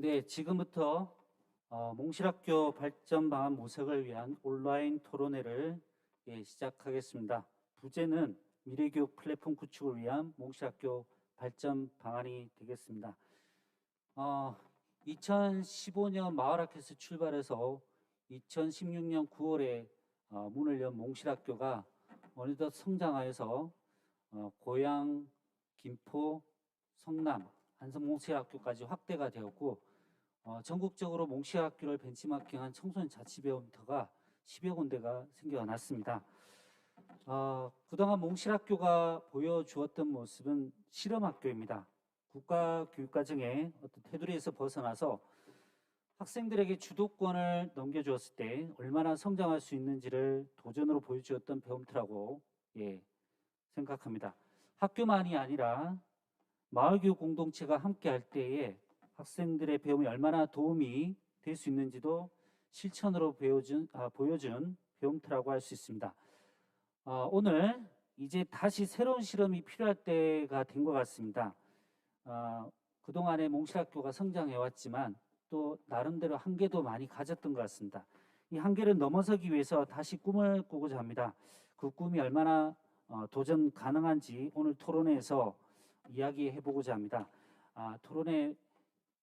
네, 지금부터 몽실학교 발전 방안 모색을 위한 온라인 토론회를 시작하겠습니다. 부제는 미래교육 플랫폼 구축을 위한 몽실학교 발전 방안이 되겠습니다. 2015년 마을학교에서 출발해서 2016년 9월에 문을 연 몽실학교가 어느덧 성장하여서 고양, 김포, 성남, 안성몽실학교까지 확대가 되었고 전국적으로 몽실학교를 벤치마킹한 청소년 자치배움터가 10여 군데가 생겨났습니다. 그동안 몽실학교가 보여주었던 모습은 실험학교입니다. 국가교육과정의 어떤 테두리에서 벗어나서 학생들에게 주도권을 넘겨주었을 때 얼마나 성장할 수 있는지를 도전으로 보여주었던 배움터라고 생각합니다. 학교만이 아니라 마을교육 공동체가 함께할 때에 학생들의 배움이 얼마나 도움이 될 수 있는지도 실천으로 보여준 배움터라고 할 수 있습니다. 오늘 이제 다시 새로운 실험이 필요할 때가 된 것 같습니다. 그동안에 몽실학교가 성장해왔지만 또 나름대로 한계도 많이 가졌던 것 같습니다. 이 한계를 넘어서기 위해서 다시 꿈을 꾸고자 합니다. 그 꿈이 얼마나 도전 가능한지 오늘 토론회에서 이야기해 보고자 합니다. 토론에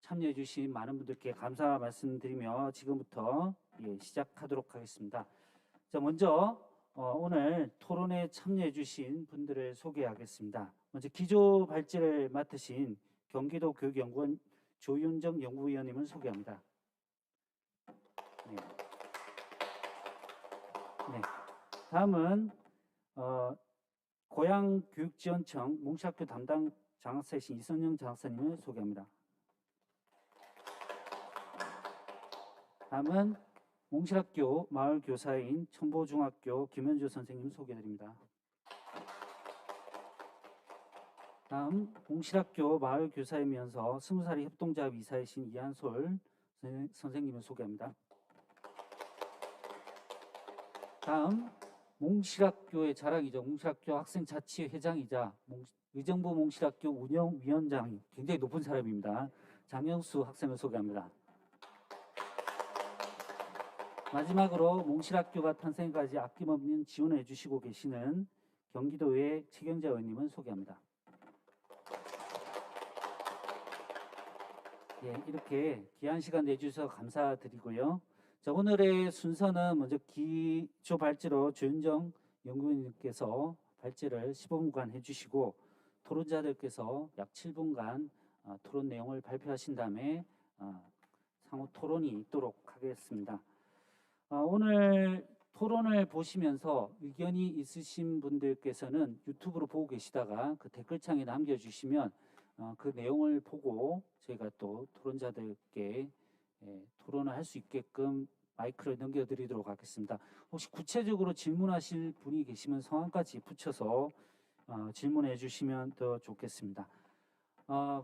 참여해 주신 많은 분들께 감사 말씀드리며 지금부터 시작하도록 하겠습니다. 자, 먼저 오늘 토론에 참여해 주신 분들을 소개하겠습니다. 먼저 기조 발제를 맡으신 경기도 교육연구원 조윤정 연구위원님을 소개합니다. 네. 다음은 고양교육지원청 몽실학교 담당 장학사이신 이선영 장학사님을 소개합니다. 다음은 몽실학교 마을교사인 첨보중학교 김현주 선생님 소개드립니다. 다음 몽실학교 마을교사이면서 20살의 협동조합 이사이신 이한솔 선생님을 소개합니다. 다음 몽실학교의 자랑이죠. 몽실학교 학생자치회장이자 의정부 몽실학교 운영위원장, 굉장히 높은 사람입니다. 장영수 학생을 소개합니다. 마지막으로 몽실학교가 탄생까지 아낌없는 지원해 주시고 계시는 경기도의 최경자 의원님을 소개합니다. 이렇게 귀한 시간 내주셔서 감사드리고요. 자, 오늘의 순서는 먼저 기초 발제로 조윤정 연구위원님께서 발제를 15분간 해주시고 토론자들께서 약 7분간 토론 내용을 발표하신 다음에 상호 토론이 있도록 하겠습니다. 오늘 토론을 보시면서 의견이 있으신 분들께서는 유튜브로 보고 계시다가 그 댓글창에 남겨주시면 그 내용을 보고 저희가 또 토론자들께 토론을 할 수 있게끔 마이크를 넘겨드리도록 하겠습니다. 혹시 구체적으로 질문하실 분이 계시면 성함까지 붙여서 질문해 주시면 더 좋겠습니다.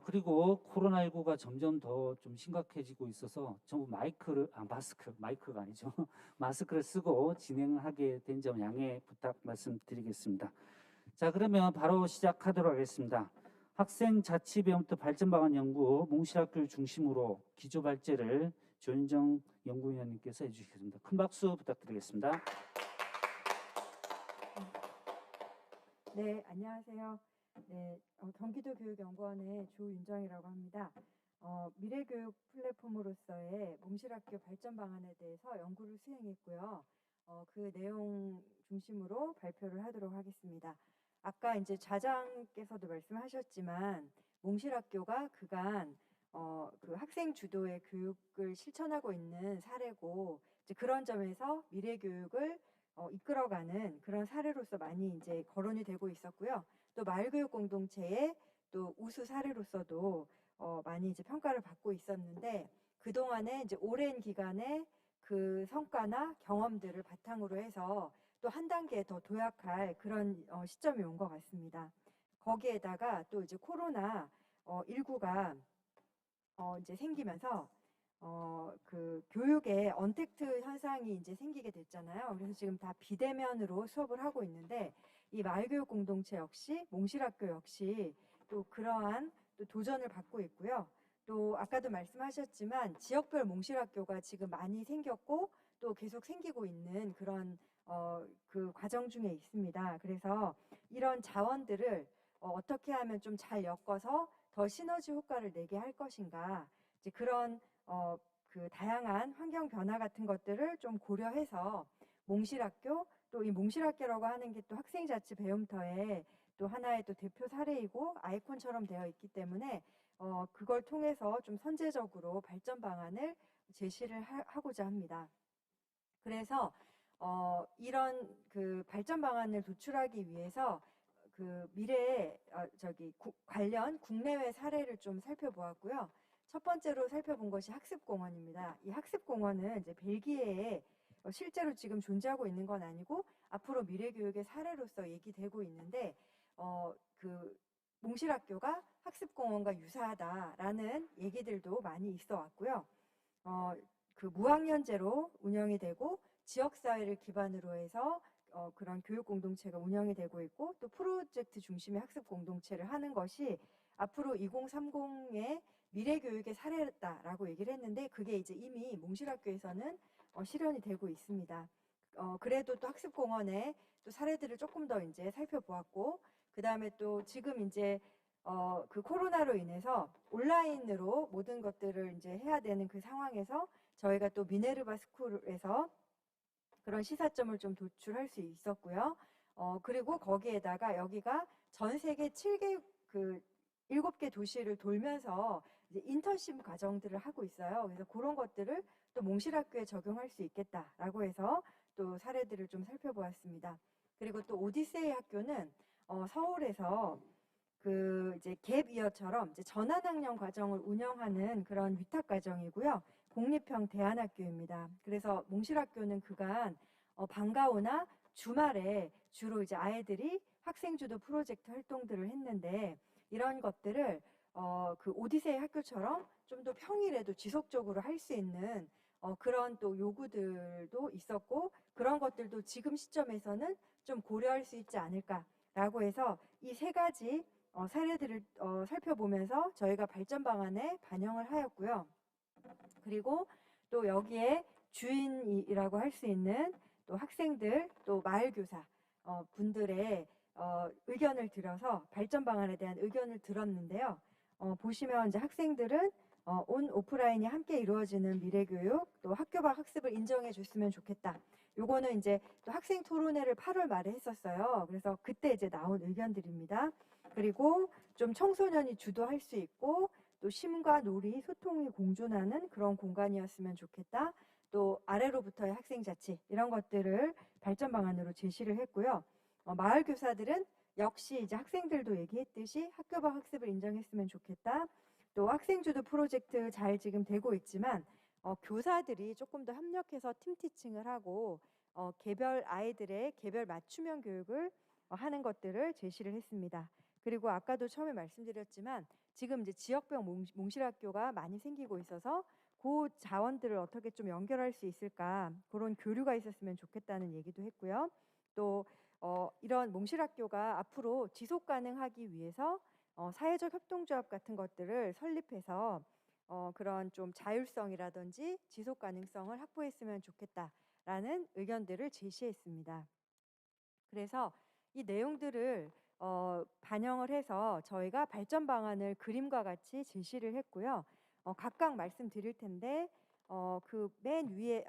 그리고 코로나19가 점점 더 좀 심각해지고 있어서 전부 마이크가 아니죠. 마스크를 쓰고 진행하게 된 점 양해 부탁 말씀드리겠습니다. 자, 그러면 바로 시작하도록 하겠습니다. 학생 자치 배움터 발전 방안 연구 몽실학교를 중심으로 기조 발제를 조윤정 연구위원님께서 해주시겠습니다. 큰 박수 부탁드리겠습니다. 네, 안녕하세요. 네, 경기도 교육연구원의 조윤정이라고 합니다. 미래교육 플랫폼으로서의 몽실학교 발전 방안에 대해서 연구를 수행했고요. 그 내용 중심으로 발표를 하도록 하겠습니다. 아까 이제 좌장께서도 말씀하셨지만 몽실학교가 그간 그 학생 주도의 교육을 실천하고 있는 사례고 이제 그런 점에서 미래교육을 이끌어가는 그런 사례로서 많이 이제 거론이 되고 있었고요. 또 마을교육 공동체의 또 우수 사례로서도 많이 이제 평가를 받고 있었는데 그동안에 이제 오랜 기간에 그 성과나 경험들을 바탕으로 해서 또 한 단계 더 도약할 그런 시점이 온 것 같습니다. 거기에다가 또 이제 코로나 19가 이제 생기면서 그 교육의 언택트 현상이 이제 생기게 됐잖아요. 그래서 지금 다 비대면으로 수업을 하고 있는데 이 마을교육 공동체 역시 몽실학교 역시 또 그러한 또 도전을 받고 있고요. 또 아까도 말씀하셨지만 지역별 몽실학교가 지금 많이 생겼고 또 계속 생기고 있는 그런 그 과정 중에 있습니다. 그래서 이런 자원들을 어떻게 하면 좀 잘 엮어서 더 시너지 효과를 내게 할 것인가, 이제 그런 그 다양한 환경 변화 같은 것들을 좀 고려해서 몽실학교, 또 이 몽실학교라고 하는 게 또 학생자치 배움터의 또 하나의 또 대표 사례이고 아이콘처럼 되어 있기 때문에 그걸 통해서 좀 선제적으로 발전 방안을 제시를 하고자 합니다. 그래서 이런 그 발전 방안을 도출하기 위해서 그 미래에 관련 국내외 사례를 좀 살펴보았고요. 첫 번째로 살펴본 것이 학습공원입니다. 이 학습공원은 이제 벨기에에 실제로 지금 존재하고 있는 건 아니고 앞으로 미래교육의 사례로서 얘기되고 있는데 그 몽실학교가 학습공원과 유사하다라는 얘기들도 많이 있어 왔고요. 그 무학년제로 운영이 되고 지역사회를 기반으로 해서 그런 교육 공동체가 운영이 되고 있고 또 프로젝트 중심의 학습 공동체를 하는 것이 앞으로 2030의 미래교육의 사례다라고 얘기를 했는데 그게 이제 이미 몽실학교에서는 실현이 되고 있습니다. 그래도 또 학습공원의 또 사례들을 조금 더 이제 살펴보았고 그 다음에 또 지금 이제 그 코로나로 인해서 온라인으로 모든 것들을 이제 해야 되는 그 상황에서 저희가 또 미네르바 스쿨에서 그런 시사점을 좀 도출할 수 있었고요. 그리고 거기에다가 여기가 전 세계 7개 도시를 돌면서 이제 인턴십 과정들을 하고 있어요. 그래서 그런 것들을 또 몽실학교에 적용할 수 있겠다라고 해서 또 사례들을 좀 살펴보았습니다. 그리고 또 오디세이 학교는 서울에서 그 이제 갭이어처럼 이제 전환학년 과정을 운영하는 그런 위탁 과정이고요. 공립형 대안학교입니다. 그래서 몽실학교는 그간 방과후나 주말에 주로 이제 아이들이 학생주도 프로젝트 활동들을 했는데 이런 것들을 그 오디세이 학교처럼 좀 더 평일에도 지속적으로 할 수 있는 그런 또 요구들도 있었고 그런 것들도 지금 시점에서는 좀 고려할 수 있지 않을까라고 해서 이 세 가지 사례들을 살펴보면서 저희가 발전 방안에 반영을 하였고요. 그리고 또 여기에 주인이라고 할 수 있는 또 학생들 또 마을교사 분들의 의견을 들어서 발전 방안에 대한 의견을 들었는데요. 보시면 이제 학생들은 온 오프라인이 함께 이루어지는 미래교육 또 학교 밖 학습을 인정해 줬으면 좋겠다. 요거는 이제 또 학생 토론회를 8월 말에 했었어요. 그래서 그때 이제 나온 의견들입니다. 그리고 좀 청소년이 주도할 수 있고 또 심과 놀이, 소통이 공존하는 그런 공간이었으면 좋겠다. 또 아래로부터의 학생 자치 이런 것들을 발전 방안으로 제시를 했고요. 마을 교사들은 역시 이제 학생들도 얘기했듯이 학교 밖 학습을 인정했으면 좋겠다. 또 학생주도 프로젝트 잘 지금 되고 있지만 교사들이 조금 더 협력해서 팀 티칭을 하고 개별 아이들의 개별 맞춤형 교육을 하는 것들을 제시를 했습니다. 그리고 아까도 처음에 말씀드렸지만 지금 이제 지역별 몽실학교가 많이 생기고 있어서 그 자원들을 어떻게 좀 연결할 수 있을까 그런 교류가 있었으면 좋겠다는 얘기도 했고요. 또 이런 몽실학교가 앞으로 지속 가능하기 위해서 사회적 협동조합 같은 것들을 설립해서 그런 좀 자율성이라든지 지속 가능성을 확보했으면 좋겠다라는 의견들을 제시했습니다. 그래서 이 내용들을 반영을 해서 저희가 발전 방안을 그림과 같이 제시를 했고요. 각각 말씀드릴 텐데 그 맨 위에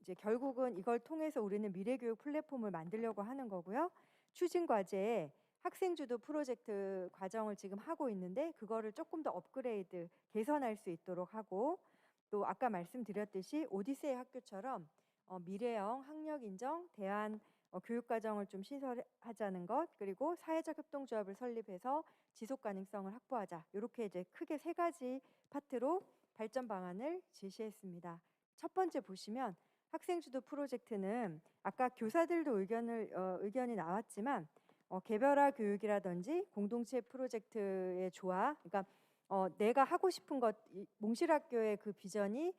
이제 결국은 이걸 통해서 우리는 미래교육 플랫폼을 만들려고 하는 거고요. 추진 과제에 학생주도 프로젝트 과정을 지금 하고 있는데 그거를 조금 더 업그레이드 개선할 수 있도록 하고 또 아까 말씀드렸듯이 오디세이 학교처럼 미래형 학력 인정 대안 교육과정을 좀 신설하자는 것 그리고 사회적 협동조합을 설립해서 지속 가능성을 확보하자 이렇게 이제 크게 세 가지 파트로 발전 방안을 제시했습니다. 첫 번째 보시면 학생주도 프로젝트는 아까 교사들도 의견이 나왔지만 개별화 교육이라든지 공동체 프로젝트의 조화 그러니까 내가 하고 싶은 것 몽실학교의 그 비전이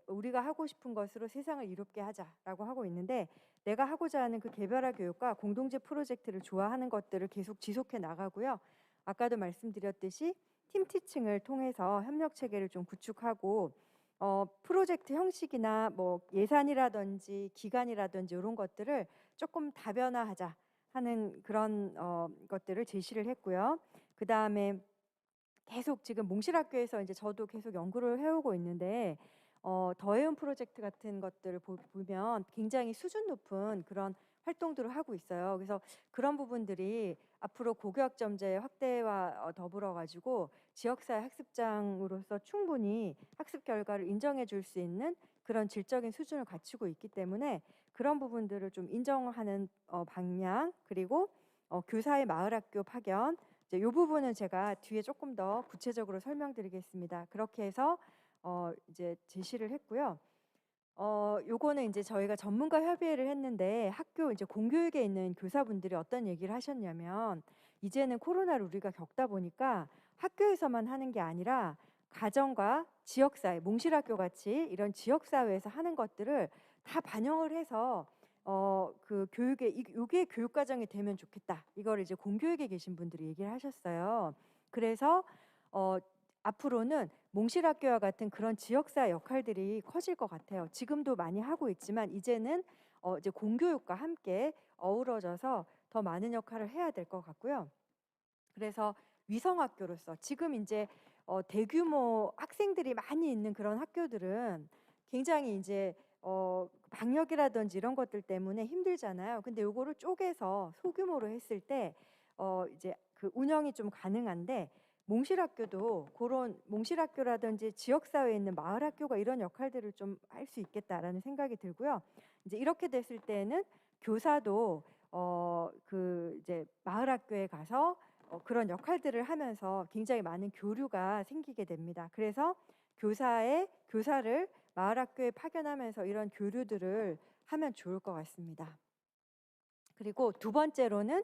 우리가 하고 싶은 것으로 세상을 이롭게 하자라고 하고 있는데 내가 하고자 하는 그 개별화 교육과 공동체 프로젝트를 조화하는 것들을 계속 지속해 나가고요. 아까도 말씀드렸듯이 팀 티칭을 통해서 협력 체계를 좀 구축하고 프로젝트 형식이나 뭐 예산이라든지 기간이라든지 이런 것들을 조금 다변화하자 하는 그런 것들을 제시를 했고요. 그 다음에 계속 지금 몽실학교에서 이제 저도 계속 연구를 해오고 있는데 더해운 프로젝트 같은 것들을 보면 굉장히 수준 높은 그런 활동들을 하고 있어요. 그래서 그런 부분들이 앞으로 고교학점제 확대와 더불어 가지고 지역사회 학습장으로서 충분히 학습 결과를 인정해 줄 수 있는 그런 질적인 수준을 갖추고 있기 때문에 그런 부분들을 좀 인정하는 방향, 그리고 교사의 마을학교 파견, 이제 이 부분은 제가 뒤에 조금 더 구체적으로 설명드리겠습니다. 그렇게 해서 이제 제시를 했고요. 요거는 이제 저희가 전문가 협의회를 했는데 학교 이제 공교육에 있는 교사분들이 어떤 얘기를 하셨냐면, 이제는 코로나를 우리가 겪다 보니까 학교에서만 하는 게 아니라 가정과 지역사회, 몽실학교 같이 이런 지역사회에서 하는 것들을 다 반영을 해서 그 교육에 이게 교육 과정이 되면 좋겠다. 이걸 이제 공교육에 계신 분들이 얘기를 하셨어요. 그래서 앞으로는 몽실학교와 같은 그런 지역사회 역할들이 커질 것 같아요. 지금도 많이 하고 있지만 이제는 이제 공교육과 함께 어우러져서 더 많은 역할을 해야 될 것 같고요. 그래서 위성학교로서 지금 이제 대규모 학생들이 많이 있는 그런 학교들은 굉장히 이제 방역이라든지 이런 것들 때문에 힘들잖아요. 근데 요거를 쪼개서 소규모로 했을 때 이제 그 운영이 좀 가능한데, 몽실학교도 그런 몽실학교라든지 지역사회에 있는 마을학교가 이런 역할들을 좀 할 수 있겠다라는 생각이 들고요. 이제 이렇게 됐을 때는 교사도 그 이제 마을학교에 가서 그런 역할들을 하면서 굉장히 많은 교류가 생기게 됩니다. 그래서 교사를 마을학교에 파견하면서 이런 교류들을 하면 좋을 것 같습니다. 그리고 두 번째로는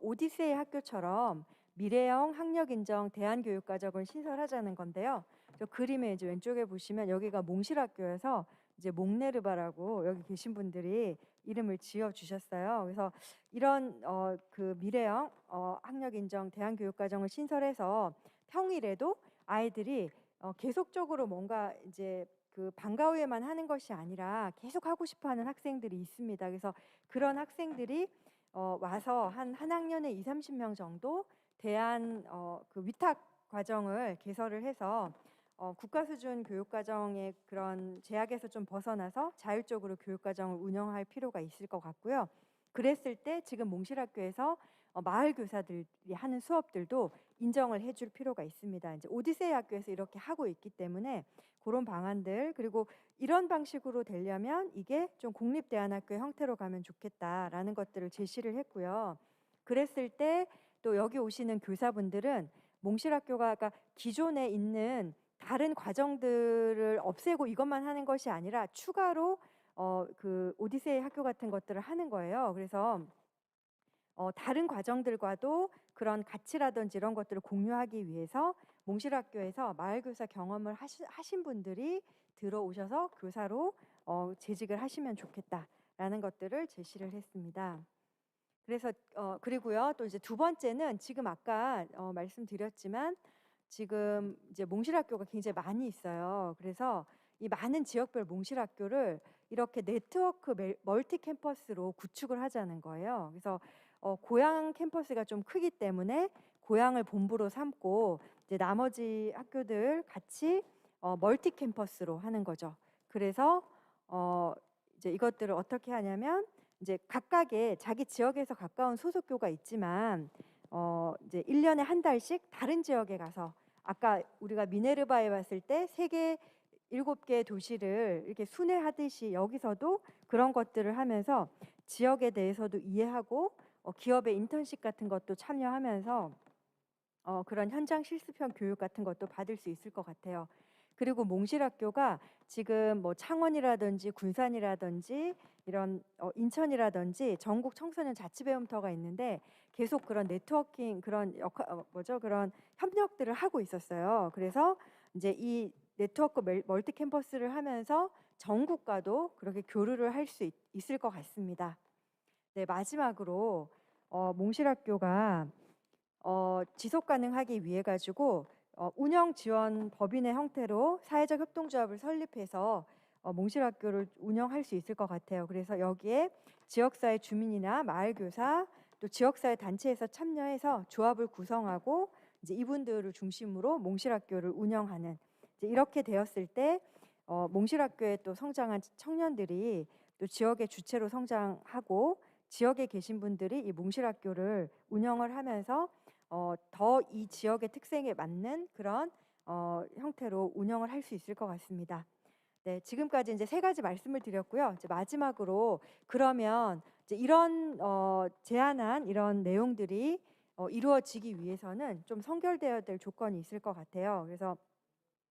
오디세이 학교처럼 미래형 학력인정 대안교육과정을 신설하자는 건데요. 저 그림에 이제 왼쪽에 보시면 여기가 몽실학교에서 이제 몽네르바라고 여기 계신 분들이 이름을 지어 주셨어요. 그래서 이런 그 미래형 학력인정 대안교육과정을 신설해서 평일에도 아이들이 계속적으로 뭔가 이제 그 방과 후에만 하는 것이 아니라 계속 하고 싶어하는 학생들이 있습니다. 그래서 그런 학생들이 와서 한 학년에 20-30명 정도 대안 그 위탁 과정을 개설을 해서 국가 수준 교육 과정의 그런 제약에서 좀 벗어나서 자율적으로 교육 과정을 운영할 필요가 있을 것 같고요. 그랬을 때 지금 몽실학교에서 마을 교사들이 하는 수업들도 인정을 해줄 필요가 있습니다. 이제 오디세이 학교에서 이렇게 하고 있기 때문에 그런 방안들, 그리고 이런 방식으로 되려면 이게 좀 공립대안학교 형태로 가면 좋겠다라는 것들을 제시를 했고요. 그랬을 때 또 여기 오시는 교사분들은 몽실학교가 그러니까 기존에 있는 다른 과정들을 없애고 이것만 하는 것이 아니라 추가로 그 오디세이 학교 같은 것들을 하는 거예요. 그래서 다른 과정들과도 그런 가치라든지 이런 것들을 공유하기 위해서 몽실학교에서 마을교사 경험을 하신 분들이 들어오셔서 교사로 재직을 하시면 좋겠다라는 것들을 제시를 했습니다. 그래서 그리고요, 또 이제 두 번째는 지금 아까 말씀드렸지만 지금 이제 몽실학교가 굉장히 많이 있어요. 그래서 이 많은 지역별 몽실학교를 이렇게 네트워크 멀티 캠퍼스로 구축을 하자는 거예요. 그래서 고향 캠퍼스가 좀 크기 때문에 고향을 본부로 삼고 이제 나머지 학교들 같이 멀티 캠퍼스로 하는 거죠. 그래서 이제 이것들을 어떻게 하냐면 이제 각각의 자기 지역에서 가까운 소속교가 있지만 이제 1년에 한 달씩 다른 지역에 가서, 아까 우리가 미네르바에 왔을 때 3개, 7개 도시를 이렇게 순회하듯이 여기서도 그런 것들을 하면서 지역에 대해서도 이해하고 기업의 인턴십 같은 것도 참여하면서 그런 현장 실습형 교육 같은 것도 받을 수 있을 것 같아요. 그리고 몽실학교가 지금 뭐 창원이라든지 군산이라든지 이런 인천이라든지 전국 청소년 자치배움터가 있는데 계속 그런 네트워킹 그런 그런 협력들을 하고 있었어요. 그래서 이제 이 네트워크 멀티 캠퍼스를 하면서 전국과도 그렇게 교류를 할 수 있을 것 같습니다. 네, 마지막으로 몽실학교가 지속 가능하기 위해 가지고 운영 지원 법인의 형태로 사회적 협동조합을 설립해서 몽실학교를 운영할 수 있을 것 같아요. 그래서 여기에 지역사회 주민이나 마을교사 또 지역사회 단체에서 참여해서 조합을 구성하고 이제 이분들을 중심으로 몽실학교를 운영하는 이제 이렇게 되었을 때 몽실학교에 또 성장한 청년들이 또 지역의 주체로 성장하고 지역에 계신 분들이 이 몽실학교를 운영을 하면서 더 이 지역의 특색에 맞는 그런 형태로 운영을 할 수 있을 것 같습니다. 네, 지금까지 이제 세 가지 말씀을 드렸고요. 이제 마지막으로 그러면 이제 이런 제안한 이런 내용들이 이루어지기 위해서는 좀 선결되어야 될 조건이 있을 것 같아요. 그래서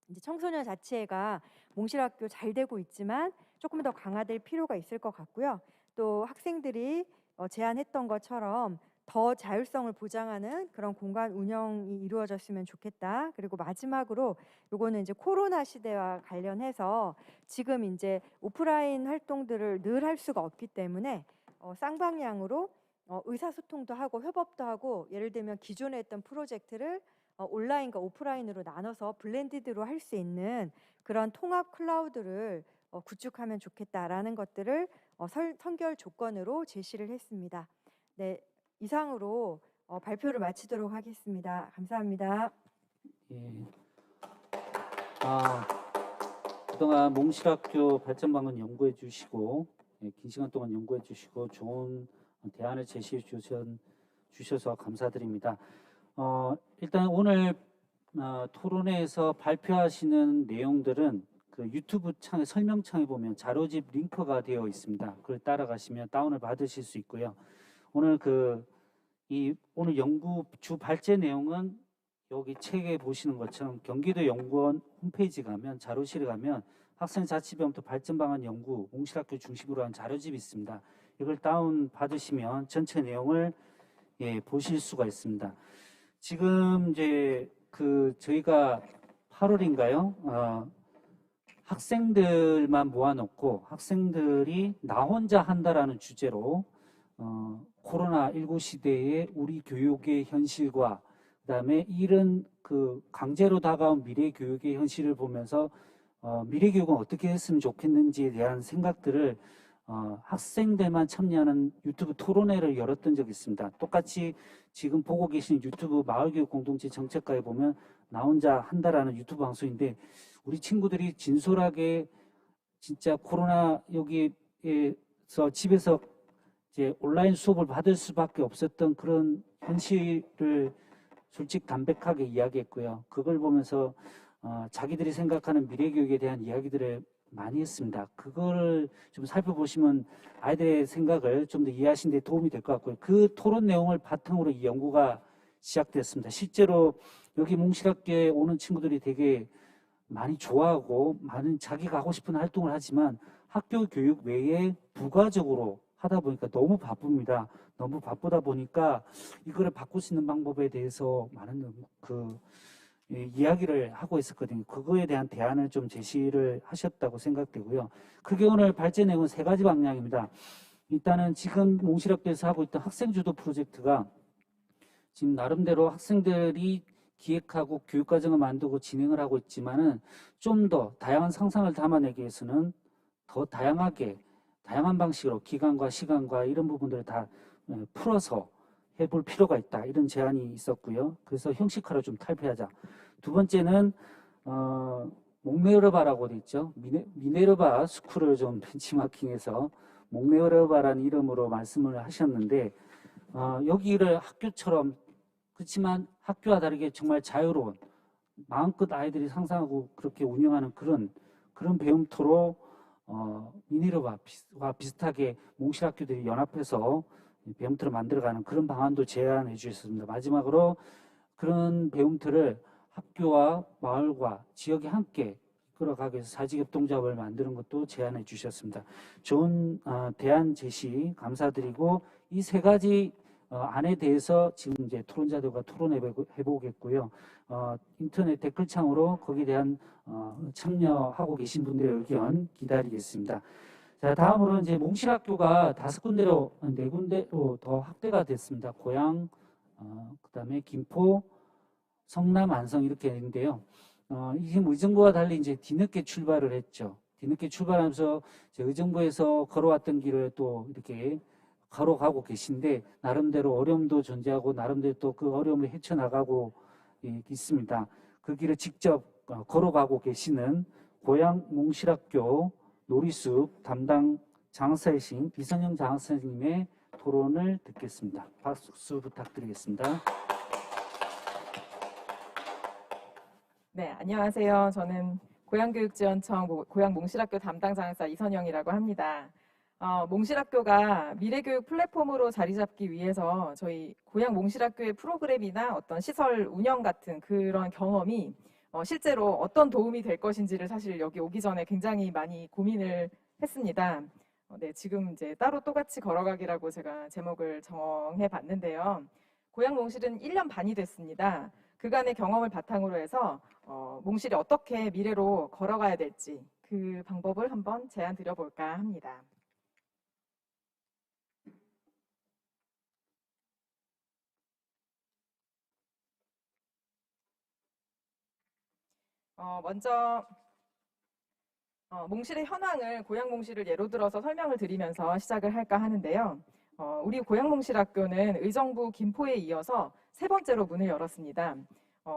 이제 청소년 자치회가 몽실학교 잘 되고 있지만 조금 더 강화될 필요가 있을 것 같고요. 또 학생들이 제안했던 것처럼 더 자율성을 보장하는 그런 공간 운영이 이루어졌으면 좋겠다. 그리고 마지막으로 요거는 이제 코로나 시대와 관련해서 지금 이제 오프라인 활동들을 늘 할 수가 없기 때문에 쌍방향으로 의사소통도 하고 협업도 하고 예를 들면 기존에 했던 프로젝트를 온라인과 오프라인으로 나눠서 블렌디드로 할 수 있는 그런 통합 클라우드를 구축하면 좋겠다라는 것들을 선결 조건으로 제시를 했습니다. 네, 이상으로 발표를 마치도록 하겠습니다. 감사합니다. 예. 그동안 몽실학교 발전 방안 연구해 주시고 긴 시간 동안 연구해 주시고 좋은 대안을 제시해 주셔서 감사드립니다. 일단 오늘 토론회에서 발표하시는 내용들은 그 유튜브 창에 설명창에 보면 자료집 링크가 되어 있습니다. 그걸 따라가시면 다운을 받으실 수 있고요. 오늘 오늘 연구 주 발제 내용은 여기 책에 보시는 것처럼 경기도 연구원 홈페이지 가면 자료실에 가면 학생자치병부터 발전방안 연구 몽실학교 중심으로 한 자료집이 있습니다. 이걸 다운 받으시면 전체 내용을 보실 수가 있습니다. 지금 이제 저희가 8월인가요? 학생들만 모아놓고 학생들이 나 혼자 한다라는 주제로 코로나19 시대의 우리 교육의 현실과 그다음에 이런 강제로 다가온 미래 교육의 현실을 보면서 미래 교육은 어떻게 했으면 좋겠는지에 대한 생각들을 학생들만 참여하는 유튜브 토론회를 열었던 적이 있습니다. 똑같이 지금 보고 계신 유튜브 마을교육 공동체 정책과에 보면 나 혼자 한다라는 유튜브 방송인데 우리 친구들이 진솔하게 진짜 코로나 여기에서 집에서 이제 온라인 수업을 받을 수밖에 없었던 그런 현실을 솔직 담백하게 이야기했고요. 그걸 보면서 자기들이 생각하는 미래교육에 대한 이야기들을 많이 했습니다. 그거를 좀 살펴보시면 아이들의 생각을 좀 더 이해하시는 데 도움이 될 것 같고요. 그 토론 내용을 바탕으로 이 연구가 시작됐습니다. 실제로 여기 몽실학교에 오는 친구들이 되게 많이 좋아하고 많은 자기가 하고 싶은 활동을 하지만 학교 교육 외에 부가적으로 하다 보니까 너무 바쁩니다. 너무 바쁘다 보니까 이거를 바꿀 수 있는 방법에 대해서 많은 이야기를 하고 있었거든요. 그거에 대한 대안을 좀 제시를 하셨다고 생각되고요. 그게 오늘 발제 내용은 세 가지 방향입니다. 일단은 지금 몽실학교에서 하고 있던 학생주도 프로젝트가 지금 나름대로 학생들이 기획하고 교육과정을 만들고 진행을 하고 있지만은 좀 더 다양한 상상을 담아내기 위해서는 더 다양한 방식으로 기간과 시간과 이런 부분들을 다 풀어서 해볼 필요가 있다. 이런 제안이 있었고요. 그래서 형식화를 좀 탈피하자. 두 번째는 목메르바라고 돼 있죠. 미네르바 스쿨을 좀 벤치마킹해서 목메르바라는 이름으로 말씀을 하셨는데 여기를 학교처럼 그렇지만 학교와 다르게 정말 자유로운 마음껏 아이들이 상상하고 그렇게 운영하는 그런 배움터로 미네르바와 비슷하게 몽실학교들이 연합해서 배움터를 만들어가는 그런 방안도 제안해 주셨습니다. 마지막으로 그런 배움터를 학교와 마을과 지역이 함께 이끌어가기 위해서 사직협동조합을 만드는 것도 제안해 주셨습니다. 좋은 대안 제시 감사드리고 이 세 가지 안에 대해서 지금 이제 토론자들과 토론해 보겠고요. 인터넷 댓글창으로 거기에 대한 참여하고 계신 분들의 의견 기다리겠습니다. 자, 다음으로 이제 몽실학교가 5군데로 4군데로 더 확대가 됐습니다. 고양, 그다음에 김포, 성남, 안성 이렇게 있는데요. 지금 의정부와 달리 이제 뒤늦게 출발을 했죠. 뒤늦게 출발하면서 이제 의정부에서 걸어왔던 길을 또 이렇게 걸어가고 계신데 나름대로 어려움도 존재하고 나름대로 또 그 어려움을 헤쳐나가고 있습니다. 그 길을 직접 걸어가고 계시는 고양 몽실학교 놀이숲 담당 장사이신 비선영 장사님의 토론을 듣겠습니다. 박수 부탁드리겠습니다. 네, 안녕하세요. 저는 고양교육지원청 고양몽실학교 담당 장사 이선영이라고 합니다. 몽실학교가 미래교육 플랫폼으로 자리 잡기 위해서 저희 고양몽실학교의 프로그램이나 어떤 시설 운영 같은 그런 경험이 실제로 어떤 도움이 될 것인지를 사실 여기 오기 전에 굉장히 많이 고민을 했습니다. 네, 지금 이제 따로 똑같이 걸어가기라고 제가 제목을 정해 봤는데요. 고양몽실은 1년 반이 됐습니다. 그간의 경험을 바탕으로 해서 몽실이 어떻게 미래로 걸어가야 될지 그 방법을 한번 제안 드려볼까 합니다. 먼저 몽실의 현황을 고양몽실을 예로 들어서 설명을 드리면서 시작을 할까 하는데요. 우리 고양몽실학교는 의정부 김포에 이어서 세 번째로 문을 열었습니다.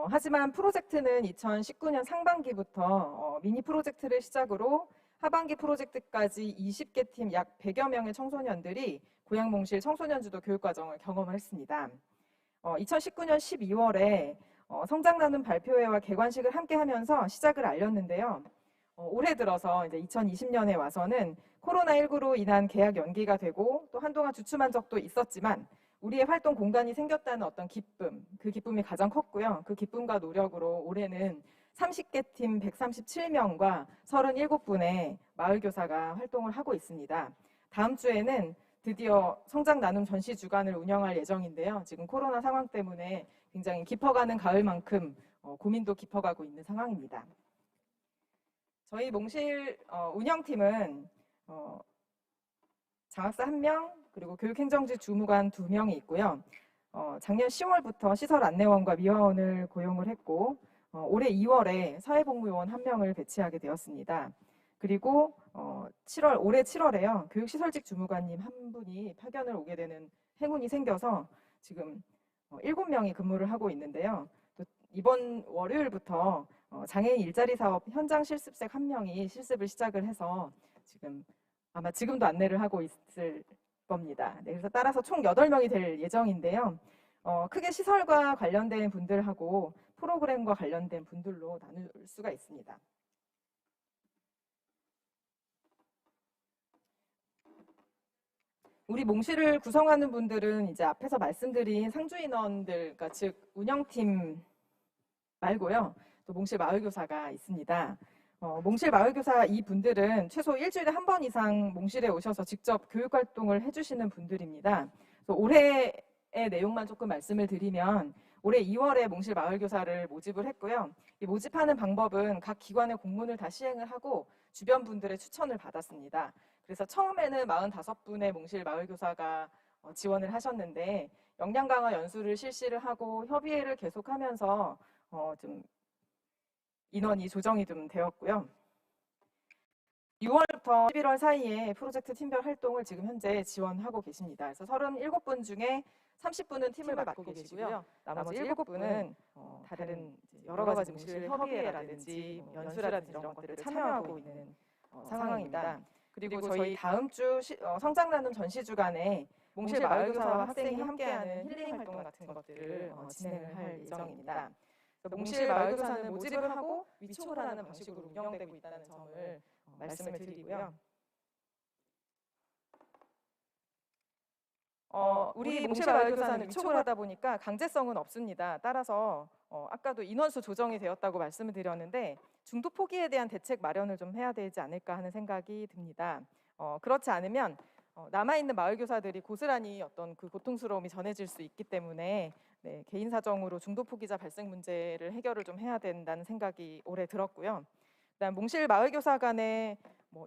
하지만 프로젝트는 2019년 상반기부터 미니 프로젝트를 시작으로 하반기 프로젝트까지 20개 팀 약 100여 명의 청소년들이 고양몽실 청소년주도 교육과정을 경험을 했습니다. 2019년 12월에 성장 나눔 발표회와 개관식을 함께 하면서 시작을 알렸는데요. 올해 들어서 이제 2020년에 와서는 코로나19로 인한 계약 연기가 되고 또 한동안 주춤한 적도 있었지만 우리의 활동 공간이 생겼다는 어떤 기쁨, 그 기쁨이 가장 컸고요. 그 기쁨과 노력으로 올해는 30개 팀 137명과 37분의 마을교사가 활동을 하고 있습니다. 다음 주에는 드디어 성장 나눔 전시 주간을 운영할 예정인데요. 지금 코로나 상황 때문에 굉장히 깊어가는 가을만큼 고민도 깊어가고 있는 상황입니다. 저희 몽실 운영팀은 장학사 1명, 그리고 교육행정지 주무관 2명이 있고요. 작년 10월부터 시설 안내원과 미화원을 고용을 했고 올해 2월에 사회복무요원 1명을 배치하게 되었습니다. 그리고 올해 7월에요. 교육시설직 주무관님 1분이 파견을 오게 되는 행운이 생겨서 지금 7명이 근무를 하고 있는데요. 또 이번 월요일부터 장애인 일자리 사업 현장 실습생 1명이 실습을 시작을 해서 아마 지금도 안내를 하고 있을 겁니다. 네, 그래서 따라서 총 8명이 될 예정인데요. 크게 시설과 관련된 분들하고 프로그램과 관련된 분들로 나눌 수가 있습니다. 우리 몽실을 구성하는 분들은 이제 앞에서 말씀드린 상주 인원들, 그러니까 즉 운영팀 말고요. 또 몽실 마을교사가 있습니다. 몽실 마을교사 이 분들은 최소 일주일에 한 번 이상 몽실에 오셔서 직접 교육활동을 해주시는 분들입니다. 그래서 올해의 내용만 조금 말씀을 드리면 올해 2월에 몽실 마을교사를 모집을 했고요. 이 모집하는 방법은 각 기관의 공문을 다 시행을 하고 주변 분들의 추천을 받았습니다. 그래서 처음에는 45분의 몽실 마을교사가 지원을 하셨는데 역량 강화 연수를 실시를 하고 협의회를 계속하면서 좀 인원이 조정이 좀 되었고요. 6월부터 11월 사이에 프로젝트 팀별 활동을 지금 현재 지원하고 계십니다. 그래서 37분 중에 30분은 팀을 맡고 계시고요. 나머지 7분은 다른 여러 가지 몽실 협의회라든지 연수라든지 이런 것들을 참여하고 있는 상황입니다. 그리고 저희 다음 주 성장 나눔 전시 주간에 몽실 마을교사와 학생이 함께하는 힐링 활동 같은 것들을 진행을 할 예정입니다. 몽실 마을교사는 모집을 하고 위촉을 하는 방식으로 운영되고 있다는 점을 말씀을 드리고요. 우리 몽실 마을교사는 위촉을 하다 보니까 강제성은 없습니다. 따라서 아까도 인원수 조정이 되었다고 말씀을 드렸는데 중도 포기에 대한 대책 마련을 좀 해야 되지 않을까 하는 생각이 듭니다. 그렇지 않으면 남아있는 마을교사들이 고스란히 어떤 그 고통스러움이 전해질 수 있기 때문에 네, 개인 사정으로 중도 포기자 발생 문제를 해결을 좀 해야 된다는 생각이 올해 들었고요. 그다음 몽실 마을교사 간의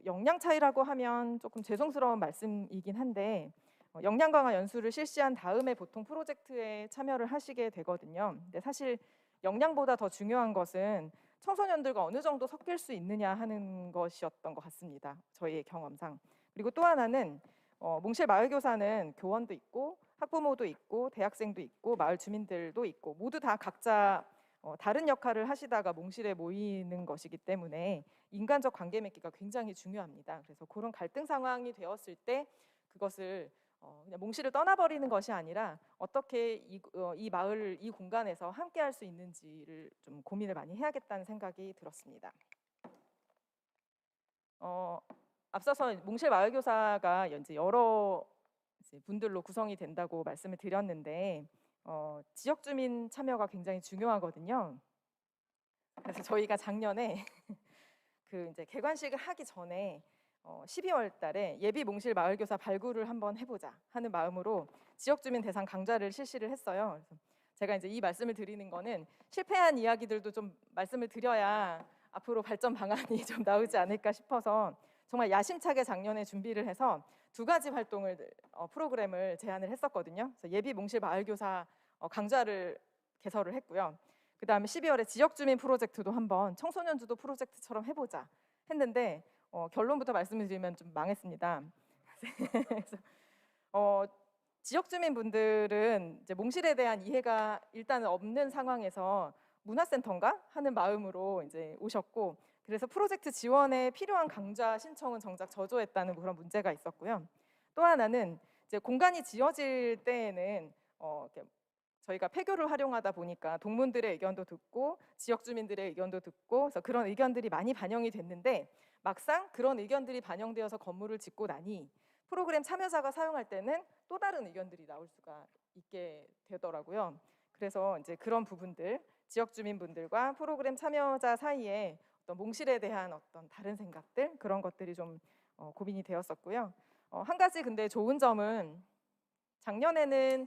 역량 차이라고 하면 조금 죄송스러운 말씀이긴 한데 역량 강화 연수를 실시한 다음에 보통 프로젝트에 참여를 하시게 되거든요. 근데 사실 역량보다 더 중요한 것은 청소년들과 어느 정도 섞일 수 있느냐 하는 것이었던 것 같습니다. 저희의 경험상. 그리고 또 하나는 몽실 마을교사는 교원도 있고 학부모도 있고 대학생도 있고 마을 주민들도 있고 모두 다 각자 다른 역할을 하시다가 몽실에 모이는 것이기 때문에 인간적 관계 맺기가 굉장히 중요합니다. 그래서 그런 갈등 상황이 되었을 때 그것을 그냥 몽실을 떠나버리는 것이 아니라 어떻게 이 마을, 이 공간에서 함께 할 수 있는지를 좀 고민을 많이 해야겠다는 생각이 들었습니다. 앞서서 몽실 마을교사가 이제 여러 분들로 구성이 된다고 말씀을 드렸는데 지역 주민 참여가 굉장히 중요하거든요. 그래서 저희가 작년에 그 이제 개관식을 하기 전에 12월 달에 예비 몽실 마을교사 발굴을 한번 해보자 하는 마음으로 지역 주민 대상 강좌를 실시를 했어요. 그래서 제가 이제 이 말씀을 드리는 거는 실패한 이야기들도 좀 말씀을 드려야 앞으로 발전 방안이 좀 나오지 않을까 싶어서 정말 야심차게 작년에 준비를 해서 2가지 활동을 프로그램을 제안을 했었거든요. 그래서 예비 몽실 마을교사 강좌를 개설을 했고요. 그 다음에 12월에 지역 주민 프로젝트도 한번 청소년 주도 프로젝트처럼 해보자 했는데 결론부터 말씀을 드리면 좀 망했습니다. 그래서 지역 주민분들은 이제 몽실에 대한 이해가 일단은 없는 상황에서 문화센터인가 하는 마음으로 이제 오셨고, 그래서 프로젝트 지원에 필요한 강좌 신청은 정작 저조했다는 그런 문제가 있었고요. 또 하나는 이제 공간이 지어질 때에는 이렇게 저희가 폐교를 활용하다 보니까 동문들의 의견도 듣고 지역 주민들의 의견도 듣고 그래서 그런 의견들이 많이 반영이 됐는데 막상 그런 의견들이 반영되어서 건물을 짓고 나니 프로그램 참여자가 사용할 때는 또 다른 의견들이 나올 수가 있게 되더라고요. 그래서 이제 그런 부분들, 지역 주민분들과 프로그램 참여자 사이에 어떤 몽실에 대한 어떤 다른 생각들, 그런 것들이 좀 고민이 되었었고요. 한 가지 근데 좋은 점은 작년에는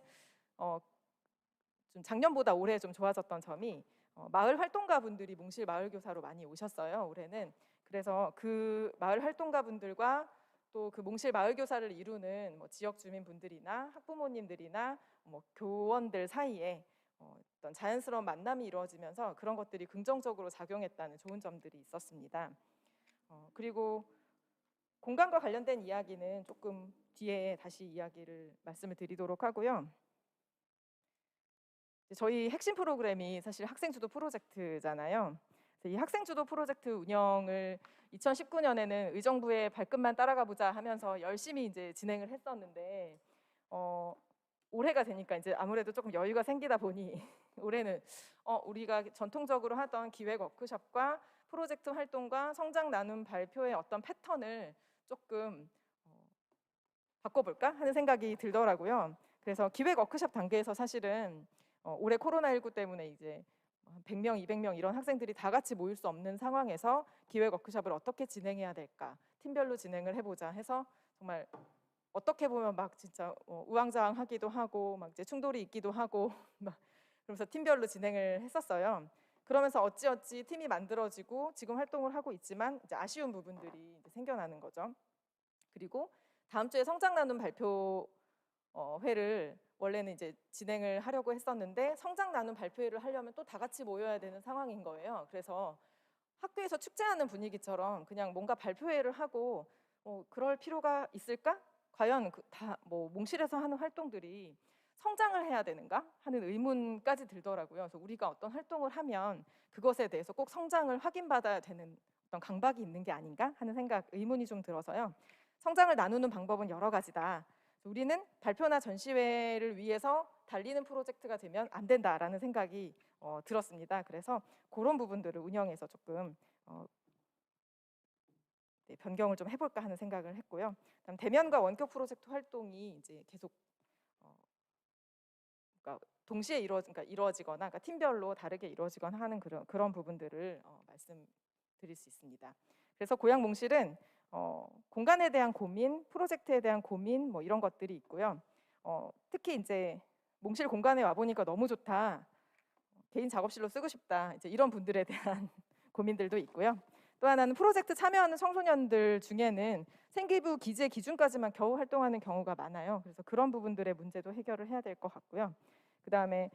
좀 작년보다 올해 좀 좋아졌던 점이 마을 활동가 분들이 몽실 마을교사로 많이 오셨어요. 올해는. 그래서 그 마을 활동가 분들과 또 그 몽실 마을교사를 이루는 뭐 지역 주민분들이나 학부모님들이나 뭐 교원들 사이에 어떤 자연스러운 만남이 이루어지면서 그런 것들이 긍정적으로 작용했다는 좋은 점들이 있었습니다. 그리고 공간과 관련된 이야기는 조금 뒤에 다시 이야기를 말씀을 드리도록 하고요. 저희 핵심 프로그램이 사실 학생주도 프로젝트잖아요. 이 학생주도 프로젝트 운영을 2019년에는 의정부의 발끝만 따라가 보자 하면서 열심히 이제 진행을 했었는데 올해가 되니까 이제 아무래도 조금 여유가 생기다 보니 올해는 우리가 전통적으로 하던 기획 워크숍과 프로젝트 활동과 성장 나눔 발표의 어떤 패턴을 조금 바꿔볼까 하는 생각이 들더라고요. 그래서 기획 워크숍 단계에서 사실은 올해 코로나19 때문에 이제 100명, 200명 이런 학생들이 다 같이 모일 수 없는 상황에서 기획 워크숍을 어떻게 진행해야 될까, 팀별로 진행을 해보자 해서 정말 어떻게 보면 막 진짜 우왕좌왕하기도 하고 막 이제 충돌이 있기도 하고 막 그러면서 팀별로 진행을 했었어요. 그러면서 어찌어찌 팀이 만들어지고 지금 활동을 하고 있지만 이제 아쉬운 부분들이 이제 생겨나는 거죠. 그리고 다음 주에 성장 나눔 발표 회를 원래는 이제 진행을 하려고 했었는데 성장 나눔 발표회를 하려면 또 다 같이 모여야 되는 상황인 거예요. 그래서 학교에서 축제하는 분위기처럼 그냥 뭔가 발표회를 하고 그럴 필요가 있을까? 과연 다 뭐 몽실에서 하는 활동들이 성장을 해야 되는가 하는 의문까지 들더라고요. 그래서 우리가 어떤 활동을 하면 그것에 대해서 꼭 성장을 확인받아야 되는 어떤 강박이 있는 게 아닌가 하는 생각, 의문이 좀 들어서요. 성장을 나누는 방법은 여러 가지다. 우리는 발표나 전시회를 위해서 달리는 프로젝트가 되면 안 된다라는 생각이 들었습니다. 그래서 그런 부분들을 운영해서 조금 변경을 좀 해볼까 하는 생각을 했고요. 그다음 대면과 원격 프로젝트 활동이 이제 계속 그러니까 동시에 이루어지거나 그러니까 팀별로 다르게 이루어지거나 하는 그런 부분들을 말씀드릴 수 있습니다. 그래서 고향 몽실은 공간에 대한 고민, 프로젝트에 대한 고민 뭐 이런 것들이 있고요. 특히 이제 몽실 공간에 와 보니까 너무 좋다, 개인 작업실로 쓰고 싶다, 이제 이런 분들에 대한 고민들도 있고요. 또 하나는 프로젝트 참여하는 청소년들 중에는 생기부 기재 기준까지만 겨우 활동하는 경우가 많아요. 그래서 그런 부분들의 문제도 해결을 해야 될 것 같고요. 그다음에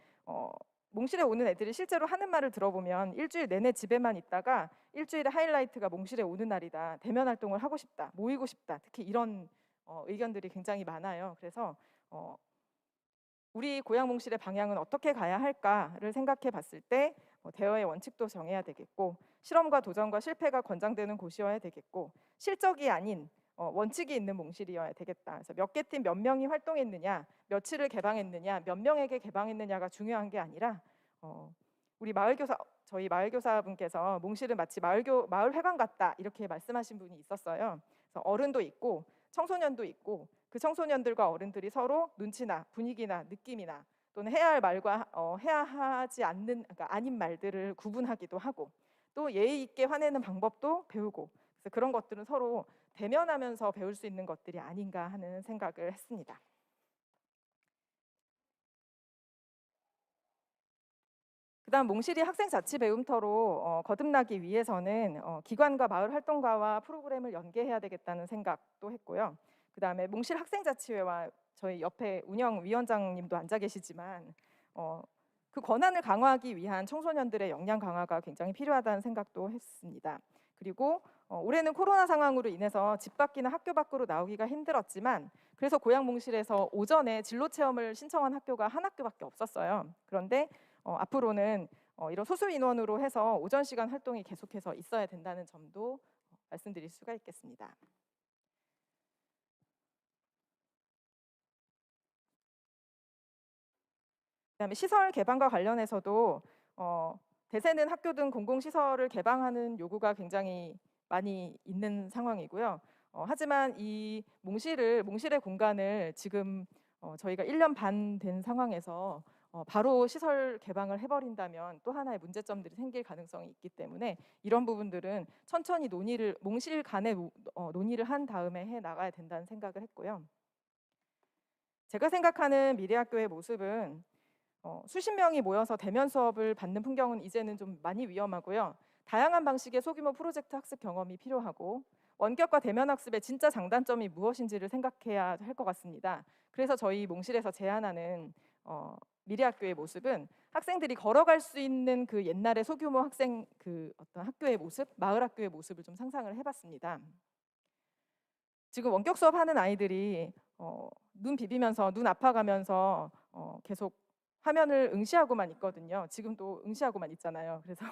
몽실에 오는 애들이 실제로 하는 말을 들어보면 일주일 내내 집에만 있다가 일주일의 하이라이트가 몽실에 오는 날이다. 대면 활동을 하고 싶다. 모이고 싶다. 특히 이런 의견들이 굉장히 많아요. 그래서 우리 고향 몽실의 방향은 어떻게 가야 할까를 생각해 봤을 때 대여의 원칙도 정해야 되겠고, 실험과 도전과 실패가 권장되는 곳이어야 되겠고, 실적이 아닌 원칙이 있는 몽실이어야 되겠다. 그래서 몇 개 팀 몇 명이 활동했느냐, 며칠을 개방했느냐, 몇 명에게 개방했느냐가 중요한 게 아니라 우리 저희 마을교사분께서 몽실은 마치 마을 회관 같다 이렇게 말씀하신 분이 있었어요. 그래서 어른도 있고 청소년도 있고 그 청소년들과 어른들이 서로 눈치나 분위기나 느낌이나 또는 해야 할 말과 해야 하지 않는, 그러니까 아닌 말들을 구분하기도 하고, 또 예의 있게 화내는 방법도 배우고, 그래서 그런 것들은 서로 대면하면서 배울 수 있는 것들이 아닌가 하는 생각을 했습니다. 그다음 몽실이 학생 자치 배움터로 거듭나기 위해서는 기관과 마을 활동가와 프로그램을 연계해야 되겠다는 생각도 했고요. 그다음에 몽실 학생자치회와 저희 옆에 운영위원장님도 앉아 계시지만 그 권한을 강화하기 위한 청소년들의 역량 강화가 굉장히 필요하다는 생각도 했습니다. 그리고 올해는 코로나 상황으로 인해서 집 밖이나 학교 밖으로 나오기가 힘들었지만, 그래서 고향 몽실에서 오전에 진로 체험을 신청한 학교가 한 학교밖에 없었어요. 그런데 앞으로는 이런 소수 인원으로 해서 오전 시간 활동이 계속해서 있어야 된다는 점도 말씀드릴 수가 있겠습니다. 그다음에 시설 개방과 관련해서도 대세는 학교 등 공공시설을 개방하는 요구가 굉장히 많이 있는 상황이고요. 하지만 이 몽실의 공간을 지금 저희가 1년 반 된 상황에서 바로 시설 개방을 해버린다면 또 하나의 문제점들이 생길 가능성이 있기 때문에 이런 부분들은 천천히 몽실 간에 논의를 한 다음에 해 나가야 된다는 생각을 했고요. 제가 생각하는 미래학교의 모습은 수십 명이 모여서 대면 수업을 받는 풍경은 이제는 좀 많이 위험하고요. 다양한 방식의 소규모 프로젝트 학습 경험이 필요하고, 원격과 대면 학습의 진짜 장단점이 무엇인지를 생각해야 할 것 같습니다. 그래서 저희 몽실에서 제안하는 미래학교의 모습은 학생들이 걸어갈 수 있는 그 옛날의 소규모 어떤 학교의 모습, 마을 학교의 모습을 좀 상상을 해봤습니다. 지금 원격 수업하는 아이들이 눈 비비면서 눈 아파가면서 계속 화면을 응시하고만 있거든요. 지금도 응시하고만 있잖아요. 그래서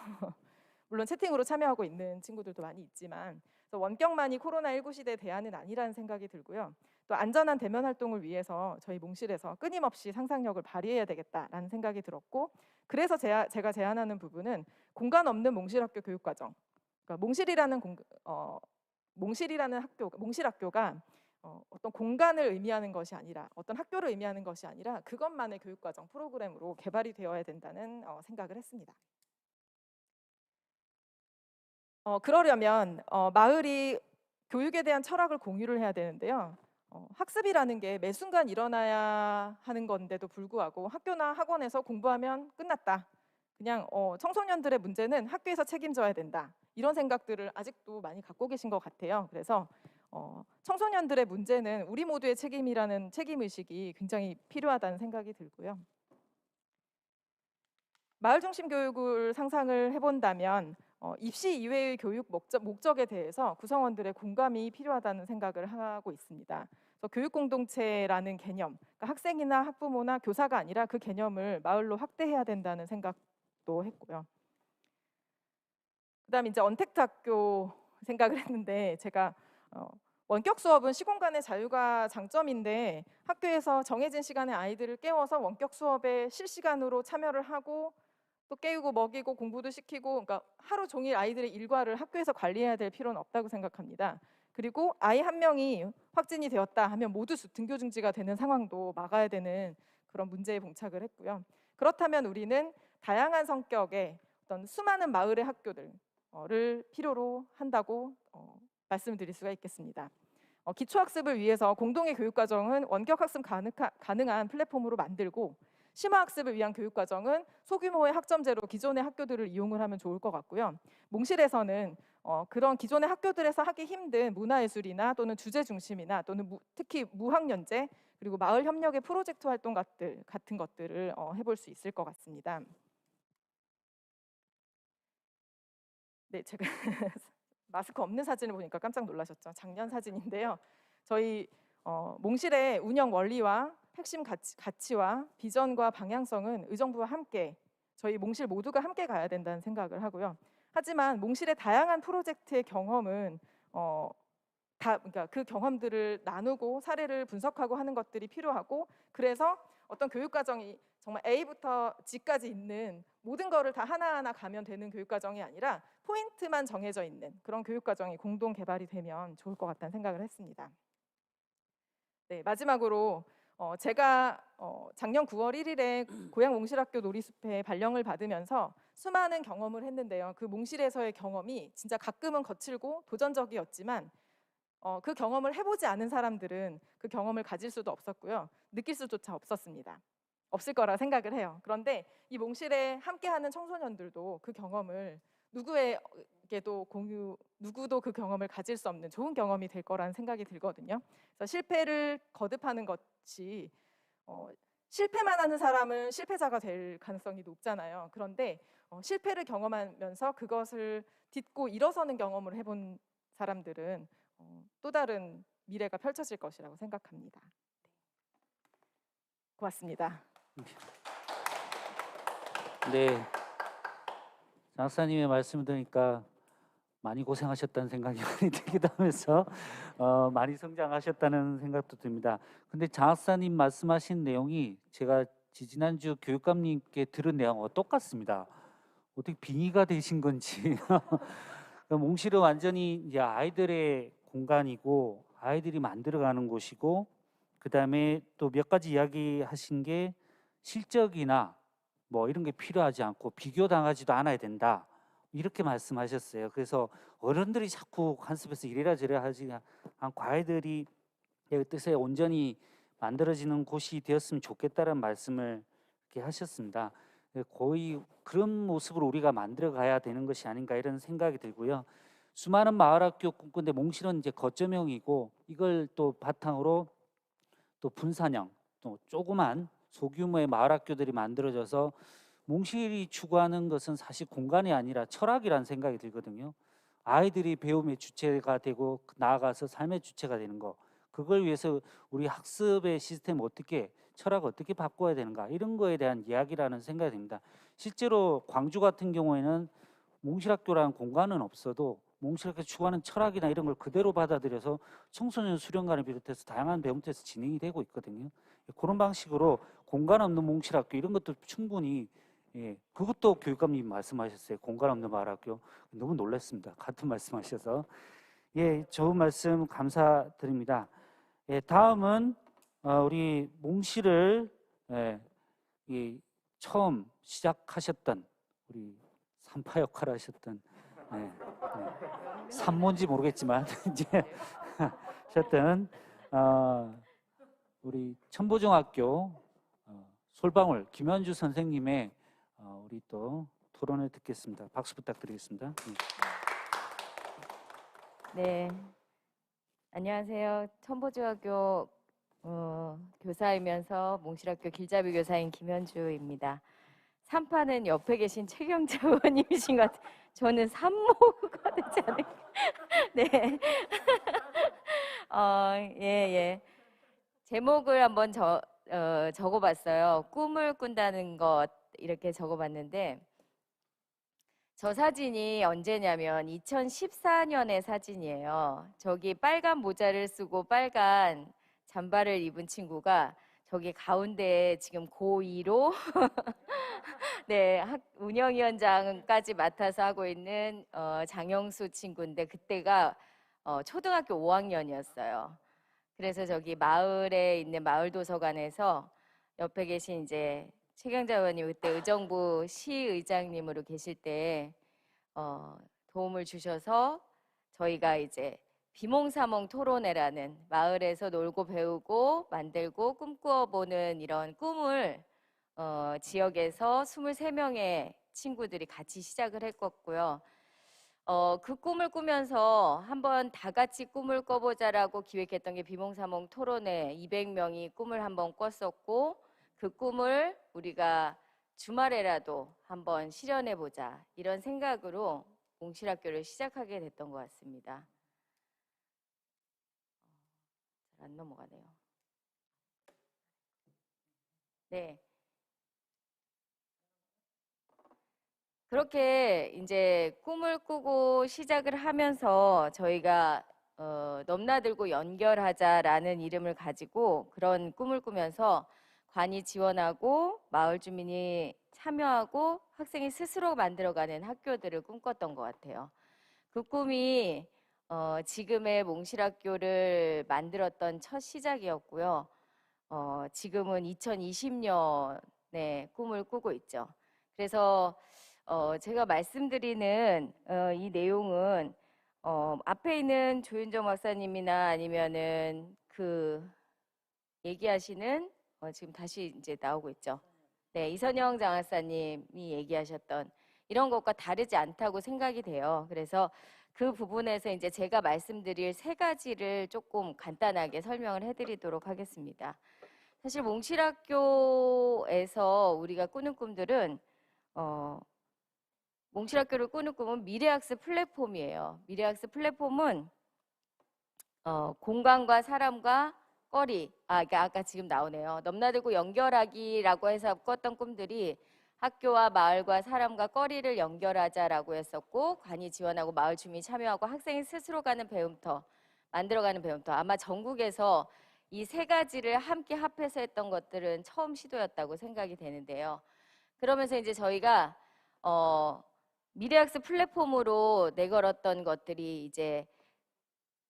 물론 채팅으로 참여하고 있는 친구들도 많이 있지만, 그래서 원격만이 코로나19 시대의 대안은 아니라는 생각이 들고요. 또 안전한 대면 활동을 위해서 저희 몽실에서 끊임없이 상상력을 발휘해야 되겠다라는 생각이 들었고, 그래서 제가 제안하는 부분은 공간 없는 몽실학교 교육과정. 그러니까 몽실학교가 어떤 공간을 의미하는 것이 아니라, 어떤 학교를 의미하는 것이 아니라 그것만의 교육과정 프로그램으로 개발이 되어야 된다는 생각을 했습니다. 그러려면 마을이 교육에 대한 철학을 공유를 해야 되는데요. 학습이라는 게 매 순간 일어나야 하는 건데도 불구하고 학교나 학원에서 공부하면 끝났다. 그냥 청소년들의 문제는 학교에서 책임져야 된다. 이런 생각들을 아직도 많이 갖고 계신 것 같아요. 그래서 청소년들의 문제는 우리 모두의 책임이라는 책임의식이 굉장히 필요하다는 생각이 들고요. 마을 중심 교육을 상상을 해본다면 입시 이외의 교육 목적에 대해서 구성원들의 공감이 필요하다는 생각을 하고 있습니다. 그래서 교육 공동체라는 개념, 그러니까 학생이나 학부모나 교사가 아니라 그 개념을 마을로 확대해야 된다는 생각도 했고요. 그다음 이제 언택트 학교 생각을 했는데, 제가 원격 수업은 시공간의 자유가 장점인데 학교에서 정해진 시간에 아이들을 깨워서 원격 수업에 실시간으로 참여를 하고 또 깨우고 먹이고 공부도 시키고, 그러니까 하루 종일 아이들의 일과를 학교에서 관리해야 될 필요는 없다고 생각합니다. 그리고 아이 한 명이 확진이 되었다 하면 모두 등교 중지가 되는 상황도 막아야 되는 그런 문제에 봉착을 했고요. 그렇다면 우리는 다양한 성격의 어떤 수많은 마을의 학교들을 필요로 한다고 말씀드릴 수가 있겠습니다. 기초학습을 위해서 공동의 교육과정은 원격학습 가능한 플랫폼으로 만들고, 심화학습을 위한 교육과정은 소규모의 학점제로 기존의 학교들을 이용을 하면 좋을 것 같고요. 몽실에서는 그런 기존의 학교들에서 하기 힘든 문화예술이나 또는 주제 중심이나 또는 특히 무학년제 그리고 마을 협력의 프로젝트 활동 같은 것들을 해볼 수 있을 것 같습니다. 네, 제가 마스크 없는 사진을 보니까 깜짝 놀라셨죠? 작년 사진인데요. 저희 몽실의 운영 원리와 핵심 가치와 비전과 방향성은 의정부와 함께 저희 몽실 모두가 함께 가야 된다는 생각을 하고요. 하지만 몽실의 다양한 프로젝트의 경험은 그러니까 그 경험들을 나누고 사례를 분석하고 하는 것들이 필요하고 그래서 어떤 교육과정이 정말 A부터 G까지 있는 모든 거를 다 하나하나 가면 되는 교육과정이 아니라 포인트만 정해져 있는 그런 교육과정이 공동 개발이 되면 좋을 것 같다는 생각을 했습니다. 네, 마지막으로 제가 작년 9월 1일에 고향 몽실학교 놀이숲에 발령을 받으면서 수많은 경험을 했는데요. 그 몽실에서의 경험이 진짜 가끔은 거칠고 도전적이었지만 그 경험을 해보지 않은 사람들은 그 경험을 가질 수도 없었고요. 느낄 수조차 없었습니다. 없을 거라 생각을 해요. 그런데 이 몽실에 함께하는 청소년들도 그 경험을 누구도 그 경험을 가질 수 없는 좋은 경험이 될 거라는 생각이 들거든요. 그래서 실패를 거듭하는 것이 실패만 하는 사람은 실패자가 될 가능성이 높잖아요. 그런데 실패를 경험하면서 그것을 딛고 일어서는 경험을 해본 사람들은 또 다른 미래가 펼쳐질 것이라고 생각합니다. 고맙습니다. 네, 장 박사님의 말씀을 들으니까 많이 고생하셨다는 생각이 많이 들기도 하면서 많이 성장하셨다는 생각도 듭니다. 근데 장 박사님 말씀하신 내용이 제가 지난주 교육감님께 들은 내용과 똑같습니다. 어떻게 빙의가 되신 건지. 몽실은 완전히 이제 아이들의 공간이고 아이들이 만들어가는 곳이고 그 다음에 또 몇 가지 이야기하신 게 실적이나 뭐 이런 게 필요하지 않고 비교당하지도 않아야 된다 이렇게 말씀하셨어요. 그래서 어른들이 자꾸 간섭해서 이래라 저래라 하지 않고 아이들이 그 뜻에 온전히 만들어지는 곳이 되었으면 좋겠다는 말씀을 이렇게 하셨습니다. 거의 그런 모습으로 우리가 만들어 가야 되는 것이 아닌가 이런 생각이 들고요. 수많은 마을학교 꿈꾸는데 몽실은 이제 거점형이고 이걸 또 바탕으로 또 분산형 또 조그만 소규모의 마을학교들이 만들어져서 몽실이 추구하는 것은 사실 공간이 아니라 철학이라는 생각이 들거든요. 아이들이 배움의 주체가 되고 나아가서 삶의 주체가 되는 거 그걸 위해서 우리 학습의 시스템 어떻게 철학을 어떻게 바꿔야 되는가 이런 거에 대한 이야기라는 생각이 듭니다. 실제로 광주 같은 경우에는 몽실학교라는 공간은 없어도 몽실학교 추구하는 철학이나 이런 걸 그대로 받아들여서 청소년 수련관을 비롯해서 다양한 배움터에서 진행이 되고 있거든요. 그런 방식으로 공간 없는 몽실학교 이런 것도 충분히 그것도 교육감님 말씀하셨어요. 공간 없는 마을학교 너무 놀랐습니다. 같은 말씀하셔서 좋은 말씀 감사드립니다. 다음은 우리 몽실을 처음 시작하셨던 우리 산파 역할을 하셨던 산모인지 모르겠지만 이제 하셨던 우리 천보중학교 솔방울 김현주 선생님의 우리 또 토론을 듣겠습니다. 박수 부탁드리겠습니다. 네, 안녕하세요. 천보중학교 교사이면서 몽실학교 길잡이 교사인 김현주입니다. 산파는 옆에 계신 최경자 의원님이신 것 같아요. 저는 산모가 되지 않을까. 네. 예. 제목을 한번 적어봤어요. 꿈을 꾼다는 것 이렇게 적어봤는데 저 사진이 언제냐면 2014년의 사진이에요. 저기 빨간 모자를 쓰고 빨간 잠바를 입은 친구가 저기 가운데에 지금 고2로 네, 운영위원장까지 맡아서 하고 있는 장영수 친구인데 그때가 초등학교 5학년이었어요. 그래서 저기 마을에 있는 마을도서관에서 옆에 계신 이제 최경자 의원님 그때 의정부 시의장님으로 계실 때 도움을 주셔서 저희가 이제 비몽사몽 토론회라는 마을에서 놀고 배우고 만들고 꿈꾸어보는 이런 꿈을 지역에서 23명의 친구들이 같이 시작을 했었고요. 그 꿈을 꾸면서 한번 다 같이 꿈을 꿔보자라고 기획했던 게 비몽사몽 토론회 200명이 꿈을 한번 꿨었고, 그 꿈을 우리가 주말에라도 한번 실현해보자 이런 생각으로 몽실학교를 시작하게 됐던 것 같습니다. 잘 안 넘어가네요. 네. 그렇게 이제 꿈을 꾸고 시작을 하면서 저희가 넘나들고 연결하자라는 이름을 가지고 그런 꿈을 꾸면서 관이 지원하고 마을 주민이 참여하고 학생이 스스로 만들어가는 학교들을 꿈꿨던 것 같아요. 그 꿈이 지금의 몽실학교를 만들었던 첫 시작이었고요. 지금은 2020년에 꿈을 꾸고 있죠. 그래서 제가 말씀드리는 이 내용은 앞에 있는 조윤정 박사님이나 아니면은 그 얘기하시는 지금 다시 이제 나오고 있죠. 네, 이선영 장학사님이 얘기하셨던 이런 것과 다르지 않다고 생각이 돼요. 그래서 그 부분에서 이제 제가 말씀드릴 세 가지를 조금 간단하게 설명을 해드리도록 하겠습니다. 사실 몽실학교에서 우리가 꾸는 꿈들은 몽실학교를 꾸는 꿈은 미래학습 플랫폼이에요. 미래학습 플랫폼은 공간과 사람과 거리, 그러니까 아까 지금 나오네요. 넘나들고 연결하기라고 해서 꿨던 꿈들이 학교와 마을과 사람과 거리를 연결하자라고 했었고, 관이 지원하고 마을 주민이 참여하고 학생이 스스로 가는 배움터, 만들어가는 배움터. 아마 전국에서 이 세 가지를 함께 합해서 했던 것들은 처음 시도였다고 생각이 되는데요. 그러면서 이제 저희가 미래학습 플랫폼으로 내걸었던 것들이 이제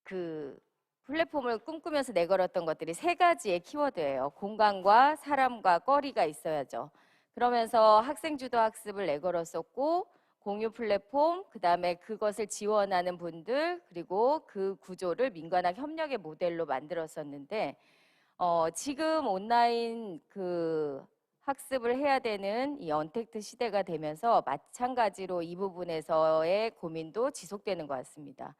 그 플랫폼을 꿈꾸면서 내걸었던 것들이 세 가지의 키워드예요. 공간과 사람과 거리가 있어야죠. 그러면서 학생주도 학습을 내걸었었고, 공유 플랫폼, 그 다음에 그것을 지원하는 분들, 그리고 그 구조를 민관학 협력의 모델로 만들었었는데, 지금 온라인 그 학습을 해야 되는 이 언택트 시대가 되면서 마찬가지로 이 부분에서의 고민도 지속되는 것 같습니다.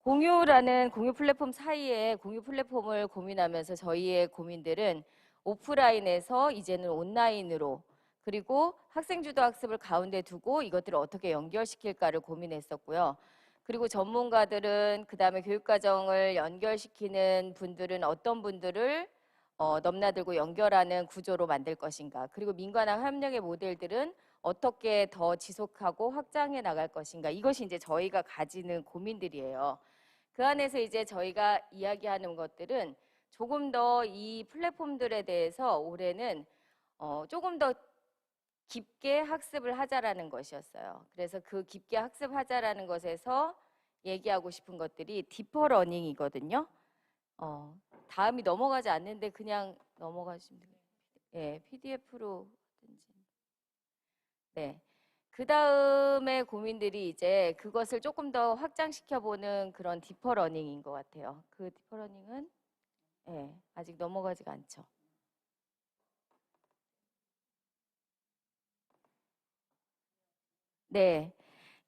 공유라는 공유 플랫폼 사이에 공유 플랫폼을 고민하면서 저희의 고민들은 오프라인에서 이제는 온라인으로, 그리고 학생주도 학습을 가운데 두고 이것들을 어떻게 연결시킬까를 고민했었고요. 그리고 전문가들은, 그 다음에 교육과정을 연결시키는 분들은 어떤 분들을 넘나들고 연결하는 구조로 만들 것인가, 그리고 민관학 협력의 모델들은 어떻게 더 지속하고 확장해 나갈 것인가, 이것이 이제 저희가 가지는 고민들이에요. 그 안에서 이제 저희가 이야기하는 것들은 조금 더 이 플랫폼들에 대해서 올해는 조금 더 깊게 학습을 하자라는 것이었어요. 그래서 그 깊게 학습하자라는 것에서 얘기하고 싶은 것들이 디퍼 러닝이거든요. 다음이 넘어가지 않는데 그냥 넘어가시면 돼요. 예, PDF로 하든지. 네. 그 다음에 고민들이 이제 그것을 조금 더 확장시켜보는 그런 디퍼 러닝인 것 같아요. 그 디퍼 러닝은 예, 아직 넘어가지가 않죠. 네.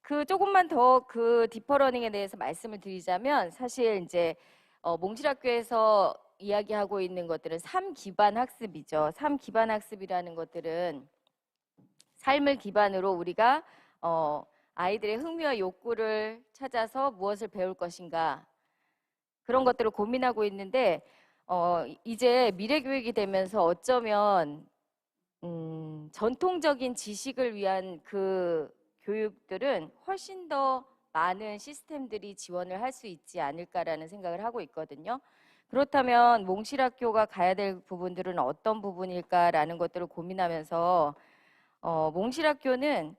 그 조금만 더 그 디퍼 러닝에 대해서 말씀을 드리자면, 사실 이제 몽실학교에서 이야기하고 있는 것들은 삶 기반 학습이죠. 삶 기반 학습이라는 것들은 삶을 기반으로 우리가 아이들의 흥미와 욕구를 찾아서 무엇을 배울 것인가, 그런 것들을 고민하고 있는데 이제 미래 교육이 되면서 어쩌면 전통적인 지식을 위한 그 교육들은 훨씬 더 많은 시스템들이 지원을 할 수 있지 않을까라는 생각을 하고 있거든요. 그렇다면 몽실학교가 가야 될 부분들은 어떤 부분일까라는 것들을 고민하면서 몽실학교는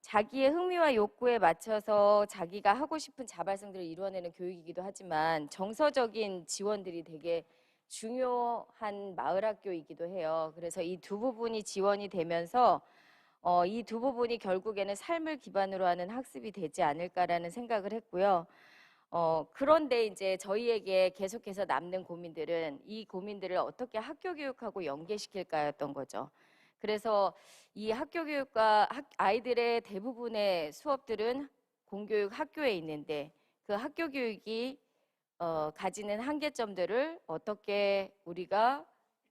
자기의 흥미와 욕구에 맞춰서 자기가 하고 싶은 자발성들을 이루어내는 교육이기도 하지만 정서적인 지원들이 되게 중요한 마을학교이기도 해요. 그래서 이 두 부분이 지원이 되면서 이 두 부분이 결국에는 삶을 기반으로 하는 학습이 되지 않을까라는 생각을 했고요. 그런데 이제 저희에게 계속해서 남는 고민들은 이 고민들을 어떻게 학교 교육하고 연계시킬까였던 거죠. 그래서 이 학교 교육과 아이들의 대부분의 수업들은 공교육 학교에 있는데 그 학교 교육이 가지는 한계점들을 어떻게 우리가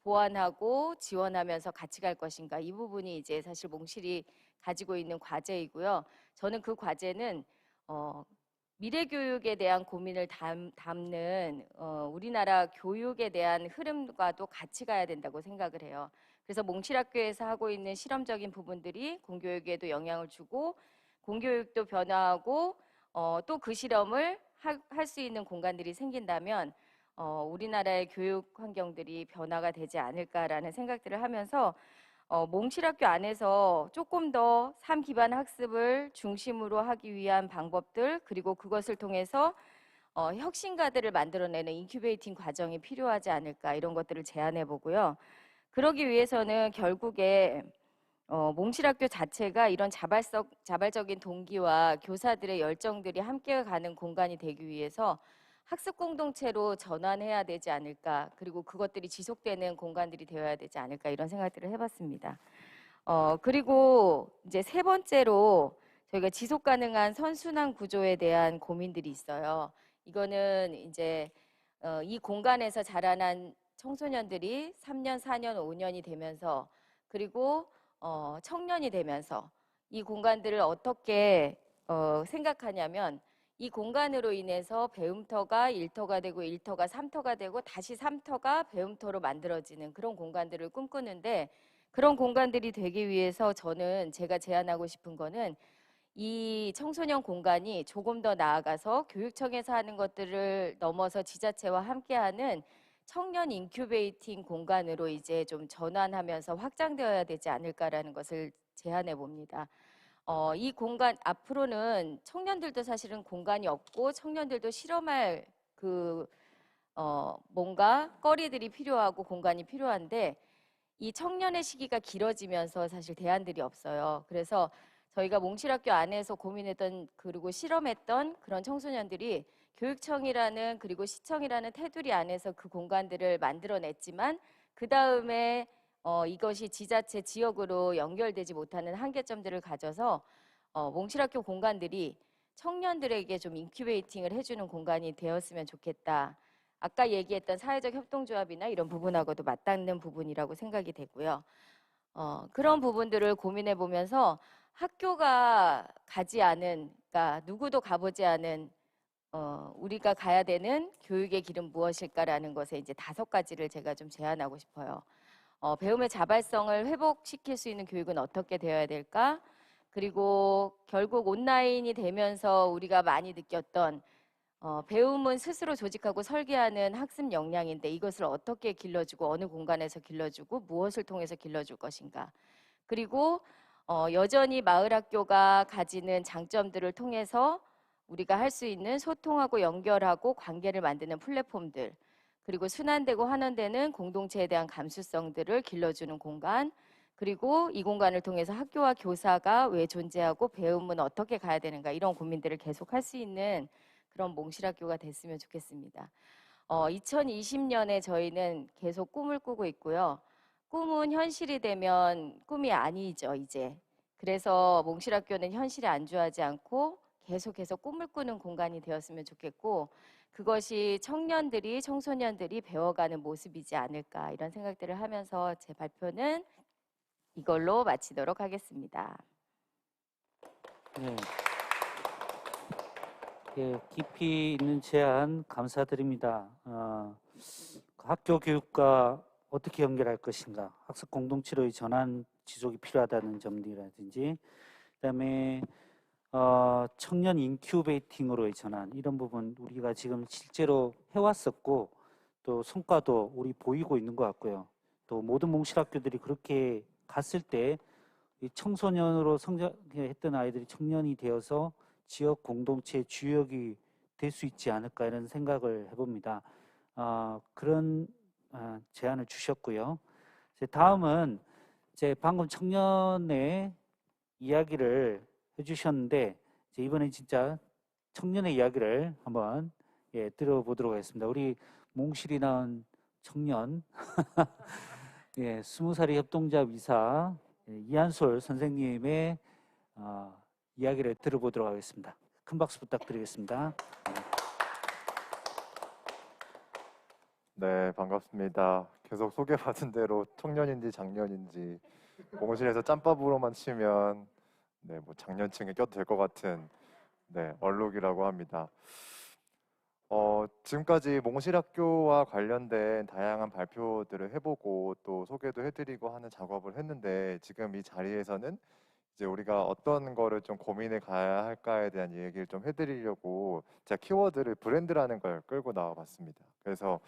보완하고 지원하면서 같이 갈 것인가, 이 부분이 이제 사실 몽실이 가지고 있는 과제이고요. 저는 그 과제는 미래 교육에 대한 고민을 담는 우리나라 교육에 대한 흐름과도 같이 가야 된다고 생각을 해요. 그래서 몽실학교에서 하고 있는 실험적인 부분들이 공교육에도 영향을 주고 공교육도 변화하고 또 그 실험을 할 수 있는 공간들이 생긴다면 우리나라의 교육 환경들이 변화가 되지 않을까라는 생각들을 하면서 몽실학교 안에서 조금 더 삶 기반 학습을 중심으로 하기 위한 방법들, 그리고 그것을 통해서 혁신가들을 만들어내는 인큐베이팅 과정이 필요하지 않을까, 이런 것들을 제안해 보고요. 그러기 위해서는 결국에 몽실학교 자체가 이런 자발적인 동기와 교사들의 열정들이 함께 가는 공간이 되기 위해서 학습 공동체로 전환해야 되지 않을까, 그리고 그것들이 지속되는 공간들이 되어야 되지 않을까, 이런 생각들을 해봤습니다. 그리고 이제 세 번째로 저희가 지속 가능한 선순환 구조에 대한 고민들이 있어요. 이거는 이제 이 공간에서 자라난 청소년들이 3년, 4년, 5년이 되면서 그리고 청년이 되면서 이 공간들을 어떻게 생각하냐면, 이 공간으로 인해서 배움터가 1터가 되고 1터가 3터가 되고 다시 3터가 배움터로 만들어지는 그런 공간들을 꿈꾸는데, 그런 공간들이 되기 위해서 저는 제가 제안하고 싶은 거는 이 청소년 공간이 조금 더 나아가서 교육청에서 하는 것들을 넘어서 지자체와 함께하는 청년 인큐베이팅 공간으로 이제 좀 전환하면서 확장되어야 되지 않을까라는 것을 제안해 봅니다. 이 공간 앞으로는 청년들도 사실은 공간이 없고 청년들도 실험할 뭔가 거리들이 필요하고 공간이 필요한데, 이 청년의 시기가 길어지면서 사실 대안들이 없어요. 그래서 저희가 몽실학교 안에서 고민했던 그리고 실험했던 그런 청소년들이 교육청이라는 그리고 시청이라는 테두리 안에서 그 공간들을 만들어냈지만 그 다음에 이것이 지자체 지역으로 연결되지 못하는 한계점들을 가져서 몽실학교 공간들이 청년들에게 좀 인큐베이팅을 해주는 공간이 되었으면 좋겠다. 아까 얘기했던 사회적 협동조합이나 이런 부분하고도 맞닿는 부분이라고 생각이 되고요. 그런 부분들을 고민해 보면서 학교가 가지 않은, 그러니까 누구도 가보지 않은 우리가 가야 되는 교육의 길은 무엇일까라는 것에 이제 5가지를 제가 좀 제안하고 싶어요. 배움의 자발성을 회복시킬 수 있는 교육은 어떻게 되어야 될까? 그리고 결국 온라인이 되면서 우리가 많이 느꼈던 배움은 스스로 조직하고 설계하는 학습 역량인데 이것을 어떻게 길러주고 어느 공간에서 길러주고 무엇을 통해서 길러줄 것인가. 그리고 여전히 마을학교가 가지는 장점들을 통해서 우리가 할 수 있는 소통하고 연결하고 관계를 만드는 플랫폼들, 그리고 순환되고 환원되는 공동체에 대한 감수성들을 길러주는 공간, 그리고 이 공간을 통해서 학교와 교사가 왜 존재하고 배움은 어떻게 가야 되는가, 이런 고민들을 계속 할 수 있는 그런 몽실학교가 됐으면 좋겠습니다. 2020년에 저희는 계속 꿈을 꾸고 있고요. 꿈은 현실이 되면 꿈이 아니죠, 이제. 그래서 몽실학교는 현실에 안주하지 않고 계속해서 꿈을 꾸는 공간이 되었으면 좋겠고, 그것이 청년들이, 청소년들이 배워가는 모습이지 않을까, 이런 생각들을 하면서 제 발표는 이걸로 마치도록 하겠습니다. 네. 예, 깊이 있는 제안 감사드립니다. 학교 교육과 어떻게 연결할 것인가, 학습 공동체로의 전환 지속이 필요하다는 점이라든지, 그다음에 청년 인큐베이팅으로의 전환, 이런 부분 우리가 지금 실제로 해왔었고 또 성과도 우리 보이고 있는 것 같고요. 또 모든 몽실학교들이 그렇게 갔을 때 이 청소년으로 성장했던 아이들이 청년이 되어서 지역 공동체의 주역이 될 수 있지 않을까, 이런 생각을 해봅니다. 그런 제안을 주셨고요. 이제 다음은 이제 방금 청년의 이야기를 해주셨는데, 이제 이번엔 진짜 청년의 이야기를 한번 들어보도록 하겠습니다. 우리 몽실이 낳은 청년 예, 20살의 협동조합 이사 이한솔 선생님의 이야기를 들어보도록 하겠습니다. 큰 박수 부탁드리겠습니다. 네, 반갑습니다. 계속 소개받은 대로 청년인지 장년인지 공실에서 짬밥으로만 치면 네, 뭐 장년층에 껴도 될 것 같은 네, 얼룩이라고 합니다. 지금까지 몽실학교와 관련된 다양한 발표들을 해보고 또 소개도 해드리고 하는 작업을 했는데 지금 이 자리에서는 이제 우리가 어떤 거를 좀 고민해 가야 할까에 대한 얘기를 좀 해드리려고 제가 키워드를 브랜드라는 걸 끌고 나와봤습니다. 그래서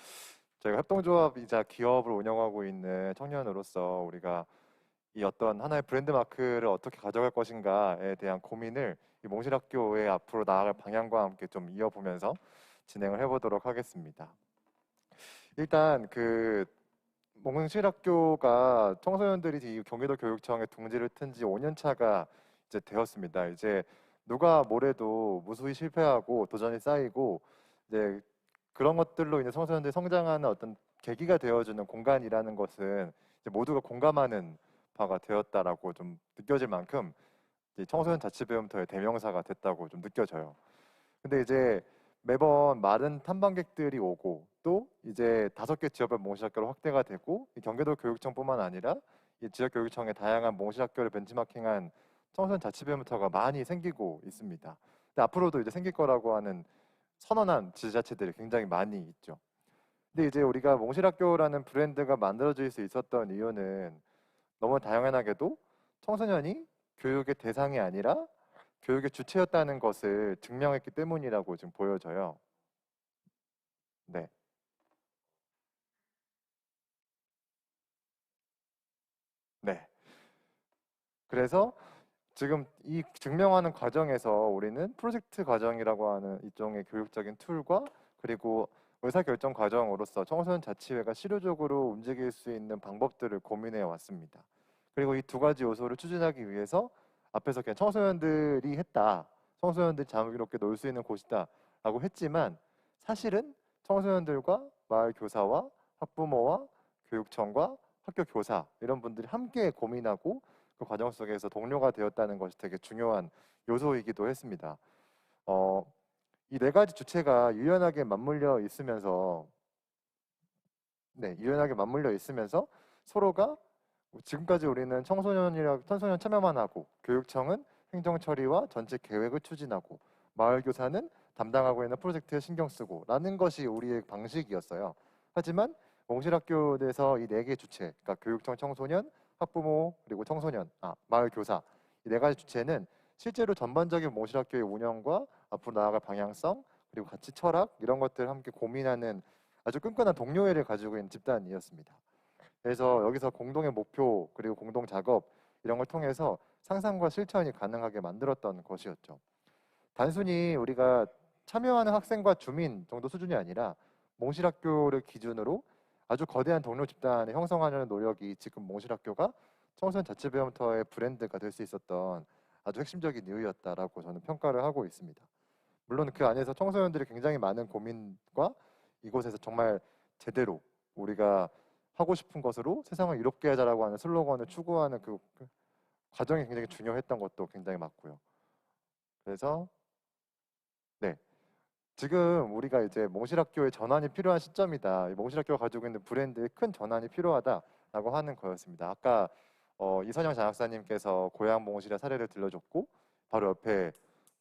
저희가 협동조합이자 기업을 운영하고 있는 청년으로서 우리가 이 어떤 하나의 브랜드 마크를 어떻게 가져갈 것인가에 대한 고민을 이 몽실학교의 앞으로 나아갈 방향과 함께 좀 이어보면서 진행을 해보도록 하겠습니다. 일단 그 몽실학교가 청소년들이 이 경기도 교육청에 둥지를 튼 지 5년 차가 이제 되었습니다. 이제 누가 뭐래도 무수히 실패하고 도전이 쌓이고 이제 그런 것들로 인해 청소년들이 성장하는 어떤 계기가 되어주는 공간이라는 것은 이제 모두가 공감하는 바가 되었다라고 좀 느껴질 만큼 이제 청소년 자치배움터의 대명사가 됐다고 좀 느껴져요. 근데 이제 매번 많은 탐방객들이 오고 또 이제 5개 지역별 몽실학교로 확대가 되고 이 경기도 교육청뿐만 아니라 이 지역교육청의 다양한 몽실학교를 벤치마킹한 청소년 자치배움터가 많이 생기고 있습니다. 근데 앞으로도 이제 생길 거라고 하는 선언한 지자체들이 굉장히 많이 있죠. 근데 이제 우리가 몽실학교라는 브랜드가 만들어질 수 있었던 이유는 너무 당연하게도 청소년이 교육의 대상이 아니라 교육의 주체였다는 것을 증명했기 때문이라고 지금 보여져요. 네. 네. 그래서 지금 이 증명하는 과정에서 우리는 프로젝트 과정이라고 하는 일종의 교육적인 툴과 그리고 의사결정 과정으로서 청소년 자치회가 실효적으로 움직일 수 있는 방법들을 고민해 왔습니다. 그리고 이 2가지 요소를 추진하기 위해서 앞에서 그냥 청소년들이 했다, 청소년들이 자유롭게 놀 수 있는 곳이다 라고 했지만 사실은 청소년들과 마을 교사와 학부모와 교육청과 학교 교사 이런 분들이 함께 고민하고 그 과정 속에서 동료가 되었다는 것이 되게 중요한 요소이기도 했습니다. 이 4가지 주체가 유연하게 맞물려 있으면서 유연하게 맞물려 있으면서 서로가 지금까지 우리는 청소년 참여만 하고 교육청은 행정 처리와 전체 계획을 추진하고 마을 교사는 담당하고 있는 프로젝트에 신경 쓰고 라는 것이 우리의 방식이었어요. 하지만 몽실학교에서 이 4개 주체, 그러니까 교육청, 청소년, 학부모 그리고 마을 교사 이 4가지 주체는 실제로 전반적인 몽실학교의 운영과 앞으로 나아갈 방향성 그리고 가치 철학 이런 것들을 함께 고민하는 아주 끈끈한 동료애를 가지고 있는 집단이었습니다. 그래서 여기서 공동의 목표 그리고 공동 작업 이런 걸 통해서 상상과 실천이 가능하게 만들었던 것이었죠. 단순히 우리가 참여하는 학생과 주민 정도 수준이 아니라 몽실학교를 기준으로 아주 거대한 동료 집단을 형성하려는 노력이 지금 몽실학교가 청소년 자치배움터의 브랜드가 될 수 있었던 아주 핵심적인 이유였다라고 저는 평가를 하고 있습니다. 물론 그 안에서 청소년들이 굉장히 많은 고민과 이곳에서 정말 제대로 우리가 하고 싶은 것으로 세상을 이롭게 하자라고 하는 슬로건을 추구하는 그 과정이 굉장히 중요했던 것도 굉장히 맞고요. 그래서 지금 우리가 이제 몽실학교의 전환이 필요한 시점이다. 몽실학교가 가지고 있는 브랜드의 큰 전환이 필요하다라고 하는 거였습니다. 아까 이선영 장학사님께서 고향 몽실의 사례를 들려줬고 바로 옆에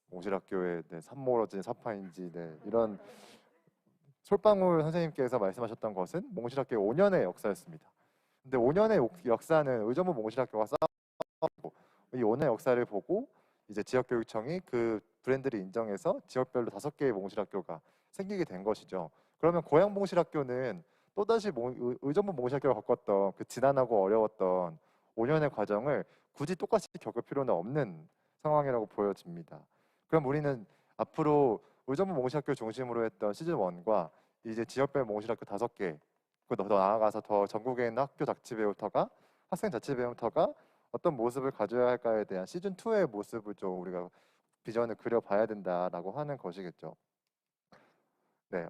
몽실학교의 산모러진 사파인지 이런 솔방울 선생님께서 말씀하셨던 것은 몽실학교의 5년의 역사였습니다. 근데 5년의 역사는 의정부 몽실학교가 쌓았고 이 5년의 역사를 보고 이제 지역교육청이 그 브랜드를 인정해서 지역별로 5개의 몽실학교가 생기게 된 것이죠. 그러면 고향 몽실학교는 또다시 의정부 몽실학교가 겪었던 그 지난하고 어려웠던 5년의 과정을 굳이 똑같이 겪을 필요는 없는 상황이라고 보여집니다. 그럼 우리는 앞으로 의정부 몽실학교 중심으로 했던 시즌 1과 이제 지역별 몽실학교 5개, 더 나아가서 더 전국에 있는 학교 자치배움터가 학생 자치배움터가 어떤 모습을 가져야 할까에 대한 시즌 2의 모습을 좀 우리가 비전을 그려봐야 된다라고 하는 것이겠죠. 네,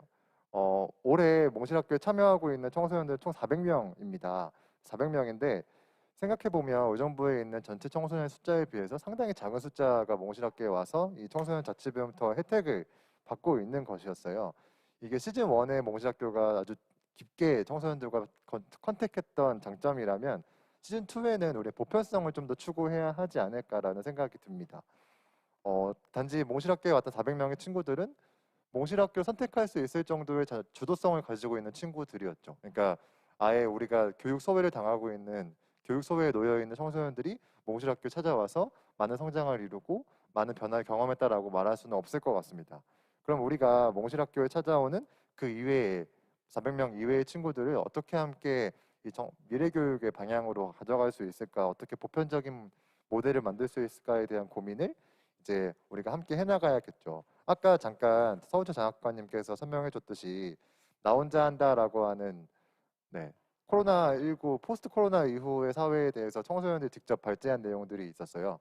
올해 몽실학교에 참여하고 있는 청소년들 총 400명입니다. 400명인데 생각해보면 의정부에 있는 전체 청소년 숫자에 비해서 상당히 작은 숫자가 몽실학교에 와서 이 청소년 자치배움터 혜택을 받고 있는 것이었어요. 이게 시즌 1의 몽실학교가 아주 깊게 청소년들과 컨택했던 장점이라면 시즌 2에는 우리 보편성을 좀 더 추구해야 하지 않을까라는 생각이 듭니다. 단지 몽실학교에 왔던 400명의 친구들은 몽실학교 선택할 수 있을 정도의 주도성을 가지고 있는 친구들이었죠. 그러니까 아예 우리가 교육 소외를 당하고 있는 교육 소외에 놓여 있는 청소년들이 몽실학교 찾아와서 많은 성장을 이루고 많은 변화를 경험했다라고 말할 수는 없을 것 같습니다. 그럼 우리가 몽실학교에 찾아오는 그 이외의 400명 이외의 친구들을 어떻게 함께 이 미래교육의 방향으로 가져갈 수 있을까, 어떻게 보편적인 모델을 만들 수 있을까에 대한 고민을 이제 우리가 함께 해나가야겠죠. 아까 잠깐 서울대 장학관님께서 설명해 줬듯이 나 혼자 한다라고 하는 코로나19 포스트 코로나 이후의 사회에 대해서 청소년들이 직접 발제한 내용들이 있었어요.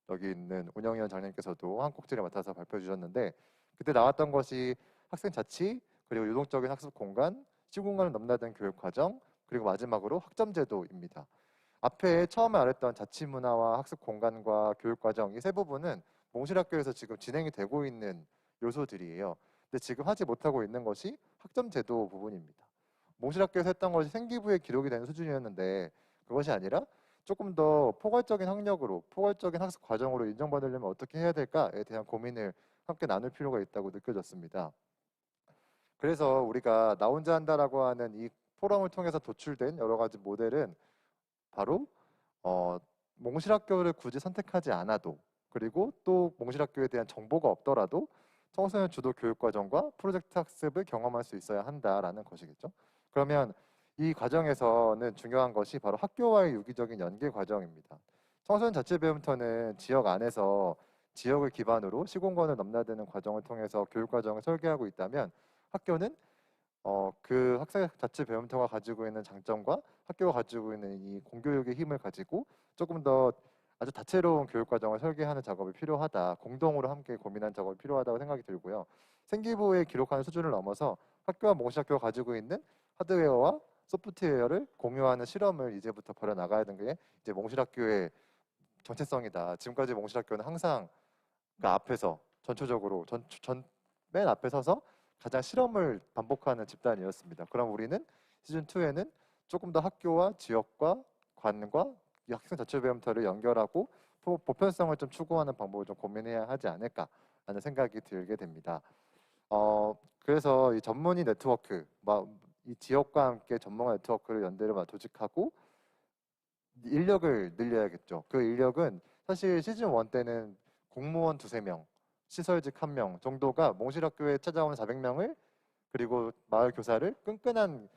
여기 있는 운영위원 장님께서도 한 꼭지를 맡아서 발표해 주셨는데 그때 나왔던 것이 학생 자치, 그리고 유동적인 학습 공간, 시공간을 넘나든 교육 과정, 그리고 마지막으로 학점 제도입니다. 앞에 처음에 말했던 자치 문화와 학습 공간과 교육 과정 이 세 부분은 몽실학교에서 지금 진행이 되고 있는 요소들이에요. 근데 지금 하지 못하고 있는 것이 학점 제도 부분입니다. 몽실학교에서 했던 것이 생기부에 기록이 되는 수준이었는데 그것이 아니라 조금 더 포괄적인 학력으로, 포괄적인 학습 과정으로 인정받으려면 어떻게 해야 될까에 대한 고민을 함께 나눌 필요가 있다고 느껴졌습니다. 그래서 우리가 나 혼자 한다라고 하는 이 포럼을 통해서 도출된 여러 가지 모델은 바로 몽실학교를 굳이 선택하지 않아도, 그리고 또 몽실학교에 대한 정보가 없더라도 청소년 주도 교육 과정과 프로젝트 학습을 경험할 수 있어야 한다라는 것이겠죠. 그러면 이 과정에서는 중요한 것이 바로 학교와의 유기적인 연계 과정입니다. 청소년 자치 배움터는 지역 안에서 지역을 기반으로 시공간을 넘나드는 과정을 통해서 교육 과정을 설계하고 있다면 학교는 그 학생 자치 배움터가 가지고 있는 장점과 학교가 가지고 있는 이 공교육의 힘을 가지고 조금 더 아주 다채로운 교육 과정을 설계하는 작업이 필요하다. 공동으로 함께 고민하는 작업이 필요하다고 생각이 들고요. 생기부에 기록하는 수준을 넘어서 학교와 몽실학교가 가지고 있는 하드웨어와 소프트웨어를 공유하는 실험을 이제부터 벌여나가야 되는 게 이제 몽실학교의 정체성이다. 지금까지 몽실학교는 항상 그 앞에서 전초적으로 맨 앞에 서서 가장 실험을 반복하는 집단이었습니다. 그럼 우리는 시즌 2에는 조금 더 학교와 지역과 관과 이 학생 자치 배움터를 연결하고 보편성을 좀 추구하는 방법을 좀 고민해야 하지 않을까라는 생각이 들게 됩니다. 그래서 이 전문의 네트워크, 이 지역과 함께 전문가 네트워크를 연대를 조직하고 인력을 늘려야겠죠. 그 인력은 사실 시즌 1 때는 공무원 2~3명, 시설직 1명 정도가 몽실학교에 찾아오는 400명을 그리고 마을 교사를 끈끈한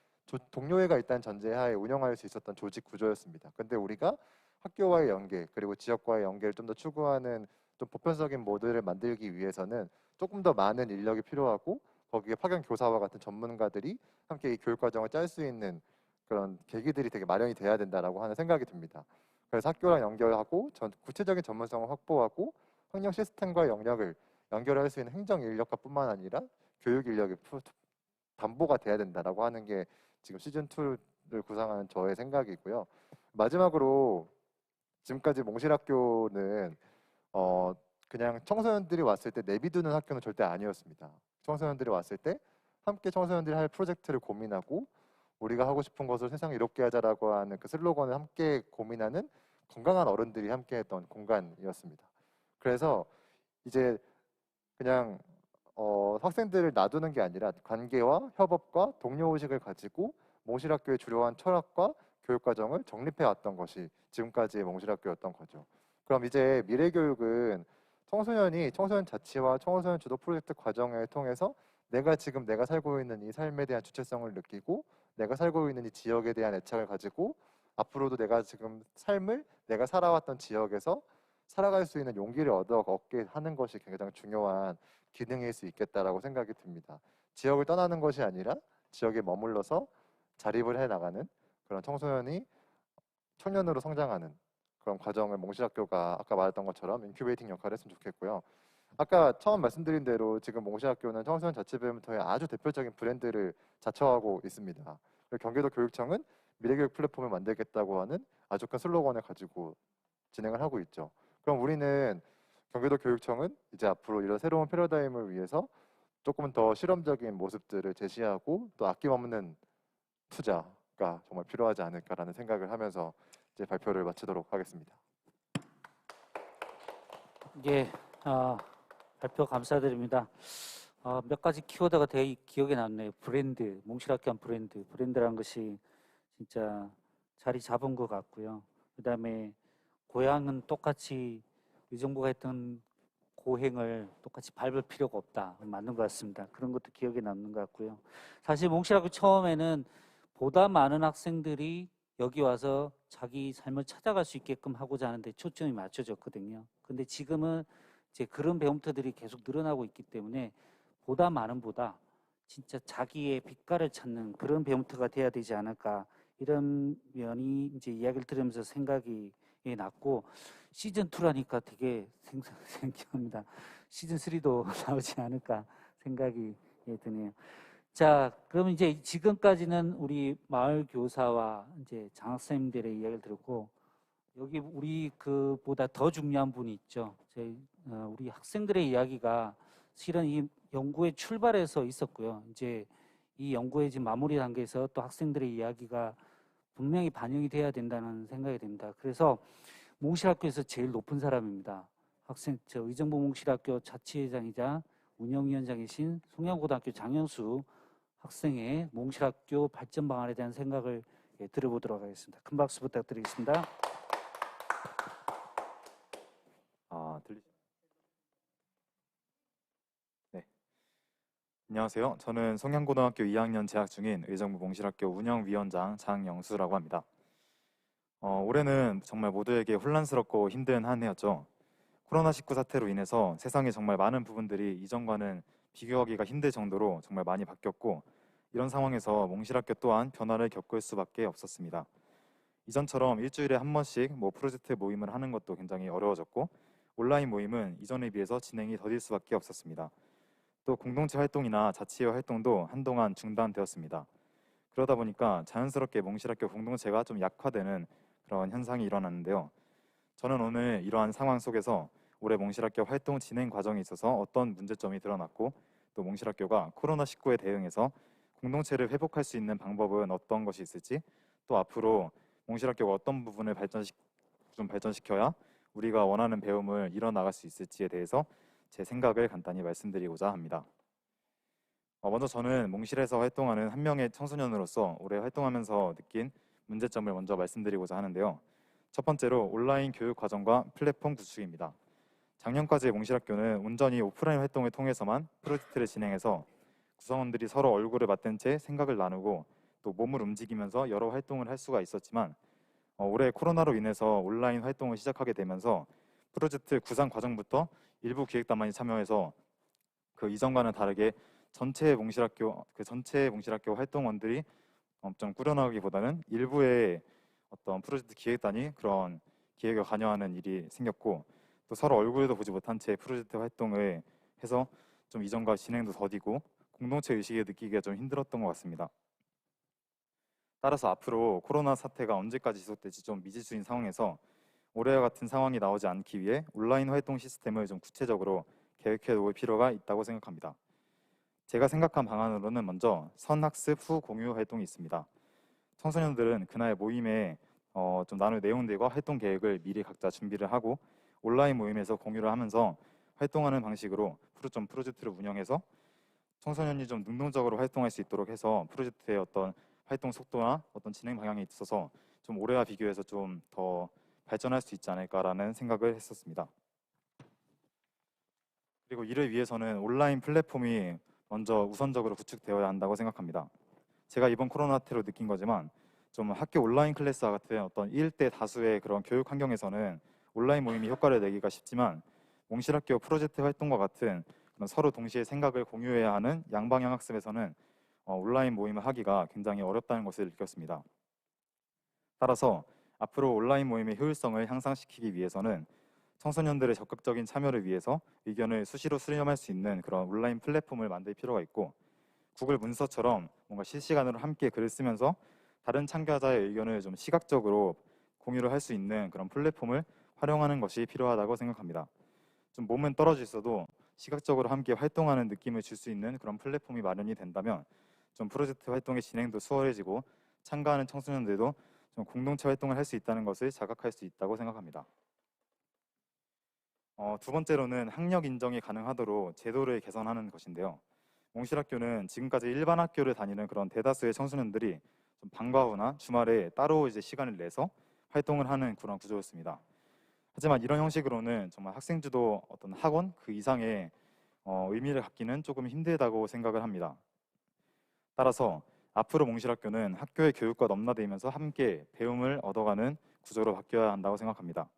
동료회가 있다는 전제하에 운영할 수 있었던 조직 구조였습니다. 근데 우리가 학교와의 연계 그리고 지역과의 연계를 좀 더 추구하는 좀 보편적인 모델을 만들기 위해서는 조금 더 많은 인력이 필요하고 거기에 파견 교사와 같은 전문가들이 함께 이 교육 과정을 짤 수 있는 그런 계기들이 되게 마련이 돼야 된다라고 하는 생각이 듭니다. 그래서 학교랑 연결하고 구체적인 전문성을 확보하고 학력 시스템과 영역을 연결할 수 있는 행정 인력뿐만 아니라 교육 인력이 담보가 돼야 된다라고 하는 게 지금 시즌 2를 구상하는 저의 생각이고요. 마지막으로 지금까지 몽실학교는 그냥 청소년들이 왔을 때 내비두는 학교는 절대 아니었습니다. 청소년들이 왔을 때 함께 청소년들이 할 프로젝트를 고민하고 우리가 하고 싶은 것을 세상 이롭게 하자라고 하는 그 슬로건을 함께 고민하는 건강한 어른들이 함께했던 공간이었습니다. 그래서 이제 그냥 학생들을 놔두는 게 아니라 관계와 협업과 동료의식을 가지고 몽실학교의 주요한 철학과 교육과정을 정립해왔던 것이 지금까지의 몽실학교였던 거죠. 그럼 이제 미래교육은 청소년 자치와 청소년 주도 프로젝트 과정을 통해서 내가 살고 있는 이 삶에 대한 주체성을 느끼고 내가 살고 있는 이 지역에 대한 애착을 가지고 앞으로도 내가 지금 삶을 내가 살아왔던 지역에서 살아갈 수 있는 용기를 얻게 하는 것이 가장 중요한 기능일 수 있겠다라고 생각이 듭니다. 지역을 떠나는 것이 아니라 지역에 머물러서 자립을 해나가는 그런 청년으로 성장하는 그런 과정을 몽실학교가 아까 말했던 것처럼 인큐베이팅 역할을 했으면 좋겠고요. 아까 처음 말씀드린 대로 지금 몽실학교는 청소년 자치배움터의 아주 대표적인 브랜드를 자처하고 있습니다. 경기도 교육청은 미래교육 플랫폼을 만들겠다고 하는 아주 큰 슬로건을 가지고 진행을 하고 있죠. 그럼 우리는 경기도 교육청은 이제 앞으로 이런 새로운 패러다임을 위해서 조금 더 실험적인 모습들을 제시하고 또 아낌없는 투자가 정말 필요하지 않을까라는 생각을 하면서 이제 발표를 마치도록 하겠습니다. 예, 발표 감사드립니다. 몇 가지 키워드가 되게 기억에 남네요. 브랜드, 몽실학교한 브랜드라는 것이 진짜 자리 잡은 것 같고요. 그다음에 고향은 똑같이 의정부가 했던 고행을 똑같이 밟을 필요가 없다. 맞는 것 같습니다. 그런 것도 기억에 남는 것 같고요. 사실 몽실학교 처음에는 보다 많은 학생들이 여기 와서 자기 삶을 찾아갈 수 있게끔 하고자 하는데 초점이 맞춰졌거든요. 근데 지금은 이제 그런 배움터들이 계속 늘어나고 있기 때문에 보다 많은보다 진짜 자기의 빛깔을 찾는 그런 배움터가 돼야 되지 않을까, 이런 면이 이제 이야기를 들으면서 생각이 났고, 시즌 2라니까 되게 생각합니다. 시즌 3도 나오지 않을까 생각이 드네요. 자, 그럼 이제 지금까지는 우리 마을 교사와 이제 장학생들의 이야기를 들었고, 여기 우리 그보다 더 중요한 분이 있죠. 우리 학생들의 이야기가 실은 이 연구의 출발에서 있었고요. 이제 이 연구의 지금 마무리 단계에서 또 학생들의 이야기가 분명히 반영이 돼야 된다는 생각이 듭니다. 그래서 몽실학교에서 제일 높은 사람입니다. 의정부 몽실학교 자치회장이자 운영위원장이신 송양고등학교 장현수 학생의 몽실학교 발전 방안에 대한 생각을 들어보도록 하겠습니다. 큰 박수 부탁드리겠습니다. 네. 안녕하세요. 저는 송양고등학교 2학년 재학 중인 의정부 몽실학교 운영위원장 장영수라고 합니다. 올해는 정말 모두에게 혼란스럽고 힘든 한 해였죠. 코로나19 사태로 인해서 세상에 정말 많은 부분들이 이전과는 비교하기가 힘들 정도로 정말 많이 바뀌었고, 이런 상황에서 몽실학교 또한 변화를 겪을 수밖에 없었습니다. 이전처럼 일주일에 한 번씩 프로젝트 모임을 하는 것도 굉장히 어려워졌고, 온라인 모임은 이전에 비해서 진행이 더딜 수밖에 없었습니다. 또 공동체 활동이나 자치회 활동도 한동안 중단되었습니다. 그러다 보니까 자연스럽게 몽실학교 공동체가 좀 약화되는 그런 현상이 일어났는데요. 저는 오늘 이러한 상황 속에서 올해 몽실학교 활동 진행 과정에 있어서 어떤 문제점이 드러났고, 또 몽실학교가 코로나19에 대응해서 공동체를 회복할 수 있는 방법은 어떤 것이 있을지, 또 앞으로 몽실학교가 어떤 부분을 발전시켜야 우리가 원하는 배움을 이뤄나갈 수 있을지에 대해서 제 생각을 간단히 말씀드리고자 합니다. 먼저 저는 몽실에서 활동하는 한 명의 청소년으로서 올해 활동하면서 느낀 문제점을 먼저 말씀드리고자 하는데요. 첫 번째로 온라인 교육 과정과 플랫폼 구축입니다. 작년까지 몽실학교는 온전히 오프라인 활동을 통해서만 프로젝트를 진행해서 구성원들이 서로 얼굴을 맞댄 채 생각을 나누고 또 몸을 움직이면서 여러 활동을 할 수가 있었지만, 올해 코로나로 인해서 온라인 활동을 시작하게 되면서 프로젝트 구상 과정부터 일부 기획단만이 참여해서 그 이전과는 다르게 전체 몽실학교 활동원들이 좀 꾸려나가기보다는 일부의 어떤 프로젝트 기획단이 그런 기획에 관여하는 일이 생겼고, 또 서로 얼굴도 보지 못한 채 프로젝트 활동을 해서 좀 이전과 진행도 더디고 공동체 의식을 느끼기가 좀 힘들었던 것 같습니다. 따라서 앞으로 코로나 사태가 언제까지 지속될지 좀 미지수인 상황에서 올해와 같은 상황이 나오지 않기 위해 온라인 활동 시스템을 좀 구체적으로 계획해 놓을 필요가 있다고 생각합니다. 제가 생각한 방안으로는 먼저 선학습 후 공유 활동이 있습니다. 청소년들은 그날 모임에 좀 나눌 내용들과 활동 계획을 미리 각자 준비를 하고 온라인 모임에서 공유를 하면서 활동하는 방식으로 프로젝트를 운영해서 청소년이 좀 능동적으로 활동할 수 있도록 해서 프로젝트의 어떤 활동 속도나 어떤 진행 방향에 있어서 좀 올해와 비교해서 좀 더 발전할 수 있지 않을까라는 생각을 했었습니다. 그리고 이를 위해서는 온라인 플랫폼이 먼저 우선적으로 구축되어야 한다고 생각합니다. 제가 이번 코로나 때로 느낀 거지만 좀 학교 온라인 클래스와 같은 어떤 1대 다수의 그런 교육 환경에서는 온라인 모임이 효과를 내기가 쉽지만, 몽실학교 프로젝트 활동과 같은 그런 서로 동시에 생각을 공유해야 하는 양방향 학습에서는 온라인 모임을 하기가 굉장히 어렵다는 것을 느꼈습니다. 따라서 앞으로 온라인 모임의 효율성을 향상시키기 위해서는 청소년들의 적극적인 참여를 위해서 의견을 수시로 수렴할 수 있는 그런 온라인 플랫폼을 만들 필요가 있고, 구글 문서처럼 뭔가 실시간으로 함께 글을 쓰면서 다른 참가자의 의견을 좀 시각적으로 공유를 할 수 있는 그런 플랫폼을 활용하는 것이 필요하다고 생각합니다. 좀 몸은 떨어져 있어도 시각적으로 함께 활동하는 느낌을 줄 수 있는 그런 플랫폼이 마련이 된다면 좀 프로젝트 활동의 진행도 수월해지고 참가하는 청소년들도 좀 공동체 활동을 할 수 있다는 것을 자각할 수 있다고 생각합니다. 두 번째로는 학력 인정이 가능하도록 제도를 개선하는 것인데요. 몽실학교는 지금까지 일반 학교를 다니는 그런 대다수의 청소년들이 좀 방과 후나 주말에 따로 이제 시간을 내서 활동을 하는 그런 구조였습니다. 하지만 이런 형식으로는 정말 학생 주도 어떤 학원 그 이상의 의미를 갖기는 조금 힘들다고 생각을 합니다. 따라서 앞으로 몽실학교는 학교의 교육과 넘나들면서 함께 배움을 얻어가는 구조로 바뀌어야 한다고 생각합니다.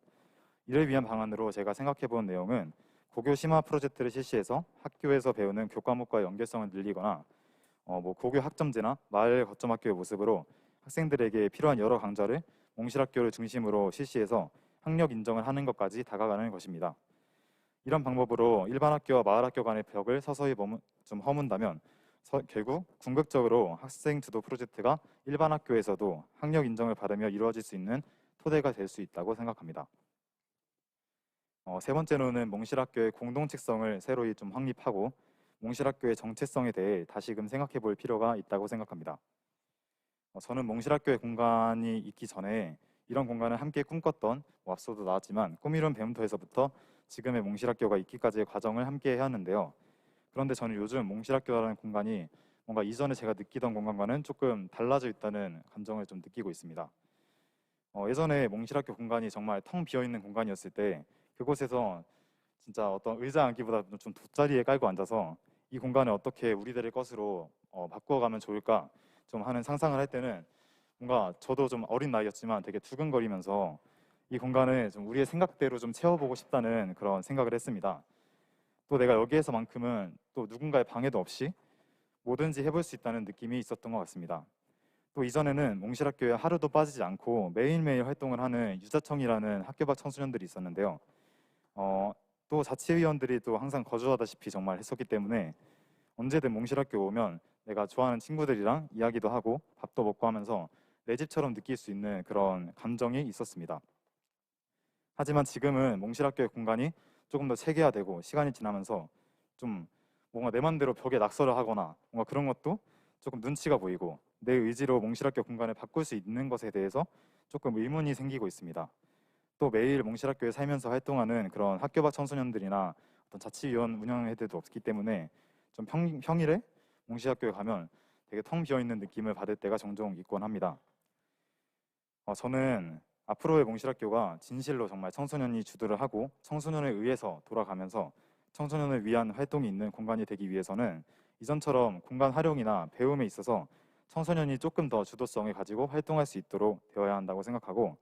이를 위한 방안으로 제가 생각해 본 내용은 고교 심화 프로젝트를 실시해서 학교에서 배우는 교과목과의 연계성을 늘리거나 고교 학점제나 마을 거점 학교의 모습으로 학생들에게 필요한 여러 강좌를 몽실학교를 중심으로 실시해서 학력 인정을 하는 것까지 다가가는 것입니다. 이런 방법으로 일반 학교와 마을 학교 간의 벽을 서서히 좀 허문다면 결국 궁극적으로 학생 주도 프로젝트가 일반 학교에서도 학력 인정을 받으며 이루어질 수 있는 토대가 될 수 있다고 생각합니다. 세 번째로는 몽실학교의 공동체성을 새로이 좀 확립하고 몽실학교의 정체성에 대해 다시금 생각해 볼 필요가 있다고 생각합니다. 저는 몽실학교의 공간이 있기 전에 이런 공간을 함께 꿈꿨던 앞서도 나왔지만 꿈이룬 배움터에서부터 지금의 몽실학교가 있기까지의 과정을 함께 해왔는데요. 그런데 저는 요즘 몽실학교라는 공간이 뭔가 이전에 제가 느끼던 공간과는 조금 달라져 있다는 감정을 좀 느끼고 있습니다. 예전에 몽실학교 공간이 정말 텅 비어있는 공간이었을 때 그곳에서 진짜 어떤 의자 앉기보다 좀 돗자리에 깔고 앉아서 이 공간을 어떻게 우리들의 것으로 바꾸어가면 좋을까 좀 하는 상상을 할 때는 뭔가 저도 좀 어린 나이였지만 되게 두근거리면서 이 공간을 좀 우리의 생각대로 좀 채워보고 싶다는 그런 생각을 했습니다. 또 내가 여기에서만큼은 또 누군가의 방해도 없이 뭐든지 해볼 수 있다는 느낌이 있었던 것 같습니다. 또 이전에는 몽실학교에 하루도 빠지지 않고 매일매일 활동을 하는 유자청이라는 학교 밖 청소년들이 있었는데요. 또 자치위원들이 또 항상 거주하다시피 정말 했었기 때문에 언제든 몽실학교 오면 내가 좋아하는 친구들이랑 이야기도 하고 밥도 먹고 하면서 내 집처럼 느낄 수 있는 그런 감정이 있었습니다. 하지만 지금은 몽실학교의 공간이 조금 더 체계화되고 시간이 지나면서 좀 뭔가 내 맘대로 벽에 낙서를 하거나 뭔가 그런 것도 조금 눈치가 보이고 내 의지로 몽실학교 공간을 바꿀 수 있는 것에 대해서 조금 의문이 생기고 있습니다. 또 매일 몽실학교에 살면서 활동하는 그런 학교 밖 청소년들이나 어떤 자치위원 운영 애들도 없기 때문에 좀 평일에 몽실학교에 가면 되게 텅 비어 있는 느낌을 받을 때가 종종 있곤 합니다. 저는 앞으로의 몽실학교가 진실로 정말 청소년이 주도를 하고 청소년에 의해서 돌아가면서 청소년을 위한 활동이 있는 공간이 되기 위해서는 이전처럼 공간 활용이나 배움에 있어서 청소년이 조금 더 주도성을 가지고 활동할 수 있도록 되어야 한다고 생각하고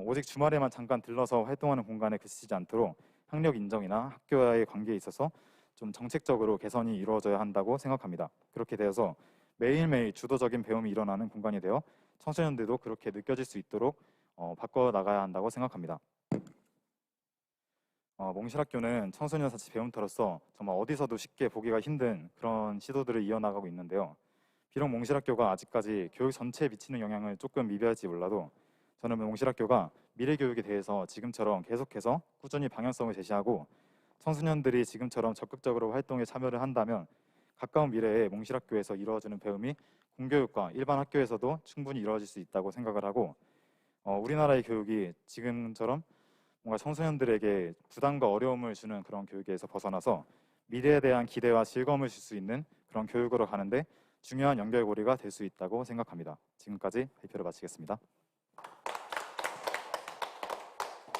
오직 주말에만 잠깐 들러서 활동하는 공간에 그치지 않도록 학력 인정이나 학교와의 관계에 있어서 좀 정책적으로 개선이 이루어져야 한다고 생각합니다. 그렇게 되어서 매일매일 주도적인 배움이 일어나는 공간이 되어 청소년들도 그렇게 느껴질 수 있도록 바꿔나가야 한다고 생각합니다. 몽실학교는 청소년 자치 배움터로서 정말 어디서도 쉽게 보기가 힘든 그런 시도들을 이어나가고 있는데요. 비록 몽실학교가 아직까지 교육 전체에 미치는 영향을 조금 미비할지 몰라도 저는 몽실학교가 미래교육에 대해서 지금처럼 계속해서 꾸준히 방향성을 제시하고 청소년들이 지금처럼 적극적으로 활동에 참여를 한다면 가까운 미래에 몽실학교에서 이루어지는 배움이 공교육과 일반 학교에서도 충분히 이루어질 수 있다고 생각을 하고 우리나라의 교육이 지금처럼 뭔가 청소년들에게 부담과 어려움을 주는 그런 교육에서 벗어나서 미래에 대한 기대와 즐거움을 줄 수 있는 그런 교육으로 가는데 중요한 연결고리가 될 수 있다고 생각합니다. 지금까지 발표를 마치겠습니다.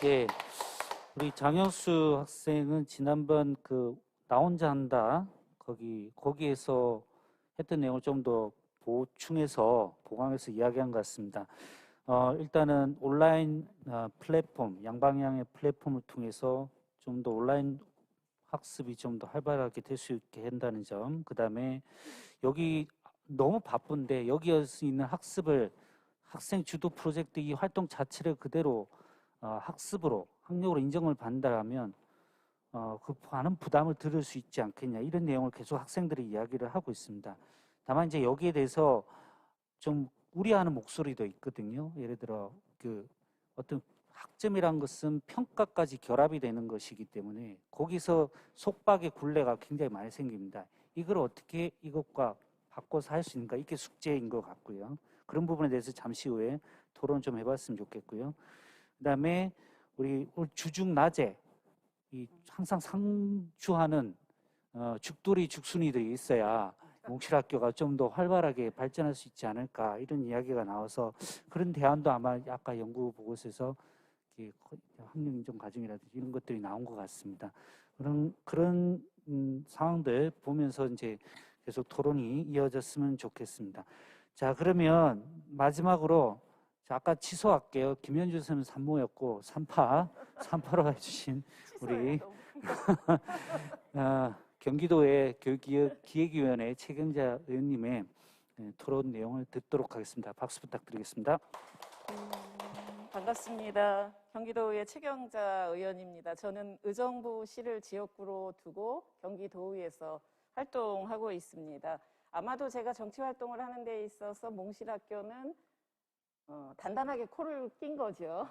예, 우리 장영수 학생은 지난번 나 혼자 한다 거기에서 했던 내용을 좀 더 보충해서 보강해서 이야기한 것 같습니다. 일단은 온라인 플랫폼, 양방향의 플랫폼을 통해서 좀 더 온라인 학습이 좀 더 활발하게 될 수 있게 한다는 점, 그 다음에 여기 너무 바쁜데 여기에서 있는 학습을 학생 주도 프로젝트 이 활동 자체를 그대로 학습으로, 학력으로 인정을 받는다면 그 많은 부담을 들을 수 있지 않겠냐, 이런 내용을 계속 학생들이 이야기를 하고 있습니다. 다만 이제 여기에 대해서 좀 우려하는 목소리도 있거든요. 예를 들어 그 어떤 학점이란 것은 평가까지 결합이 되는 것이기 때문에 거기서 속박의 굴레가 굉장히 많이 생깁니다. 이걸 어떻게 이것과 바꿔서 할 수 있는가, 이게 숙제인 것 같고요. 그런 부분에 대해서 잠시 후에 토론 좀 해봤으면 좋겠고요. 그다음에 우리 오늘 주중 낮에 이 항상 상주하는 죽돌이 죽순이들이 있어야 몽실학교가 좀 더 활발하게 발전할 수 있지 않을까, 이런 이야기가 나와서 그런 대안도 아마 아까 연구 보고서에서 학령인정 과정이라든지 이런 것들이 나온 것 같습니다. 그런 상황들 보면서 이제 계속 토론이 이어졌으면 좋겠습니다. 자, 그러면 마지막으로 아까 취소할게요. 김현주 선생님 3모였고 3파로 해주신 우리 경기도의 교육기획위원회 최경자 의원님의 토론 내용을 듣도록 하겠습니다. 박수 부탁드리겠습니다. 반갑습니다. 경기도의 최경자 의원입니다. 저는 의정부시를 지역구로 두고 경기도의회에서 활동하고 있습니다. 아마도 제가 정치 활동을 하는 데 있어서 몽실학교는 단단하게 코를 낀 거죠.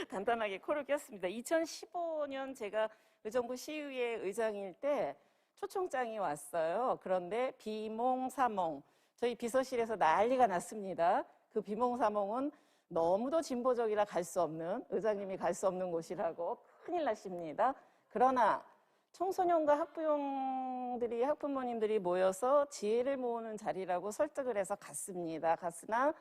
단단하게 코를 꼈습니다. 2015년 제가 의정부 시의회 의장일 때 초청장이 왔어요. 그런데 비몽사몽, 저희 비서실에서 난리가 났습니다. 그 비몽사몽은 너무도 진보적이라 갈 수 없는, 의장님이 갈 수 없는 곳이라고 큰일 나십니다. 그러나 청소년과 학부모님들이 모여서 지혜를 모으는 자리라고 설득을 해서 갔습니다. 갔으나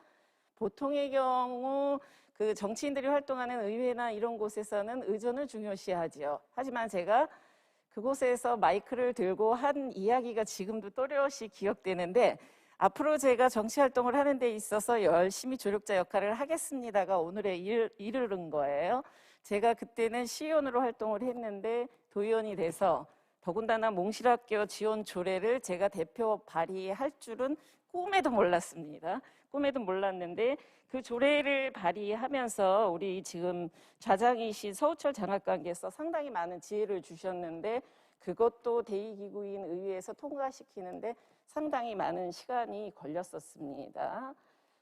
보통의 경우 그 정치인들이 활동하는 의회나 이런 곳에서는 의전을 중요시하지요. 하지만 제가 그곳에서 마이크를 들고 한 이야기가 지금도 또렷이 기억되는데, 앞으로 제가 정치 활동을 하는 데 있어서 열심히 조력자 역할을 하겠습니다가 오늘에 이르는 거예요. 제가 그때는 시의원으로 활동을 했는데 도의원이 돼서 더군다나 몽실학교 지원 조례를 제가 대표 발의할 줄은 꿈에도 몰랐습니다. 꿈에도 몰랐는데 그 조례를 발의하면서 우리 지금 좌장이신 서우철 장학관께서 상당히 많은 지혜를 주셨는데, 그것도 대의기구인 의회에서 통과시키는데 상당히 많은 시간이 걸렸었습니다.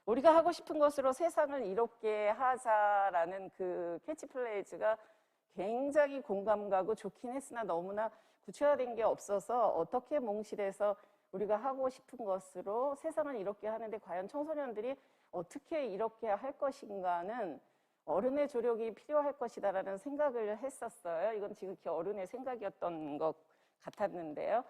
우리가 하고 싶은 것으로 세상을 이롭게 하자라는 그 캐치플레이즈가 굉장히 공감 가고 좋긴 했으나 너무나 구체화된 게 없어서 어떻게 몽실에서 우리가 하고 싶은 것으로 세상을 이롭게 하는데 과연 청소년들이 어떻게 이렇게 할 것인가는 어른의 조력이 필요할 것이다라는 생각을 했었어요. 이건 지극히 어른의 생각이었던 것 같았는데요.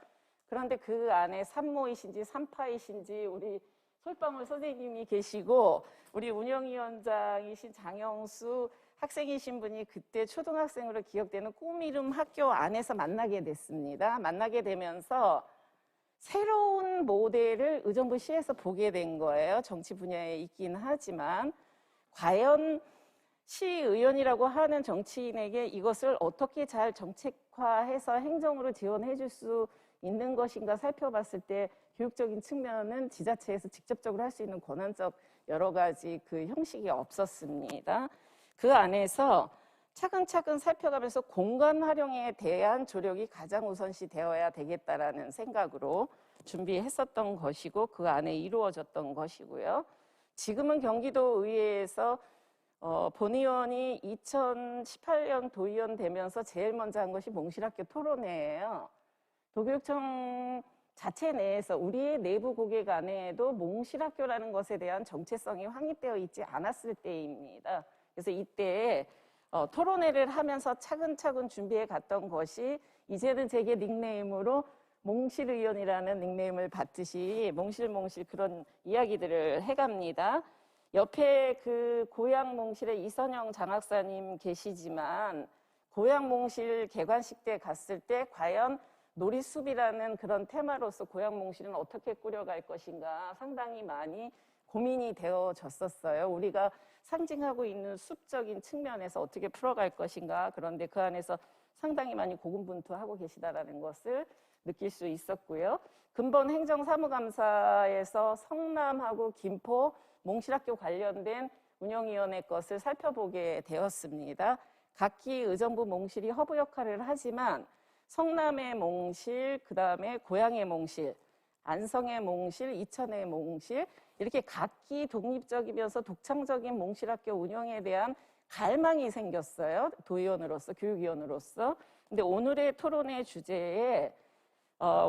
그런데 그 안에 산모이신지 산파이신지 우리 솔방울 선생님이 계시고 우리 운영위원장이신 장영수 학생이신 분이 그때 초등학생으로 기억되는 꿈이름 학교 안에서 만나게 됐습니다. 만나게 되면서 새로운 모델을 의정부시에서 보게 된 거예요. 정치 분야에 있긴 하지만 과연 시의원이라고 하는 정치인에게 이것을 어떻게 잘 정책화해서 행정으로 지원해 줄 수 있는 것인가 살펴봤을 때 교육적인 측면은 지자체에서 직접적으로 할 수 있는 권한적 여러 가지 그 형식이 없었습니다. 그 안에서 차근차근 살펴가면서 공간 활용에 대한 조력이 가장 우선시 되어야 되겠다라는 생각으로 준비했었던 것이고 그 안에 이루어졌던 것이고요. 지금은 경기도의회에서 본의원이 2018년 도의원 되면서 제일 먼저 한 것이 몽실학교 토론회예요. 도교육청 자체 내에서 우리의 내부 고객 안에도 몽실학교라는 것에 대한 정체성이 확립되어 있지 않았을 때입니다. 그래서 이때 토론회를 하면서 차근차근 준비해 갔던 것이 이제는 제게 닉네임으로 몽실의원이라는 닉네임을 받듯이 몽실 그런 이야기들을 해갑니다. 옆에 그 고향 몽실의 이선영 장학사님 계시지만 고향 몽실 개관식 때 갔을 때 과연 놀이숲이라는 그런 테마로서 고향 몽실은 어떻게 꾸려갈 것인가 상당히 많이 고민이 되어졌었어요. 우리가 상징하고 있는 숲적인 측면에서 어떻게 풀어갈 것인가. 그런데 그 안에서 상당히 많이 고군분투하고 계시다라는 것을 느낄 수 있었고요. 근본 행정사무감사에서 성남하고 김포 몽실학교 관련된 운영위원회 것을 살펴보게 되었습니다. 각기 의정부 몽실이 허브 역할을 하지만 성남의 몽실, 그 다음에 고향의 몽실, 안성의 몽실, 이천의 몽실 이렇게 각기 독립적이면서 독창적인 몽실학교 운영에 대한 갈망이 생겼어요. 도의원으로서, 교육위원으로서. 근데 오늘의 토론의 주제에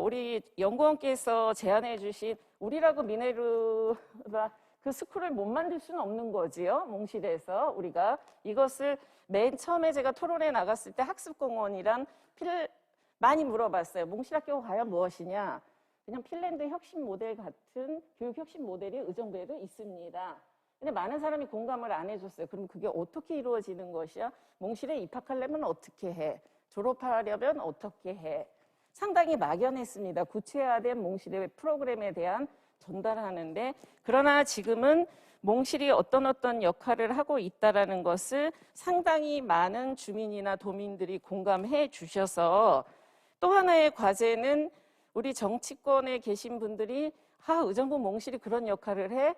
우리 연구원께서 제안해 주신 우리라고 미네르바 그 스쿨을 못 만들 수는 없는 거지요. 몽실에서 우리가 이것을 맨 처음에 제가 토론에 나갔을 때 학습공원이란 많이 물어봤어요. 몽실학교가 과연 무엇이냐? 그냥 핀란드 혁신 모델 같은 교육 혁신 모델이 의정부에도 있습니다. 근데 많은 사람이 공감을 안 해줬어요. 그럼 그게 어떻게 이루어지는 것이야? 몽실에 입학하려면 어떻게 해? 졸업하려면 어떻게 해? 상당히 막연했습니다. 구체화된 몽실의 프로그램에 대한 전달하는데, 그러나 지금은 몽실이 어떤 역할을 하고 있다는 것을 상당히 많은 주민이나 도민들이 공감해 주셔서, 또 하나의 과제는 우리 정치권에 계신 분들이 의정부 몽실이 그런 역할을 해?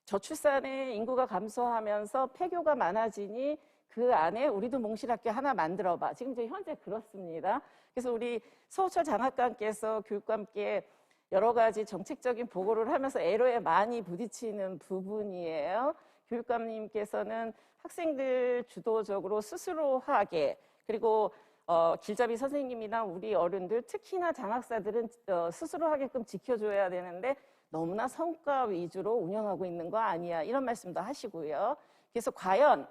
저출산의 인구가 감소하면서 폐교가 많아지니 그 안에 우리도 몽실학교 하나 만들어봐. 지금 이제 현재 그렇습니다. 그래서 우리 서우철 장학관께서 교육과 함께 여러 가지 정책적인 보고를 하면서 에러에 많이 부딪히는 부분이에요. 교육감님께서는 학생들 주도적으로 스스로 하게, 그리고 길잡이 선생님이나 우리 어른들, 특히나 장학사들은 스스로 하게끔 지켜줘야 되는데 너무나 성과 위주로 운영하고 있는 거 아니야, 이런 말씀도 하시고요. 그래서 과연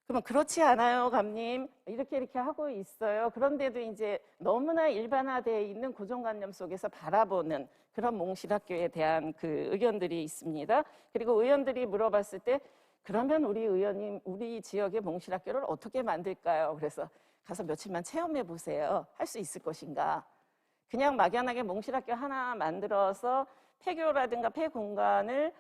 그러면 그렇지 않아요, 감님? 이렇게 하고 있어요. 그런데도 이제 너무나 일반화되어 있는 고정관념 속에서 바라보는 그런 몽실학교에 대한 그 의견들이 있습니다. 그리고 의원들이 물어봤을 때 그러면 우리 의원님, 우리 지역의 몽실학교를 어떻게 만들까요? 그래서 가서 며칠만 체험해 보세요. 할 수 있을 것인가? 그냥 막연하게 몽실학교 하나 만들어서 폐교라든가 폐공간을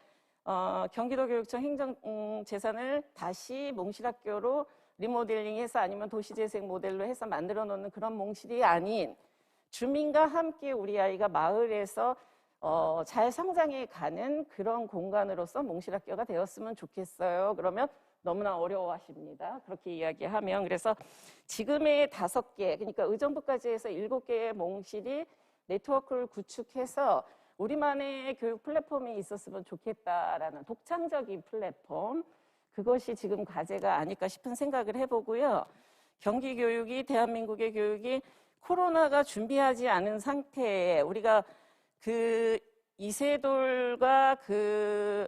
경기도교육청 행정재산을 다시 몽실학교로 리모델링해서 아니면 도시재생 모델로 해서 만들어 놓는 그런 몽실이 아닌, 주민과 함께 우리 아이가 마을에서 잘 성장해 가는 그런 공간으로서 몽실학교가 되었으면 좋겠어요. 그러면 너무나 어려워하십니다. 그렇게 이야기하면. 그래서 지금의 5개, 그러니까 의정부까지 해서 7개의 몽실이 네트워크를 구축해서 우리만의 교육 플랫폼이 있었으면 좋겠다라는 독창적인 플랫폼, 그것이 지금 과제가 아닐까 싶은 생각을 해보고요. 경기 교육이, 대한민국의 교육이 코로나가 준비하지 않은 상태에 우리가 그 이세돌과 그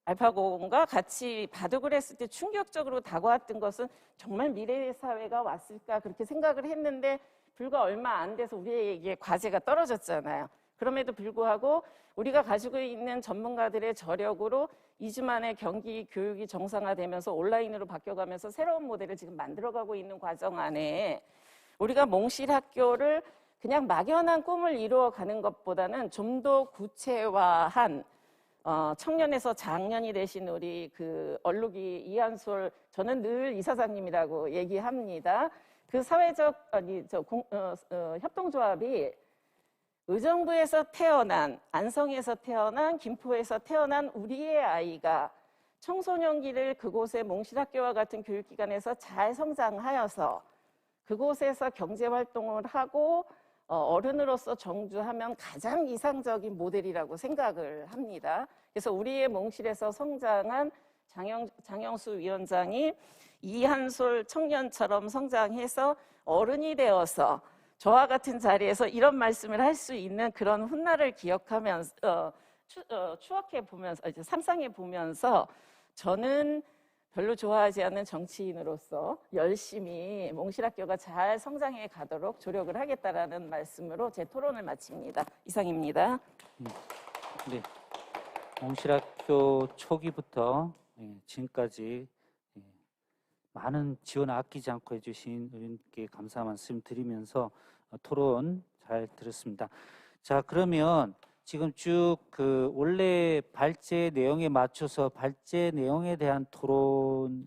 알파고가 같이 바둑을 했을 때 충격적으로 다가왔던 것은 정말 미래의 사회가 왔을까, 그렇게 생각을 했는데 불과 얼마 안 돼서 우리에게 과제가 떨어졌잖아요. 그럼에도 불구하고 우리가 가지고 있는 전문가들의 저력으로 2주 만에 경기 교육이 정상화되면서 온라인으로 바뀌어가면서 새로운 모델을 지금 만들어가고 있는 과정 안에 우리가 몽실학교를 그냥 막연한 꿈을 이루어가는 것보다는 좀 더 구체화한, 청년에서 장년이 되신 우리 그 얼룩이 이한솔, 저는 늘 이사장님이라고 얘기합니다. 그 사회적 협동조합이 의정부에서 태어난, 안성에서 태어난, 김포에서 태어난 우리의 아이가 청소년기를 그곳의 몽실학교와 같은 교육기관에서 잘 성장하여서 그곳에서 경제활동을 하고 어른으로서 정주하면 가장 이상적인 모델이라고 생각을 합니다. 그래서 우리의 몽실에서 성장한 장영수 위원장이 이한솔 청년처럼 성장해서 어른이 되어서 저와 같은 자리에서 이런 말씀을 할 수 있는 그런 훗날을 기억하면서 추억해 보면서, 이제 상상해 보면서 저는 별로 좋아하지 않는 정치인으로서 열심히 몽실학교가 잘 성장해 가도록 조력을 하겠다라는 말씀으로 제 토론을 마칩니다. 이상입니다. 네, 몽실학교 초기부터 지금까지 많은 지원을 아끼지 않고 해주신 의원님께 감사 말씀 드리면서 토론 잘 들었습니다. 자, 그러면 지금 쭉 그 원래 발제 내용에 맞춰서 발제 내용에 대한 토론을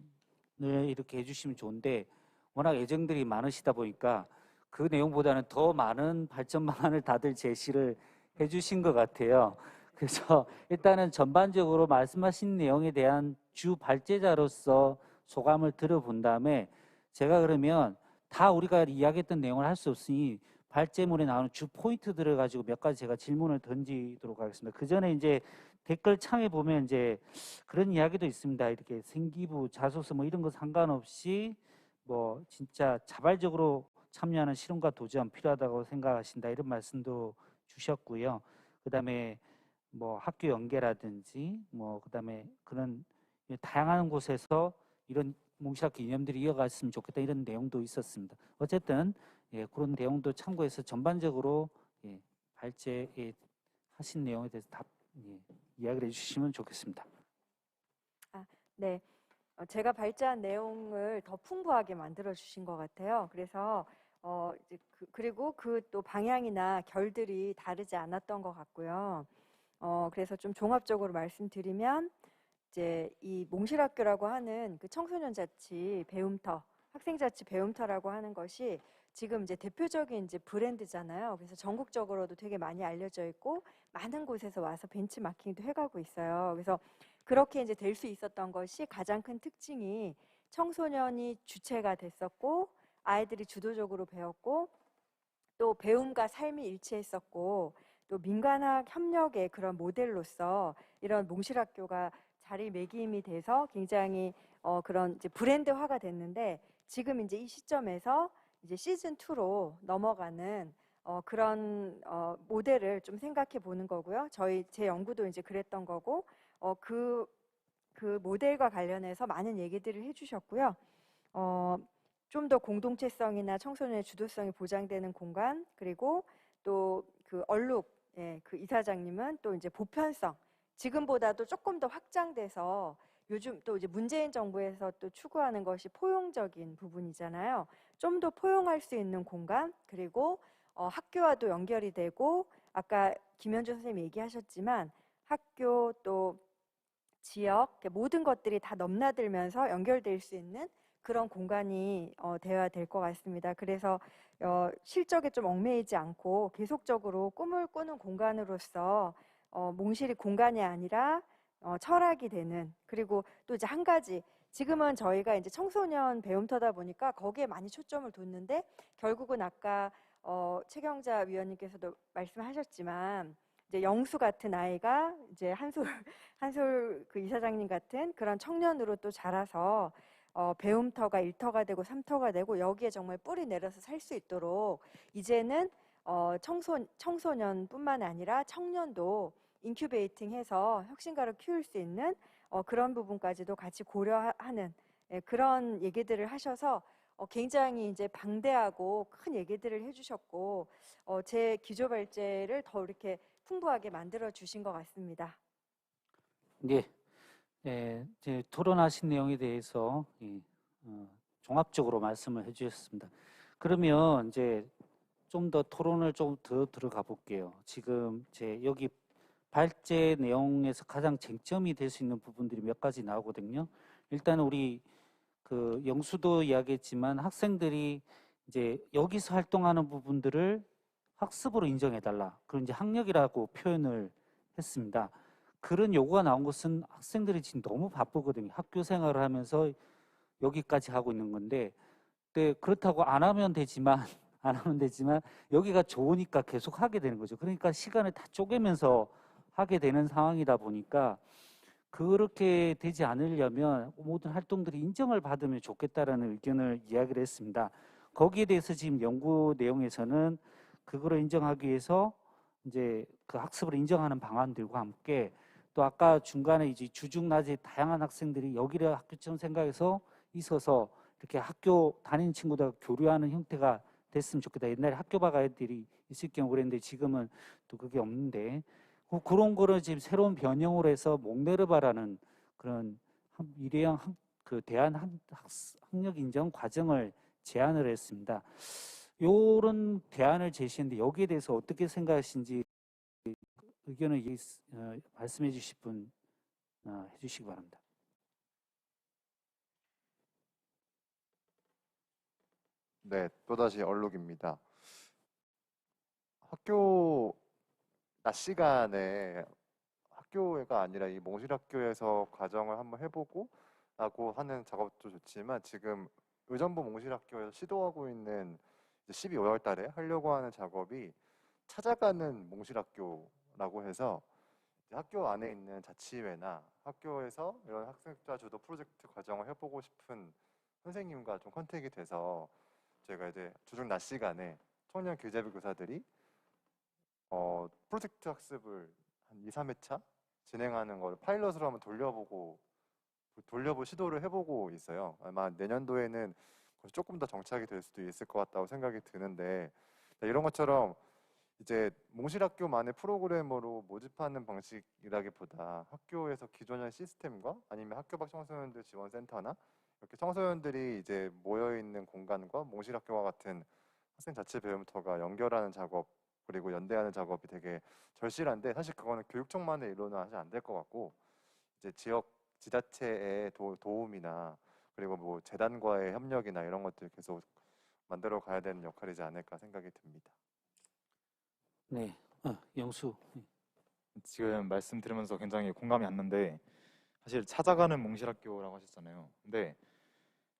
이렇게 해주시면 좋은데, 워낙 애정들이 많으시다 보니까 그 내용보다는 더 많은 발전 방안을 다들 제시를 해주신 것 같아요. 그래서 일단은 전반적으로 말씀하신 내용에 대한 주 발제자로서 소감을 들어본 다음에 제가 그러면 다 우리가 이야기했던 내용을 할 수 없으니 발제물에 나오는 주 포인트들을 가지고 몇 가지 제가 질문을 던지도록 하겠습니다. 그 전에 이제 댓글 창에 보면 이제 그런 이야기도 있습니다. 이렇게 생기부, 자소서 뭐 이런 거 상관없이 뭐 진짜 자발적으로 참여하는 실험과 도전 필요하다고 생각하신다 이런 말씀도 주셨고요. 그다음에 뭐 학교 연계라든지 뭐 그다음에 그런 다양한 곳에서 이런 몽실학교 이념들이 이어갔으면 좋겠다 이런 내용도 있었습니다. 어쨌든 예, 그런 내용도 참고해서 전반적으로 예, 발제에 하신 내용에 대해서 이야기를 해주시면 좋겠습니다. 네, 제가 발제한 내용을 더 풍부하게 만들어 주신 것 같아요. 그래서 이제 그리고 그 또 방향이나 결들이 다르지 않았던 것 같고요. 그래서 좀 종합적으로 말씀드리면 이제 이 몽실학교라고 하는 그 청소년자치 배움터, 학생자치 배움터라고 하는 것이 지금 이제 대표적인 이제 브랜드잖아요. 그래서 전국적으로도 되게 많이 알려져 있고 많은 곳에서 와서 벤치마킹도 해가고 있어요. 그래서 그렇게 이제 될 수 있었던 것이 가장 큰 특징이 청소년이 주체가 됐었고 아이들이 주도적으로 배웠고 또 배움과 삶이 일치했었고 또 민간학 협력의 그런 모델로서 이런 몽실학교가 자리매김이 돼서 굉장히 그런 이제 브랜드화가 됐는데 지금 이제 이 시점에서 이제 시즌 2로 넘어가는 그런 모델을 좀 생각해 보는 거고요. 제 연구도 이제 그랬던 거고 그 모델과 관련해서 많은 얘기들을 해주셨고요. 좀 더 공동체성이나 청소년의 주도성이 보장되는 공간 그리고 또 그 얼룩 그 이사장님은 또 이제 보편성 지금보다도 조금 더 확장돼서 요즘 또 이제 문재인 정부에서 또 추구하는 것이 포용적인 부분이잖아요. 좀 더 포용할 수 있는 공간 그리고 학교와도 연결이 되고 아까 김현주 선생님이 얘기하셨지만 학교 또 지역 모든 것들이 다 넘나들면서 연결될 수 있는 그런 공간이 되어야 될 것 같습니다. 그래서 실적에 좀 얽매이지 않고 계속적으로 꿈을 꾸는 공간으로서 몽실이 공간이 아니라 철학이 되는 그리고 또 이제 한 가지 지금은 저희가 이제 청소년 배움터다 보니까 거기에 많이 초점을 뒀는데 결국은 아까 최경자 위원님께서도 말씀하셨지만 이제 영수 같은 아이가 이제 한솔 그 이사장님 같은 그런 청년으로 또 자라서 배움터가 1터가 되고 3터가 되고 여기에 정말 뿌리 내려서 살 수 있도록 이제는 청소년뿐만 아니라 청년도 인큐베이팅해서 혁신가를 키울 수 있는 그런 부분까지도 같이 고려하는 그런 얘기들을 하셔서 굉장히 이제 방대하고 큰 얘기들을 해주셨고 제 기조 발제를 더 이렇게 풍부하게 만들어 주신 것 같습니다. 네, 이제 토론하신 내용에 대해서 종합적으로 말씀을 해주셨습니다. 그러면 이제 좀 더 토론을 좀 더 들어가 볼게요. 지금 여기 발제 내용에서 가장 쟁점이 될 수 있는 부분들이 몇 가지 나오거든요. 일단 우리 그 영수도 이야기했지만 학생들이 이제 여기서 활동하는 부분들을 학습으로 인정해달라. 그런 이제 학력이라고 표현을 했습니다. 그런 요구가 나온 것은 학생들이 지금 너무 바쁘거든요. 학교 생활을 하면서 여기까지 하고 있는 건데, 네, 그렇다고 안 하면 되지만 여기가 좋으니까 계속 하게 되는 거죠. 그러니까 시간을 다 쪼개면서 하게 되는 상황이다 보니까 그렇게 되지 않으려면 모든 활동들이 인정을 받으면 좋겠다라는 의견을 이야기를 했습니다. 거기에 대해서 지금 연구 내용에서는 그거를 인정하기 위해서 이제 그 학습을 인정하는 방안들과 함께 또 아까 중간에 이제 주중낮에 다양한 학생들이 여기를 학교처럼 생각해서 있어서 이렇게 학교 다니는 친구들과 교류하는 형태가 됐으면 좋겠다. 옛날에 학교박 아이들이 있을 경우 그랬는데 지금은 또 그게 없는데 그런 거를 지금 새로운 변형으로 해서 몽네르바라는 그런 일회용 그 대한 학력 인정 과정을 제안을 했습니다. 요런 대안을 제시했는데 여기에 대해서 어떻게 생각하시는지 의견을 말씀해 주실 분 해주시기 바랍니다. 네, 또다시 얼룩입니다. 학교 낮 시간에 학교가 아니라 이 몽실학교에서 과정을 한번 해보고 라고 하는 작업도 좋지만 지금 의정부 몽실학교에서 시도하고 있는 이제 12월 달에 하려고 하는 작업이 찾아가는 몽실학교라고 해서 이제 학교 안에 있는 자치회나 학교에서 이런 학생자 주도 프로젝트 과정을 해보고 싶은 선생님과 좀 컨택이 돼서 저희가 이제 주중 낮 시간에 청년 교재부 교사들이 프로젝트 학습을 한 2, 3회차 진행하는 걸 파일럿으로 한번 돌려볼 시도를 해보고 있어요. 아마 내년도에는 조금 더 정착이 될 수도 있을 것 같다고 생각이 드는데, 이런 것처럼 이제 몽실학교만의 프로그래머로 모집하는 방식이라기보다 학교에서 기존의 시스템과 아니면 학교 밖 청소년들 지원센터나 이렇게 청소년들이 이제 모여 있는 공간과 몽실학교와 같은 학생 자치 배움터가 연결하는 작업, 그리고 연대하는 작업이 되게 절실한데, 사실 그거는 교육청만의 일로는 사실 안 될 것 같고, 이제 지역 지자체의 도움이나 그리고 뭐 재단과의 협력이나 이런 것들 계속 만들어 가야 되는 역할이지 않을까 생각이 듭니다. 네, 영수. 지금 말씀 들으면서 굉장히 공감이 갔는데, 사실 찾아가는 몽실학교라고 하셨잖아요. 근데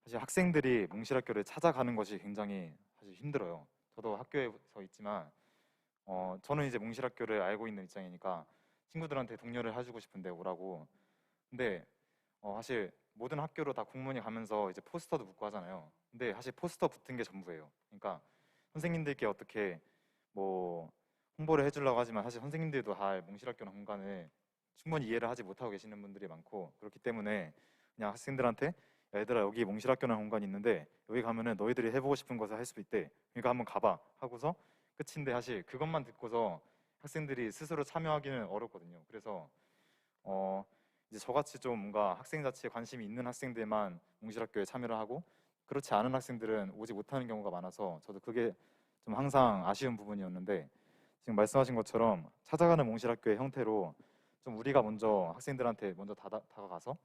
사실 학생들이 몽실학교를 찾아가는 것이 굉장히 사실 힘들어요. 저도 학교에서 있지만 저는 이제 몽실학교를 알고 있는 입장이니까 친구들한테 독려를 해주고 싶은데 오라고. 근데 사실 모든 학교로 다 공문이 가면서 이제 포스터도 붙고 하잖아요. 근데 사실 포스터 붙은 게 전부예요. 그러니까 선생님들께 어떻게 뭐 홍보를 해주려고 하지만 사실 선생님들도 다 몽실학교라는 공간을 충분히 이해를 하지 못하고 계시는 분들이 많고, 그렇기 때문에 그냥 학생들한테 야, 얘들아 여기 몽실학교라는 공간이 있는데 여기 가면은 너희들이 해보고 싶은 것을 할 수 있대. 그러니까 한번 가봐 하고서 끝인데, 사실 그것만 듣고서 학생들이 스스로 참여하기는 어렵거든요. 그래서 이제 저같이 좀 뭔가 학생 자체에 관심이 있는 학생들만 몽실학교에 참여를 하고, 그렇지 않은 학생들은 오지 못하는 경우가 많아서 저도 그게 좀 항상 아쉬운 부분이었는데, 지금 말씀하신 것처럼 찾아가는 몽실학교의 형태로 좀 우리가 먼저 학생들한테 먼저 다가가서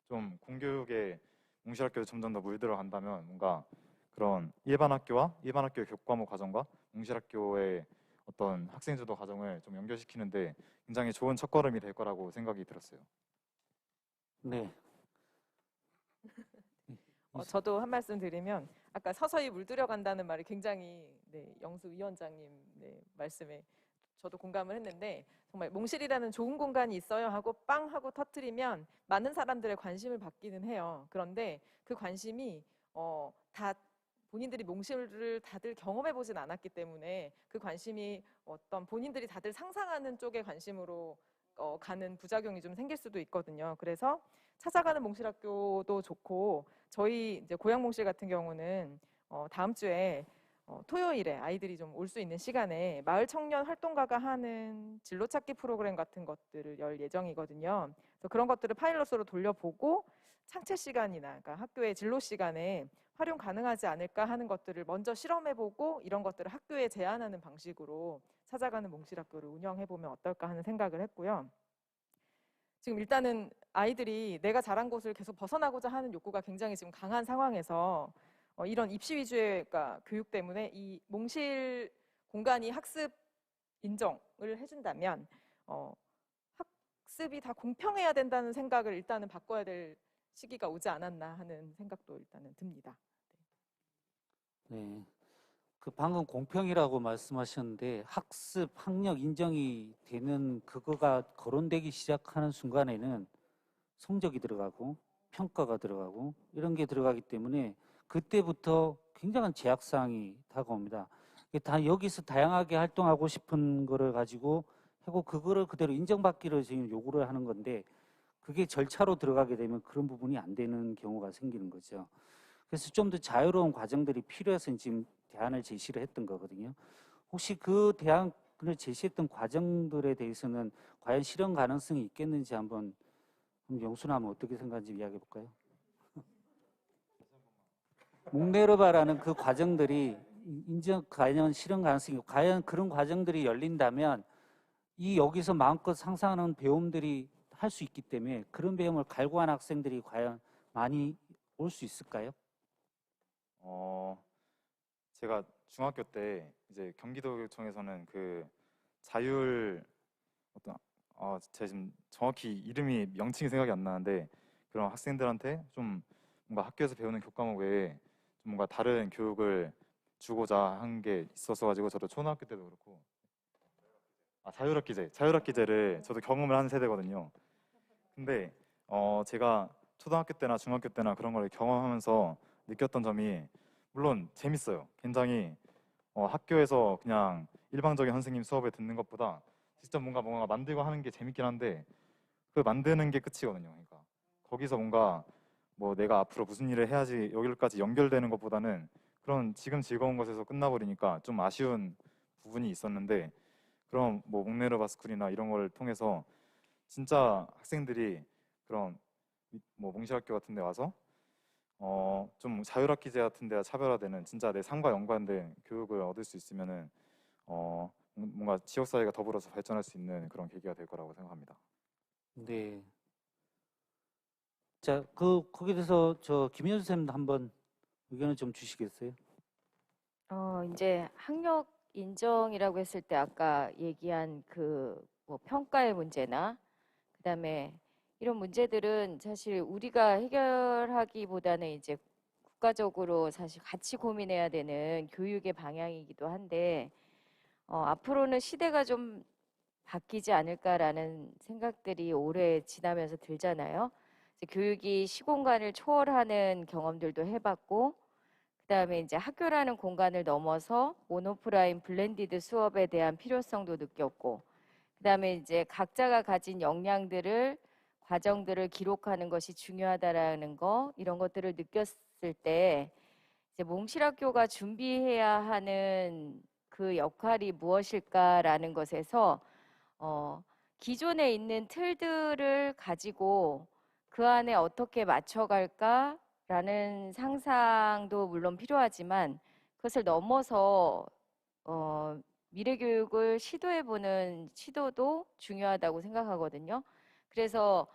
좀 공교육에 몽실학교에 점점 더 물들어 간다면, 뭔가 그런 일반 학교와 일반 학교의 교과목 과정과 몽실학교의 어떤 학생주도 과정을 좀 연결시키는데 굉장히 좋은 첫걸음이 될 거라고 생각이 들었어요. 네. 저도 한 말씀 드리면, 아까 서서히 물들여 간다는 말이 굉장히 영수 위원장님 말씀에 저도 공감을 했는데, 정말 몽실이라는 좋은 공간이 있어야 하고 빵 하고 터트리면 많은 사람들의 관심을 받기는 해요. 그런데 그 관심이 다 본인들이 몽실을 다들 경험해 보진 않았기 때문에 그 관심이 어떤 본인들이 다들 상상하는 쪽의 관심으로 가는 부작용이 좀 생길 수도 있거든요. 그래서 찾아가는 몽실학교도 좋고, 저희 이제 고향 몽실 같은 경우는 다음 주에 토요일에 아이들이 좀 올 수 있는 시간에 마을 청년 활동가가 하는 진로 찾기 프로그램 같은 것들을 열 예정이거든요. 그래서 그런 것들을 파일럿으로 돌려보고 창체 시간이나 그러니까 학교의 진로 시간에 활용 가능하지 않을까 하는 것들을 먼저 실험해보고, 이런 것들을 학교에 제안하는 방식으로 찾아가는 몽실학교를 운영해보면 어떨까 하는 생각을 했고요. 지금 일단은 아이들이 내가 자란 곳을 계속 벗어나고자 하는 욕구가 굉장히 지금 강한 상황에서 이런 입시 위주의 그러니까 교육 때문에 이 몽실 공간이 학습 인정을 해준다면 학습이 다 공평해야 된다는 생각을 일단은 바꿔야 될 시기가 오지 않았나 하는 생각도 일단은 듭니다. 네. 그 방금 공평이라고 말씀하셨는데, 학습, 학력 인정이 되는 그거가 거론되기 시작하는 순간에는 성적이 들어가고 평가가 들어가고 이런 게 들어가기 때문에 그때부터 굉장한 제약사항이 다가옵니다. 이게 다 여기서 다양하게 활동하고 싶은 거를 가지고 하고 그거를 그대로 인정받기를 지금 요구를 하는 건데, 그게 절차로 들어가게 되면 그런 부분이 안 되는 경우가 생기는 거죠. 그래서 좀 더 자유로운 과정들이 필요해서 지금 대안을 제시를 했던 거거든요. 혹시 그 대안을 제시했던 과정들에 대해서는 과연 실현 가능성이 있겠는지 한번 영수나면 어떻게 생각하는지 이야기해 볼까요? 몽네르바라는 그 과정들이 과연 실현 가능성이, 과연 그런 과정들이 열린다면 이 여기서 마음껏 상상하는 배움들이 할 수 있기 때문에 그런 배움을 갈구한 학생들이 과연 많이 올 수 있을까요? 제가 중학교 때 이제 경기도교육청에서는 그 자율 어떤 제가 지금 정확히 이름이 명칭이 생각이 안 나는데, 그런 학생들한테 좀 뭔가 학교에서 배우는 교과목 외에 좀 뭔가 다른 교육을 주고자 한 게 있어서 가지고 저도 초등학교 때도 그렇고 자율학기제를 저도 경험을 한 세대거든요. 근데 제가 초등학교 때나 중학교 때나 그런 걸 경험하면서 느꼈던 점이 물론 재밌어요. 굉장히 학교에서 그냥 일방적인 선생님 수업에 듣는 것보다 직접 뭔가 만들고 하는 게 재밌긴 한데 그 만드는 게 끝이거든요. 그러니까 거기서 뭔가 뭐 내가 앞으로 무슨 일을 해야지 여기까지 연결되는 것보다는 그런 지금 즐거운 것에서 끝나버리니까 좀 아쉬운 부분이 있었는데 그럼 뭐 목내르바 스쿨이나 이런 걸 통해서 진짜 학생들이 그런 뭐 몽실학교 같은 데 와서 좀 자율학기제 같은 데와 차별화되는 진짜 내 삶과 연관된 교육을 얻을 수 있으면은 뭔가 지역사회가 더불어서 발전할 수 있는 그런 계기가 될 거라고 생각합니다. 네. 자, 거기에 대해서 저 김현수 선생님도 한번 의견을 좀 주시겠어요? 이제 학력 인정이라고 했을 때 아까 얘기한 그 뭐 평가의 문제나 그다음에 이런 문제들은 사실 우리가 해결하기보다는 이제 국가적으로 사실 같이 고민해야 되는 교육의 방향이기도 한데 앞으로는 시대가 좀 바뀌지 않을까라는 생각들이 오래 지나면서 들잖아요. 이제 교육이 시공간을 초월하는 경험들도 해봤고, 그다음에 이제 학교라는 공간을 넘어서 모노프라인 블렌디드 수업에 대한 필요성도 느꼈고, 그다음에 이제 각자가 가진 역량들을 과정들을 기록하는 것이 중요하다라는 거 이런 것들을 느꼈을 때 이제 몽실학교가 준비해야 하는 그 역할이 무엇일까라는 것에서 기존에 있는 틀들을 가지고 그 안에 어떻게 맞춰갈까라는 상상도 물론 필요하지만 그것을 넘어서 미래 교육을 시도해보는 시도도 중요하다고 생각하거든요. 그래서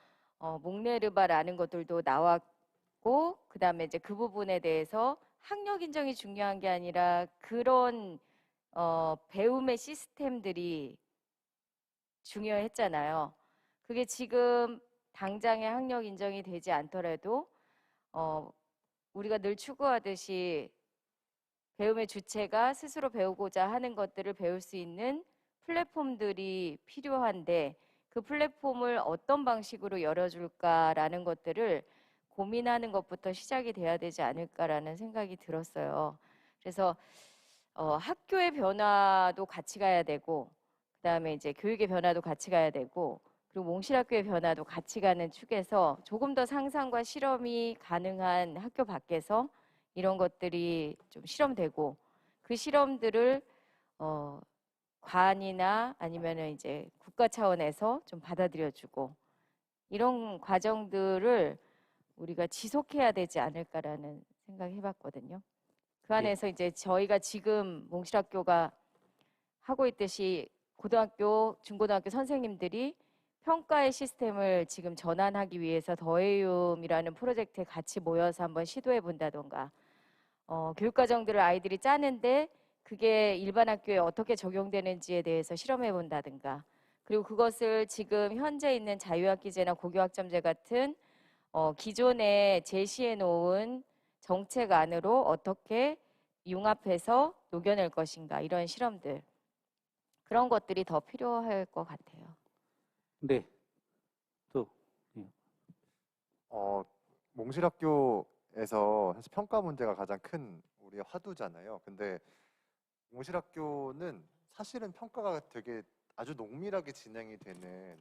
목내르바라는 것들도 나왔고 그다음에 이제 그 부분에 대해서 학력 인정이 중요한 게 아니라 그런 배움의 시스템들이 중요했잖아요. 그게 지금 당장의 학력 인정이 되지 않더라도 우리가 늘 추구하듯이 배움의 주체가 스스로 배우고자 하는 것들을 배울 수 있는 플랫폼들이 필요한데 그 플랫폼을 어떤 방식으로 열어줄까라는 것들을 고민하는 것부터 시작이 돼야 되지 않을까라는 생각이 들었어요. 그래서 학교의 변화도 같이 가야 되고 그다음에 이제 교육의 변화도 같이 가야 되고 그리고 몽실학교의 변화도 같이 가는 축에서 조금 더 상상과 실험이 가능한 학교 밖에서 이런 것들이 좀 실험되고 그 실험들을 관이나 아니면은 이제 국가 차원에서 좀 받아들여주고 이런 과정들을 우리가 지속해야 되지 않을까라는 생각을 해봤거든요. 그 안에서 이제 저희가 지금 몽실학교가 하고 있듯이 고등학교, 중고등학교 선생님들이 평가의 시스템을 지금 전환하기 위해서 더해움이라는 프로젝트에 같이 모여서 한번 시도해 본다던가 교육과정들을 아이들이 짜는데 그게 일반 학교에 어떻게 적용되는지에 대해서 실험해 본다든가 그리고 그것을 지금 현재 있는 자유학기제나 고교학점제 같은 기존에 제시해 놓은 정책 안으로 어떻게 융합해서 녹여낼 것인가 이런 실험들 그런 것들이 더 필요할 것 같아요. 네. 또 몽실학교에서 사실 평가 문제가 가장 큰 우리의 화두잖아요. 근데 몽실학교는 사실은 평가가 되게 아주 농밀하게 진행이 되는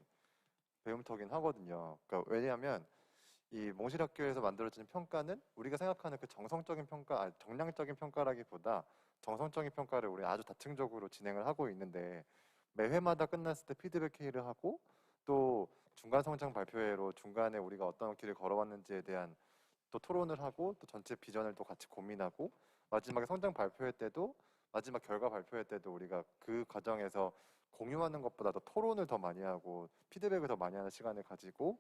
배움터긴 하거든요. 그러니까 왜냐하면 이 몽실학교에서 만들어지는 평가는 우리가 생각하는 그 정성적인 평가, 정량적인 평가라기보다 정성적인 평가를 우리 아주 다층적으로 진행을 하고 있는데 매 회마다 끝났을 때 피드백 회의를 하고 또 중간 성장 발표회로 중간에 우리가 어떤 길을 걸어왔는지에 대한 또 토론을 하고 또 전체 비전을 또 같이 고민하고 마지막에 성장 발표회 때도 마지막 결과 발표회 때도 우리가 그 과정에서 공유하는 것보다 더 토론을 더 많이 하고 피드백을 더 많이 하는 시간을 가지고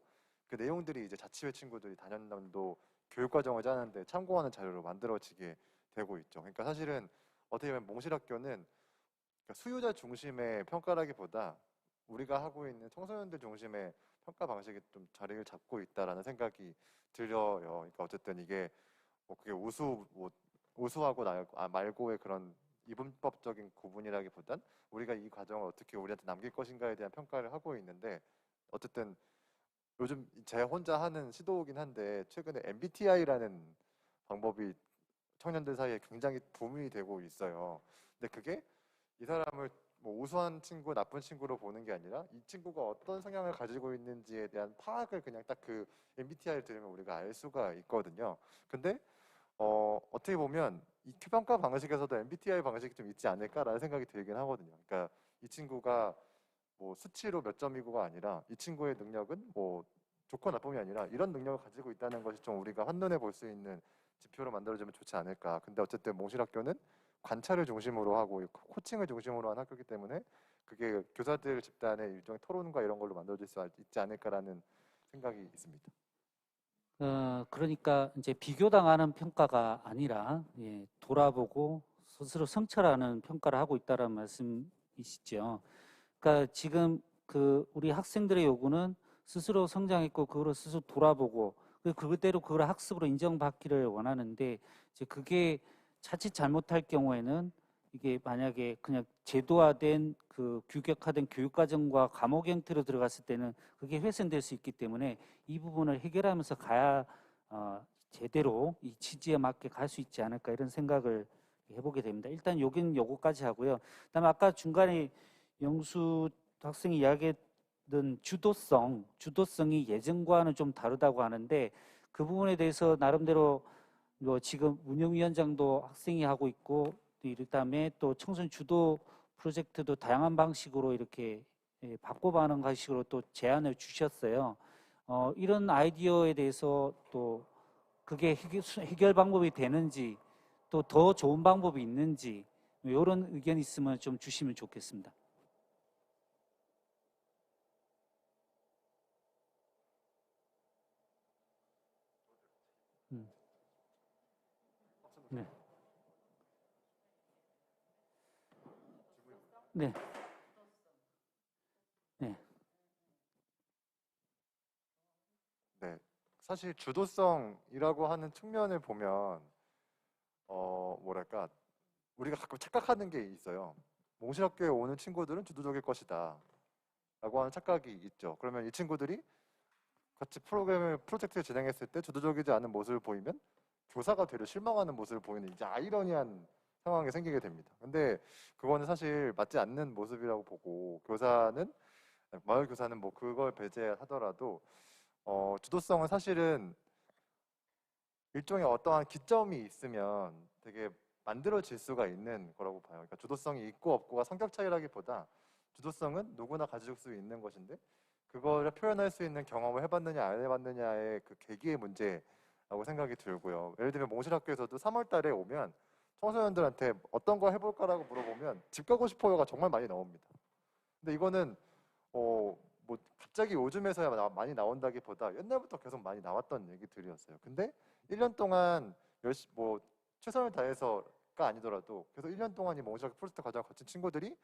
그 내용들이 이제 자치회 친구들이 단연단도 교육과정을 짜는데 참고하는 자료로 만들어지게 되고 있죠. 그러니까 사실은 어떻게 보면 몽실학교는 그러니까 수요자 중심의 평가라기보다 우리가 하고 있는 청소년들 중심의 평가 방식이 좀 자리를 잡고 있다라는 생각이 들어요. 그러니까 어쨌든 이게 뭐 그게 우수 뭐 우수하고 말고의 그런 이분법적인 구분이라기보단 우리가 이 과정을 어떻게 우리한테 남길 것인가에 대한 평가를 하고 있는데, 어쨌든 요즘 제가 혼자 하는 시도이긴 한데 최근에 MBTI라는 방법이 청년들 사이에 굉장히 붐이 되고 있어요. 근데 그게 이 사람을 뭐 우수한 친구, 나쁜 친구로 보는 게 아니라 이 친구가 어떤 성향을 가지고 있는지에 대한 파악을 그냥 딱 그 MBTI를 들으면 우리가 알 수가 있거든요. 근데 어떻게 보면 이 평가 방식에서도 MBTI 방식이 좀 있지 않을까라는 생각이 들긴 하거든요. 그러니까 이 친구가 뭐 수치로 몇 점이고가 아니라 이 친구의 능력은 뭐 좋고 나쁨이 아니라 이런 능력을 가지고 있다는 것이 좀 우리가 한눈에 볼 수 있는 지표로 만들어주면 좋지 않을까. 근데 어쨌든 몽실학교는 관찰을 중심으로 하고 코칭을 중심으로 한 학교이기 때문에 그게 교사들 집단의 일종의 토론과 이런 걸로 만들어질 수 있지 않을까라는 생각이 있습니다. 그러니까 이제 비교당하는 평가가 아니라 돌아보고 스스로 성찰하는 평가를 하고 있다는 말씀이시죠. 그러니까 지금 우리 학생들의 요구는 스스로 성장했고 그거를 스스로 돌아보고 그대로 그걸 학습으로 인정받기를 원하는데, 이제 그게 자칫 잘못할 경우에는 이게 만약에 그냥 제도화된 규격화된 교육과정과 과목 형태로 들어갔을 때는 그게 훼손될 수 있기 때문에 이 부분을 해결하면서 가야 제대로 이 취지에 맞게 갈 수 있지 않을까, 이런 생각을 해보게 됩니다. 일단 여기는 요거까지 하고요. 그다음에 아까 중간에 영수 학생이 이야기했던 주도성이 예전과는 좀 다르다고 하는데, 그 부분에 대해서 나름대로 지금 운영위원장도 학생이 하고 있고, 그다음에 또 청소년 주도 프로젝트도 다양한 방식으로 이렇게 바꿔가는 방식으로 또 제안을 주셨어요. 이런 아이디어에 대해서 또 그게 해결 방법이 되는지, 또 더 좋은 방법이 있는지, 이런 의견 있으면 좀 주시면 좋겠습니다. 네. 네. 네. 네, 사실 주도성이라고 하는 측면을 보면 뭐랄까, 우리가 가끔 착각하는 게 있어요. 몽실학교에 오는 친구들은 주도적일 것이다 라고 하는 착각이 있죠. 그러면 이 친구들이 같이 프로젝트를 진행했을 때 주도적이지 않은 모습을 보이면 교사가 되려 실망하는 모습을 보이는 이제 아이러니한 상황이 생기게 됩니다. 근데 그거는 사실 맞지 않는 모습이라고 보고, 마을 교사는 뭐 그걸 배제하더라도 주도성은 사실은 일종의 어떠한 기점이 있으면 되게 만들어질 수가 있는 거라고 봐요. 그러니까 주도성이 있고 없고가 성격 차이라기보다 주도성은 누구나 가질 수 있는 것인데, 그걸 표현할 수 있는 경험을 해봤느냐 안 해봤느냐의 그 계기의 문제라고 생각이 들고요. 예를 들면 몽실학교에서도 3월 달에 오면 청소년들한테 어떤 거 해볼까라고 물어보면 집 가고 싶어요가 정말 많이 나옵니다. 근데 이거는 뭐 갑자기 요즘에서야 많이 나온다기보다 옛날부터 계속 많이 나왔던 얘기들이었어요. 근데 1년 동안 최선을 다해서가 아니더라도 계속 1년 동안 이 몽실학교 프로젝트 과정을 거친 친구들이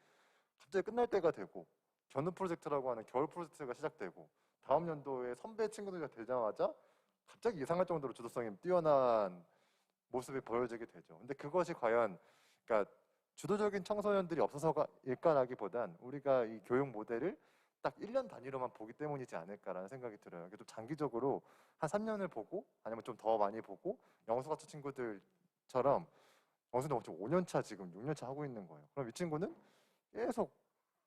갑자기 끝날 때가 되고, 견우 프로젝트라고 하는 겨울 프로젝트가 시작되고, 다음 연도에 선배 친구들이 되자마자 갑자기 이상할 정도로 주도성이 뛰어난 모습이 보여지게 되죠. 근데 그것이 과연, 그러니까 주도적인 청소년들이 없어서일까라기보단 우리가 이 교육 모델을 딱 1년 단위로만 보기 때문이지 않을까라는 생각이 들어요. 좀 장기적으로 한 3년을 보고, 아니면 좀 더 많이 보고, 영수 같은 친구들처럼, 영수는 지금 5년차, 지금 6년차 하고 있는 거예요. 그럼 이 친구는 계속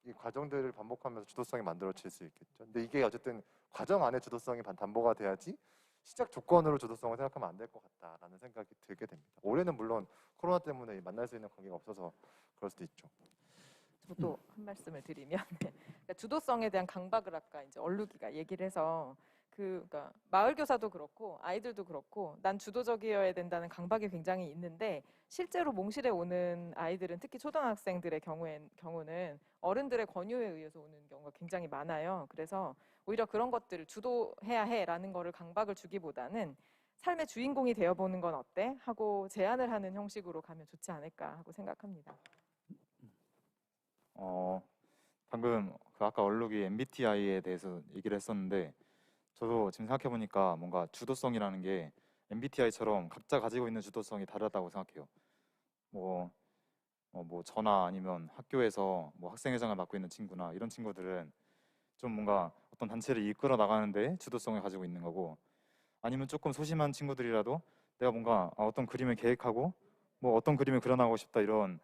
이 과정들을 반복하면서 주도성이 만들어질 수 있겠죠. 근데 이게 어쨌든 과정 안에 주도성이 담보가 돼야지 시작 조건으로 주도성을 생각하면 안 될 것 같다라는 생각이 들게 됩니다. 올해는 물론 코로나 때문에 만날 수 있는 관계가 없어서 그럴 수도 있죠. 저도 한 말씀을 드리면 그러니까 주도성에 대한 강박을 아까 이제 얼룩이가 얘기를 해서 그러니까 마을 교사도 그렇고 아이들도 그렇고 난 주도적이어야 된다는 강박이 굉장히 있는데, 실제로 몽실에 오는 아이들은 특히 초등학생들의 경우는 어른들의 권유에 의해서 오는 경우가 굉장히 많아요. 그래서 오히려 그런 것들을 주도해야 해라는 거를 강박을 주기보다는 삶의 주인공이 되어보는 건 어때? 하고 제안을 하는 형식으로 가면 좋지 않을까 하고 생각합니다. 방금 아까 얼룩이 MBTI에 대해서 얘기를 했었는데, 저도 지금 생각해 보니까 뭔가 주도성이라는 게 MBTI처럼 각자 가지고 있는 주도성이 다르다고 생각해요. 뭐, 저나 아니면 학교에서 뭐 학생회장을 맡고 있는 친구나 이런 친구들은 좀 뭔가 어떤 단체를 이끌어 나가는데 주도성을 가지고 있는 거고, 아니면 조금 소심한 친구들이라도 내가 뭔가 어떤 그림을 계획하고 뭐 어떤 그림을 그려나가고 싶다 이런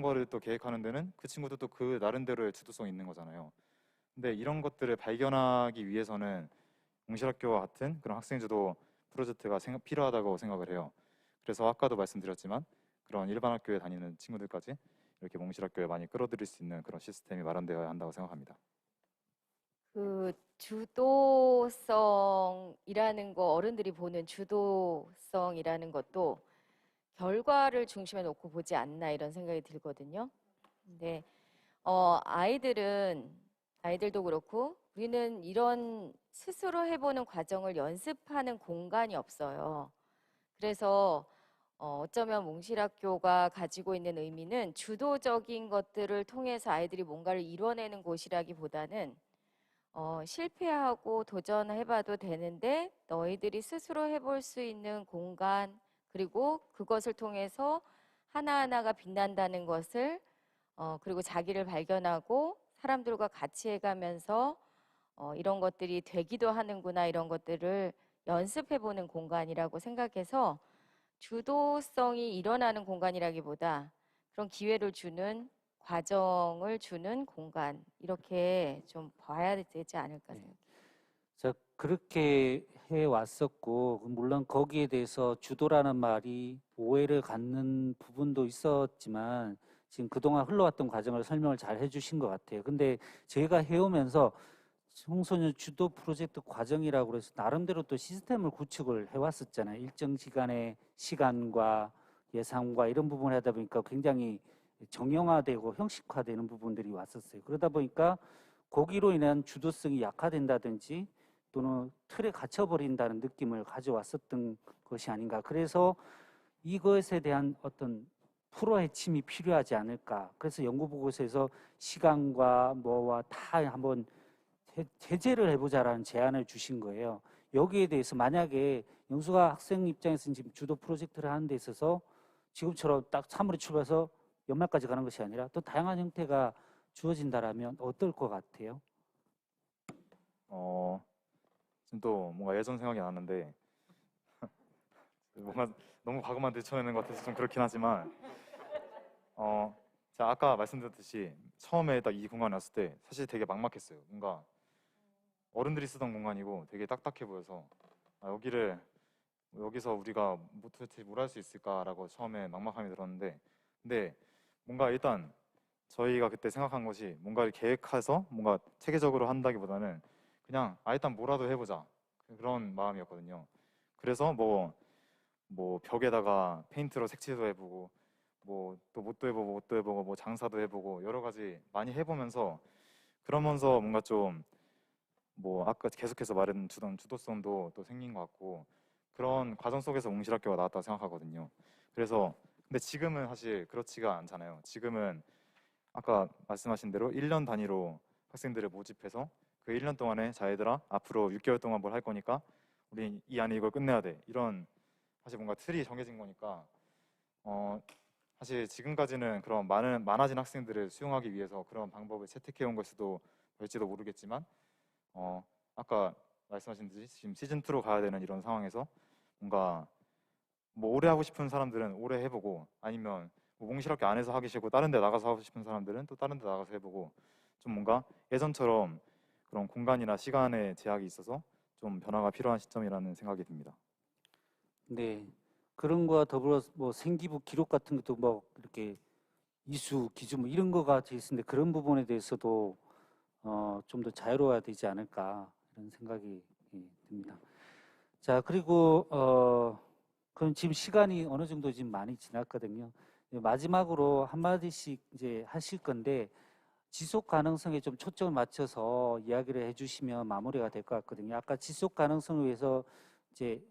거를 또 계획하는 데는 그 친구도 또 그 나름대로의 주도성이 있는 거잖아요. 근데 이런 것들을 발견하기 위해서는 몽실학교와 같은 그런 학생주도 프로젝트가 필요하다고 생각을 해요. 그래서 아까도 말씀드렸지만 그런 일반 학교에 다니는 친구들까지 이렇게 몽실학교에 많이 끌어들일 수 있는 그런 시스템이 마련되어야 한다고 생각합니다. 그 주도성이라는 거, 어른들이 보는 주도성이라는 것도 결과를 중심에 놓고 보지 않나 이런 생각이 들거든요. 근데 아이들도 그렇고 우리는 이런 스스로 해보는 과정을 연습하는 공간이 없어요. 그래서 어쩌면 몽실학교가 가지고 있는 의미는 주도적인 것들을 통해서 아이들이 뭔가를 이뤄내는 곳이라기보다는 실패하고 도전해봐도 되는데 너희들이 스스로 해볼 수 있는 공간, 그리고 그것을 통해서 하나하나가 빛난다는 것을 그리고 자기를 발견하고 사람들과 같이 해가면서 이런 것들이 되기도 하는구나, 이런 것들을 연습해보는 공간이라고 생각해서 주도성이 일어나는 공간이라기보다 그런 기회를 주는, 과정을 주는 공간, 이렇게 좀 봐야 되지 않을까 생각해요. 자, 그렇게 해 왔었고, 물론 거기에 대해서 주도라는 말이 오해를 갖는 부분도 있었지만, 지금 그동안 흘러왔던 과정을 설명을 잘 해주신 것 같아요. 근데 저희가 해오면서 청소년 주도 프로젝트 과정이라고 해서 나름대로 또 시스템을 구축을 해왔었잖아요. 일정 시간의 시간과 예산과 이런 부분을 하다 보니까 굉장히 정형화되고 형식화되는 부분들이 왔었어요. 그러다 보니까 거기로 인한 주도성이 약화된다든지 또는 틀에 갇혀버린다는 느낌을 가져왔었던 것이 아닌가. 그래서 이것에 대한 어떤 프로 헤침이 필요하지 않을까. 그래서 연구보고서에서 시간과 뭐와 다 한번 제재를 해보자라는 제안을 주신 거예요. 여기에 대해서 만약에 영수가 학생 입장에서는 지금 주도 프로젝트를 하는 데 있어서 지금처럼 딱 3월에 출발해서 연말까지 가는 것이 아니라 또 다양한 형태가 주어진다라면 어떨 것 같아요? 지금 또 뭔가 예전 생각이 나는데 뭔가 너무 과거만 되쳐내는 것 같아서 좀 그렇긴 하지만 제가 아까 말씀드렸듯이 처음에 딱 이 공간에 왔을 때 사실 되게 막막했어요. 뭔가 어른들이 쓰던 공간이고 되게 딱딱해 보여서 여기서 우리가 도대체 뭘 할 수 있을까라고 처음에 막막함이 들었는데, 근데 뭔가 일단 저희가 그때 생각한 것이 뭔가를 계획해서 뭔가 체계적으로 한다기보다는 그냥 일단 뭐라도 해보자, 그런 마음이었거든요. 그래서 뭐 벽에다가 페인트로 색칠도 해보고 뭐 또 못도 해보고 뭐 장사도 해보고 여러 가지 많이 해보면서, 그러면서 뭔가 좀 뭐 아까 계속해서 말했던 주도성도 또 생긴 것 같고, 그런 과정 속에서 몽실학교가 나왔다고 생각하거든요. 그래서 근데 지금은 사실 그렇지가 않잖아요. 지금은 아까 말씀하신 대로 1년 단위로 학생들을 모집해서 그 1년 동안에 자 얘들아 앞으로 6개월 동안 뭘 할 거니까 우리 이 안에 이걸 끝내야 돼, 이런 사실 뭔가 틀이 정해진 거니까 사실 지금까지는 그런 많아진 학생들을 수용하기 위해서 그런 방법을 채택해 온 걸 수도 될지도 모르겠지만 아까 말씀하신 듯이 지금 시즌2로 가야 되는 이런 상황에서 뭔가 뭐 오래 하고 싶은 사람들은 오래 해보고, 아니면 뭐 몽실학교 안에서 하기 싫고 다른 데 나가서 하고 싶은 사람들은 또 다른 데 나가서 해보고, 좀 뭔가 예전처럼 그런 공간이나 시간의 제약이 있어서 좀 변화가 필요한 시점이라는 생각이 듭니다. 네, 그런 거와 더불어 뭐 생기부 기록 같은 것도 뭐 이렇게 이수 기준 뭐 이런 거가 돼 있는데 그런 부분에 대해서도 좀 더 자유로워야 되지 않을까 이런 생각이 듭니다. 자, 그리고 그럼 지금 시간이 어느 정도 지금 많이 지났거든요. 마지막으로 한마디씩 이제 하실 건데 지속 가능성에 좀 초점을 맞춰서 이야기를 해주시면 마무리가 될 것 같거든요. 아까 지속 가능성을 위해서 이제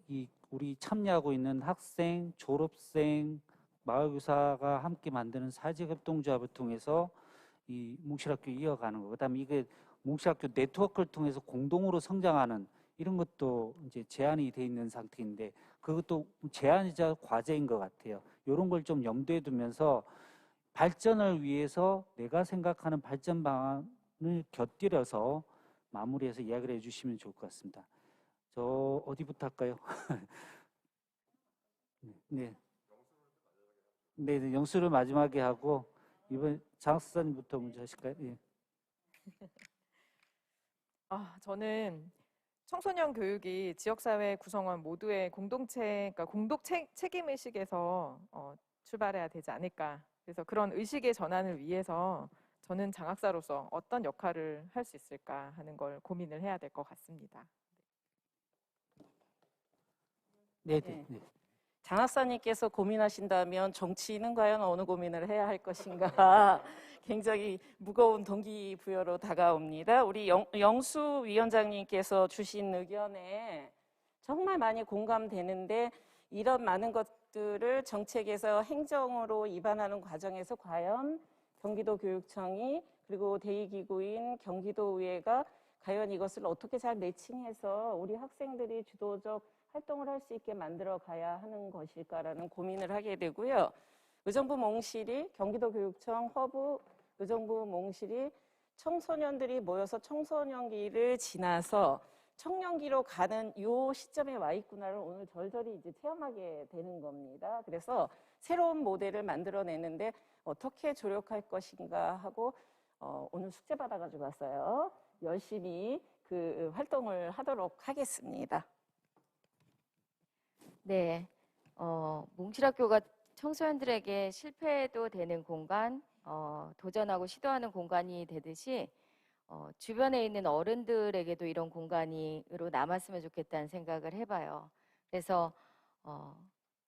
우리 참여하고 있는 학생, 졸업생, 마을교사가 함께 만드는 사회적협동조합을 통해서 이 몽실학교 이어가는 거. 그다음에 이게 몽실학교 네트워크를 통해서 공동으로 성장하는 이런 것도 이제 제한이 돼 있는 상태인데 그것도 제한이자 과제인 것 같아요. 이런 걸 좀 염두에 두면서 발전을 위해서 내가 생각하는 발전 방안을 곁들여서 마무리해서 이야기를 해주시면 좋을 것 같습니다. 저 어디부터 할까요? 네. 네, 영수를 마지막에 하고 이번 장학사님부터 먼저 하실까요? 예. 저는 청소년 교육이 지역사회 구성원 모두의 그러니까 책임의식에서 출발해야 되지 않을까. 그래서 그런 의식의 전환을 위해서 저는 장학사로서 어떤 역할을 할 수 있을까 하는 걸 고민을 해야 될 것 같습니다. 네, 네. 네. 장학사님께서 고민하신다면 정치인은 과연 어느 고민을 해야 할 것인가 굉장히 무거운 동기부여로 다가옵니다. 우리 영수 위원장님께서 주신 의견에 정말 많이 공감되는데 이런 많은 것들을 정책에서 행정으로 입안하는 과정에서 과연 경기도교육청이 그리고 대의기구인 경기도의회가 과연 이것을 어떻게 잘 매칭해서 우리 학생들이 주도적 활동을 할 수 있게 만들어 가야 하는 것일까라는 고민을 하게 되고요. 의정부 몽실이 경기도교육청 허브 의정부 몽실이 청소년들이 모여서 청소년기를 지나서 청년기로 가는 요 시점에 와 있구나를 오늘 절절히 이제 체험하게 되는 겁니다. 그래서 새로운 모델을 만들어내는데 어떻게 조력할 것인가 하고 오늘 숙제 받아가지고 왔어요. 열심히 그 활동을 하도록 하겠습니다. 네, 몽실학교가 청소년들에게 실패해도 되는 공간, 도전하고 시도하는 공간이 되듯이 주변에 있는 어른들에게도 이런 공간으로 남았으면 좋겠다는 생각을 해봐요. 그래서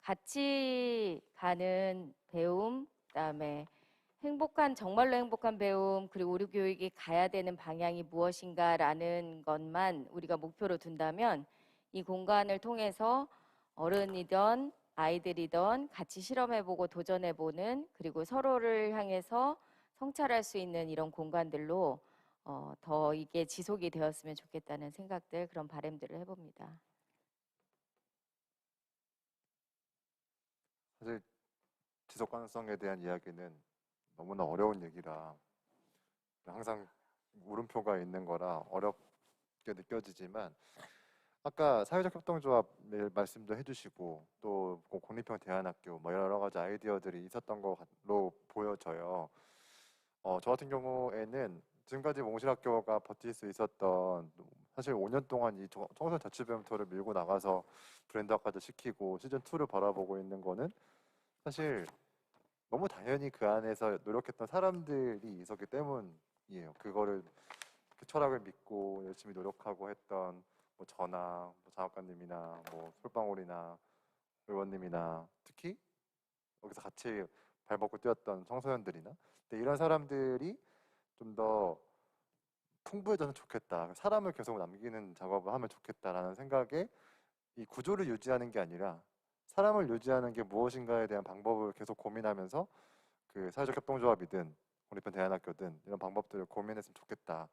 같이 가는 배움, 그다음에 정말로 행복한 배움, 그리고 우리 교육이 가야 되는 방향이 무엇인가라는 것만 우리가 목표로 둔다면 이 공간을 통해서 어른이든 아이들이든 같이 실험해보고 도전해보는, 그리고 서로를 향해서 성찰할 수 있는 이런 공간들로 더 이게 지속이 되었으면 좋겠다는 생각들, 그런 바람들을 해봅니다. 사실 지속 가능성에 대한 이야기는 너무나 어려운 얘기라 항상 물음표가 있는 거라 어렵게 느껴지지만 아까 사회적 협동조합 말씀도 해주시고 또 공립형 대안학교 뭐 여러 가지 아이디어들이 있었던 걸로 보여져요. 저 같은 경우에는 지금까지 몽실학교가 버틸 수 있었던 사실 5년 동안 이 청소년 자치배움터를 밀고 나가서 브랜드화까지 시키고 시즌2를 바라보고 있는 거는 사실 너무 당연히 그 안에서 노력했던 사람들이 있었기 때문이에요. 그거를 그 철학을 믿고 열심히 노력하고 했던 뭐 저나 뭐 장학관님이나 뭐 솔방울이나 의원님이나 특히 여기서 같이 발벗고 뛰었던 청소년들이나 근데 이런 사람들이 좀 더 풍부해져서 좋겠다. 사람을 계속 남기는 작업을 하면 좋겠다라는 생각에 이 구조를 유지하는 게 아니라 사람을 유지하는 게 무엇인가에 대한 방법을 계속 고민하면서 그 사회적 협동조합이든 공립형 대안학교든 이런 방법들을 고민했으면 좋겠다라는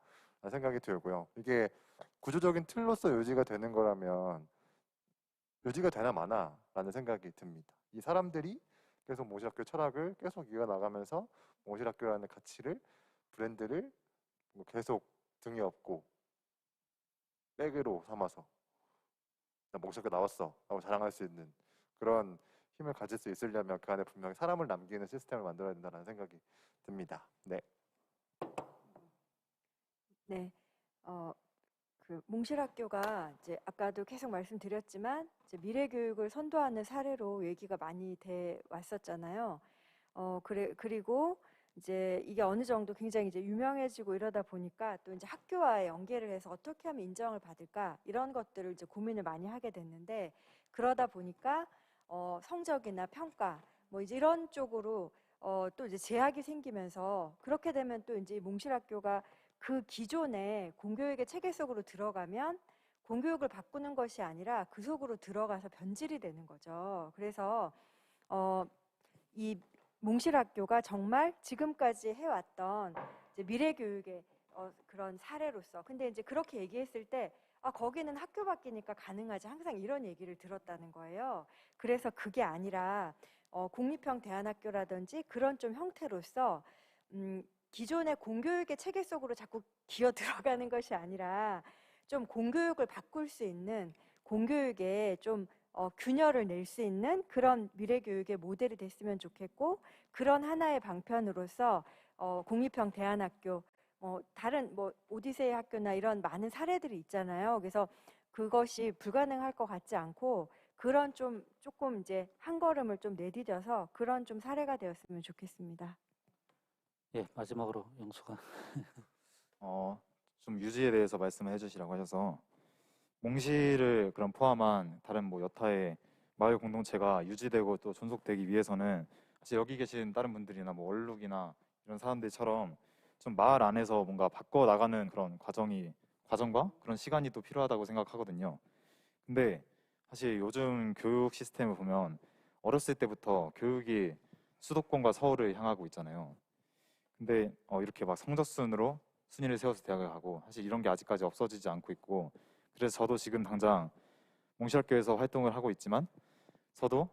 생각이 들고요. 이게 구조적인 틀로서 유지가 되는 거라면 유지가 되나 마나 라는 생각이 듭니다. 이 사람들이 계속 몽실학교 철학을 계속 이어나가면서 몽실학교라는 가치를 브랜드를 계속 등에 업고 백으로 삼아서 나 몽실학교 나왔어 라고 자랑할 수 있는 그런 힘을 가질 수 있으려면 그 안에 분명히 사람을 남기는 시스템을 만들어야 된다는 생각이 듭니다. 네. 네. 그 몽실학교가 이제 아까도 계속 말씀드렸지만 이제 미래 교육을 선도하는 사례로 얘기가 많이 돼 왔었잖아요. 그리고 이제 이게 어느 정도 굉장히 이제 유명해지고 이러다 보니까 또 이제 학교와의 연계를 해서 어떻게 하면 인정을 받을까 이런 것들을 이제 고민을 많이 하게 됐는데 그러다 보니까 성적이나 평가 뭐 이제 이런 쪽으로 또 이제 제약이 생기면서 그렇게 되면 또 이제 몽실학교가 그 기존의 공교육의 체계 속으로 들어가면 공교육을 바꾸는 것이 아니라 그 속으로 들어가서 변질이 되는 거죠. 그래서 이 몽실학교가 정말 지금까지 해왔던 이제 미래교육의 그런 사례로서. 근데 이제 그렇게 얘기했을 때 거기는 학교 바뀌니까 가능하지. 항상 이런 얘기를 들었다는 거예요. 그래서 그게 아니라 공립형 대안학교라든지 그런 좀 형태로서 기존의 공교육의 체계 속으로 자꾸 기어 들어가는 것이 아니라 좀 공교육을 바꿀 수 있는 공교육에 좀 균열을 낼 수 있는 그런 미래교육의 모델이 됐으면 좋겠고, 그런 하나의 방편으로서 공립형 대안학교, 다른 오디세이 학교나 이런 많은 사례들이 있잖아요. 그래서 그것이 불가능할 것 같지 않고 그런 조금 이제 한 걸음을 좀 내디뎌서 그런 좀 사례가 되었으면 좋겠습니다. 예, 마지막으로 영수가. 좀 유지에 대해서 말씀을 해주시라고 하셔서 몽실을 그런 포함한 다른 뭐 여타의 마을 공동체가 유지되고 또 존속되기 위해서는 사실 여기 계신 다른 분들이나 뭐 얼룩이나 이런 사람들처럼 좀 마을 안에서 뭔가 바꿔 나가는 그런 과정과 그런 시간이 또 필요하다고 생각하거든요. 근데 사실 요즘 교육 시스템을 보면 어렸을 때부터 교육이 수도권과 서울을 향하고 있잖아요. 근데 이렇게 막 성적순으로 순위를 세워서 대학을 가고 사실 이런 게 아직까지 없어지지 않고 있고, 그래서 저도 지금 당장 몽실학교에서 활동을 하고 있지만 저도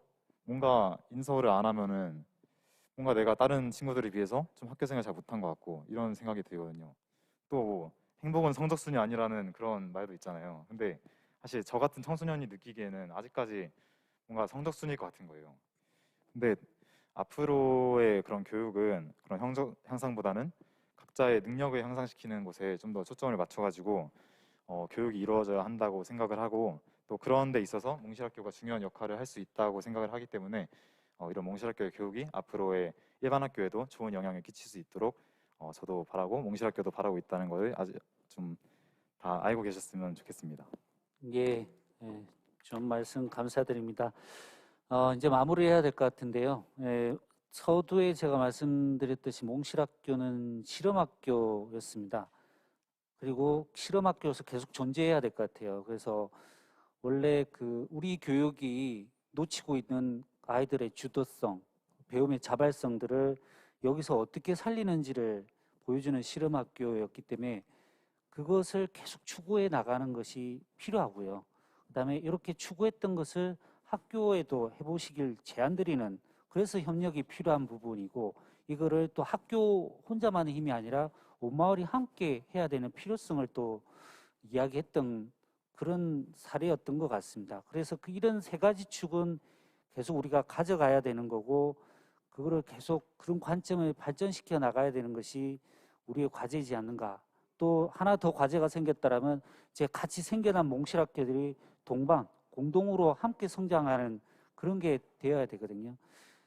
뭔가 인서울을 안 하면은 뭔가 내가 다른 친구들에 비해서 좀 학교 생활 잘 못한 것 같고 이런 생각이 들거든요. 또 행복은 성적순이 아니라는 그런 말도 있잖아요. 근데 사실 저 같은 청소년이 느끼기에는 아직까지 뭔가 성적순일 것 같은 거예요. 근데 앞으로의 그런 교육은 그런 성적 향상보다는 각자의 능력을 향상시키는 곳에 좀 더 초점을 맞춰가지고 교육이 이루어져야 한다고 생각을 하고, 또 그런 데 있어서 몽실학교가 중요한 역할을 할 수 있다고 생각을 하기 때문에 이런 몽실학교의 교육이 앞으로의 일반 학교에도 좋은 영향을 끼칠 수 있도록 저도 바라고 몽실학교도 바라고 있다는 것을 아주 좀 다 알고 계셨으면 좋겠습니다. 예, 좋은 말씀 감사드립니다. 이제 마무리해야 될 것 같은데요. 서두에 제가 말씀드렸듯이 몽실학교는 실험학교였습니다. 그리고 실험학교에서 계속 존재해야 될 것 같아요. 그래서 원래 우리 교육이 놓치고 있는 아이들의 주도성, 배움의 자발성들을 여기서 어떻게 살리는지를 보여주는 실험학교였기 때문에 그것을 계속 추구해 나가는 것이 필요하고요. 그다음에 이렇게 추구했던 것을 학교에도 해보시길 제안드리는, 그래서 협력이 필요한 부분이고, 이거를 또 학교 혼자만의 힘이 아니라 온 마을이 함께 해야 되는 필요성을 또 이야기했던 그런 사례였던 것 같습니다. 그래서 이런 세 가지 축은 계속 우리가 가져가야 되는 거고, 그거를 계속 그런 관점을 발전시켜 나가야 되는 것이 우리의 과제이지 않는가. 또 하나 더 과제가 생겼다라면 이제 같이 생겨난 몽실학교들이 공동으로 함께 성장하는 그런 게 되어야 되거든요.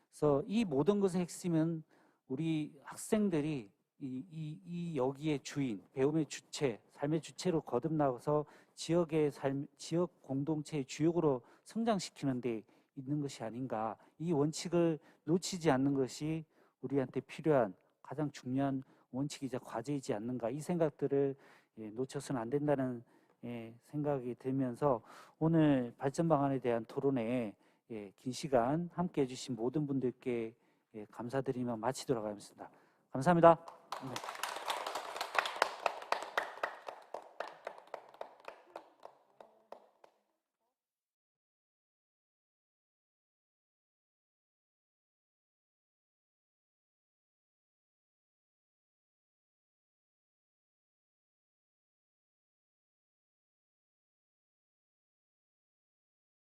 그래서 이 모든 것의 핵심은 우리 학생들이 이 여기의 주인, 배움의 주체, 삶의 주체로 거듭나서 지역의 지역 공동체의 주역으로 성장시키는 데 있는 것이 아닌가. 이 원칙을 놓치지 않는 것이 우리한테 필요한 가장 중요한 원칙이자 과제이지 않는가. 이 생각들을 놓쳐서는 안 된다는 생각이 들면서 오늘 발전 방안에 대한 토론회 긴 시간 함께 해주신 모든 분들께 감사드리며 마치도록 하겠습니다. 감사합니다. 네.